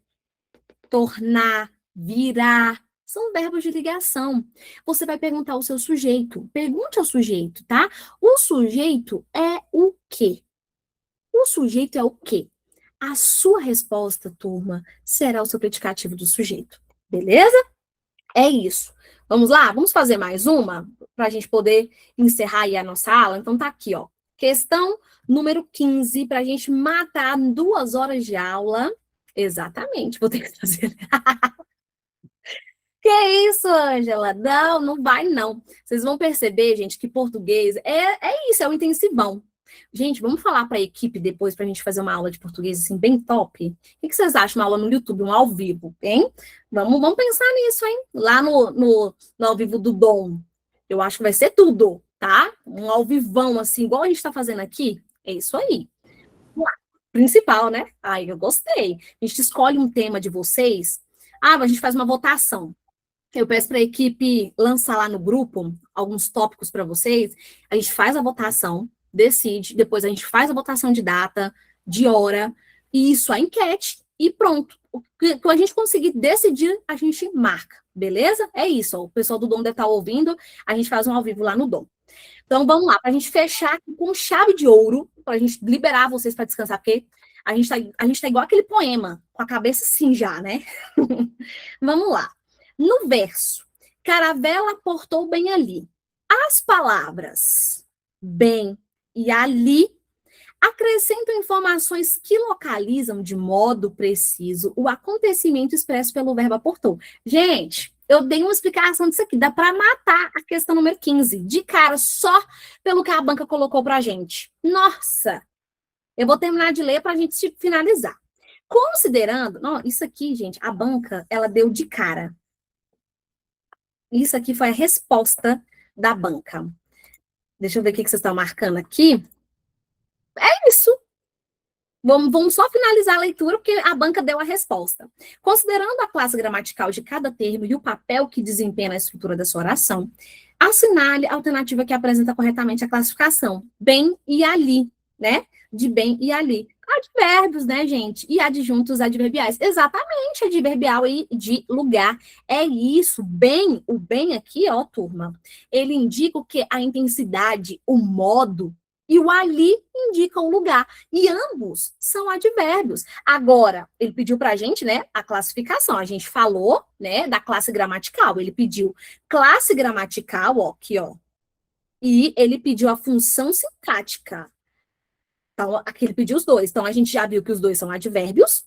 tornar, virar, são verbos de ligação. Você vai perguntar ao seu sujeito. Pergunte ao sujeito, tá? O sujeito é o quê? O sujeito é o quê? A sua resposta, turma, será o seu predicativo do sujeito. Beleza? É isso. Vamos lá? Vamos fazer mais uma? Para a gente poder encerrar aí a nossa aula? Então tá aqui, ó. Questão número 15, para a gente matar 2 horas de aula. Exatamente, vou ter que fazer. Que isso, Ângela? Não, não vai, não. Vocês vão perceber, gente, que português é isso, é o intensivão. Gente, vamos falar para a equipe depois para a gente fazer uma aula de português assim, bem top? O que vocês acham? Uma aula no YouTube, um ao vivo, hein? Vamos pensar nisso, hein? Lá no ao vivo do Dom. Eu acho que vai ser tudo, tá? Um ao vivão, assim, igual a gente está fazendo aqui. É isso aí. Vamos lá. Principal, né? Ai, eu gostei. A gente escolhe um tema de vocês. Ah, a gente faz uma votação. Eu peço para a equipe lançar lá no grupo alguns tópicos para vocês. A gente faz a votação, decide, depois a gente faz a votação de data, de hora, e isso, a enquete, e pronto. O que a gente conseguir decidir, a gente marca, beleza? É isso, ó. O pessoal do Dom deve estar ouvindo, a gente faz um ao vivo lá no Dom. Então, vamos lá, para a gente fechar com chave de ouro, para a gente liberar vocês para descansar, porque a gente tá igual aquele poema, com a cabeça assim já, né? Vamos lá. No verso, Caravela portou bem ali. As palavras bem e ali acrescentam informações que localizam de modo preciso o acontecimento expresso pelo verbo aportou. Gente, eu dei uma explicação disso aqui, dá para matar a questão número 15, de cara, só pelo que a banca colocou para a gente. Nossa! Eu vou terminar de ler para a gente finalizar. Considerando, não, isso aqui, gente, a banca, ela deu de cara. Isso aqui foi a resposta da banca. Deixa eu ver o que vocês estão marcando aqui. É isso. Vamos só finalizar a leitura, porque a banca deu a resposta. Considerando a classe gramatical de cada termo e o papel que desempenha na estrutura da sua oração, assinale a alternativa que apresenta corretamente a classificação. Bem e ali, né? De bem e ali. Advérbios, né, gente? E adjuntos adverbiais. Exatamente, adverbial e de lugar. É isso. Bem, o bem aqui, ó, turma, ele indica o que? A intensidade, o modo, e o ali indica o lugar. E ambos são advérbios. Agora, ele pediu para a gente, né, a classificação. A gente falou, né, da classe gramatical. Ele pediu classe gramatical, ó, aqui, ó. E ele pediu a função sintática. Então, aqui ele pediu os dois. Então, a gente já viu que os dois são advérbios.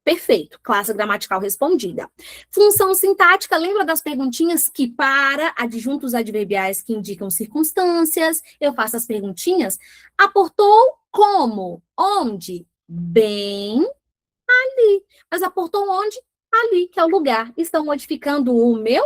Perfeito. Classe gramatical respondida. Função sintática, lembra das perguntinhas que para adjuntos adverbiais que indicam circunstâncias, eu faço as perguntinhas. Aportou como? Onde? Bem ali. Mas aportou onde? Ali, que é o lugar. Estão modificando o meu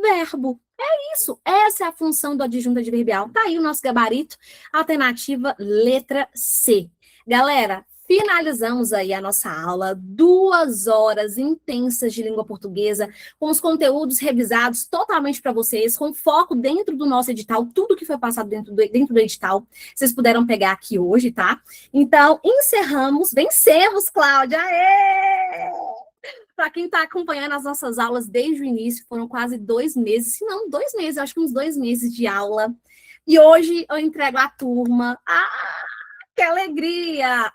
verbo. É isso. Essa é a função do adjunto adverbial. Tá aí o nosso gabarito. Alternativa letra C. Galera, finalizamos aí a nossa aula, 2 horas intensas de língua portuguesa, com os conteúdos revisados totalmente para vocês, com foco dentro do nosso edital, tudo que foi passado dentro do edital, vocês puderam pegar aqui hoje, tá? Então, encerramos, vencemos, Cláudia! Aê! Para quem está acompanhando as nossas aulas desde o início, foram quase 2 meses, se não 2 meses, acho que uns 2 meses de aula. E hoje eu entrego a turma. Ah, que alegria!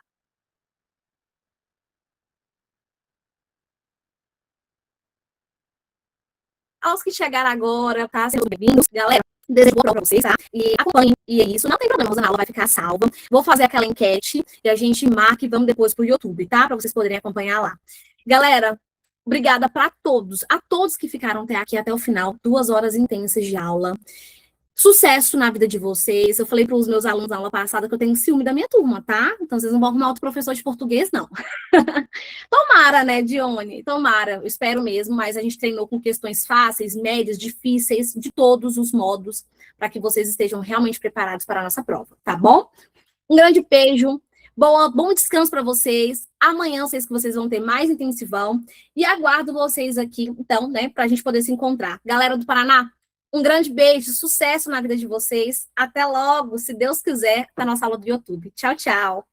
Aos que chegaram agora, tá? Sejam bem-vindos, galera. Desejo boa prova para vocês, tá? E acompanhem. E é isso. Não tem problema, a aula vai ficar salva. Vou fazer aquela enquete e a gente marca e vamos depois pro YouTube, tá? Para vocês poderem acompanhar lá. Galera, obrigada para todos, a todos que ficaram até aqui, até o final. 2 horas intensas de aula. Sucesso na vida de vocês. Eu falei para os meus alunos na aula passada que eu tenho ciúme da minha turma, tá? Então, vocês não vão arrumar outro professor de português, não. Tomara, né, Dione? Tomara. Eu espero mesmo, mas a gente treinou com questões fáceis, médias, difíceis, de todos os modos, para que vocês estejam realmente preparados para a nossa prova, tá bom? Um grande beijo. Bom descanso para vocês. Amanhã eu sei que vocês vão ter mais intensivão. E aguardo vocês aqui, então, né, para a gente poder se encontrar. Galera do Paraná, um grande beijo, sucesso na vida de vocês. Até logo, se Deus quiser, na nossa aula do YouTube. Tchau, tchau.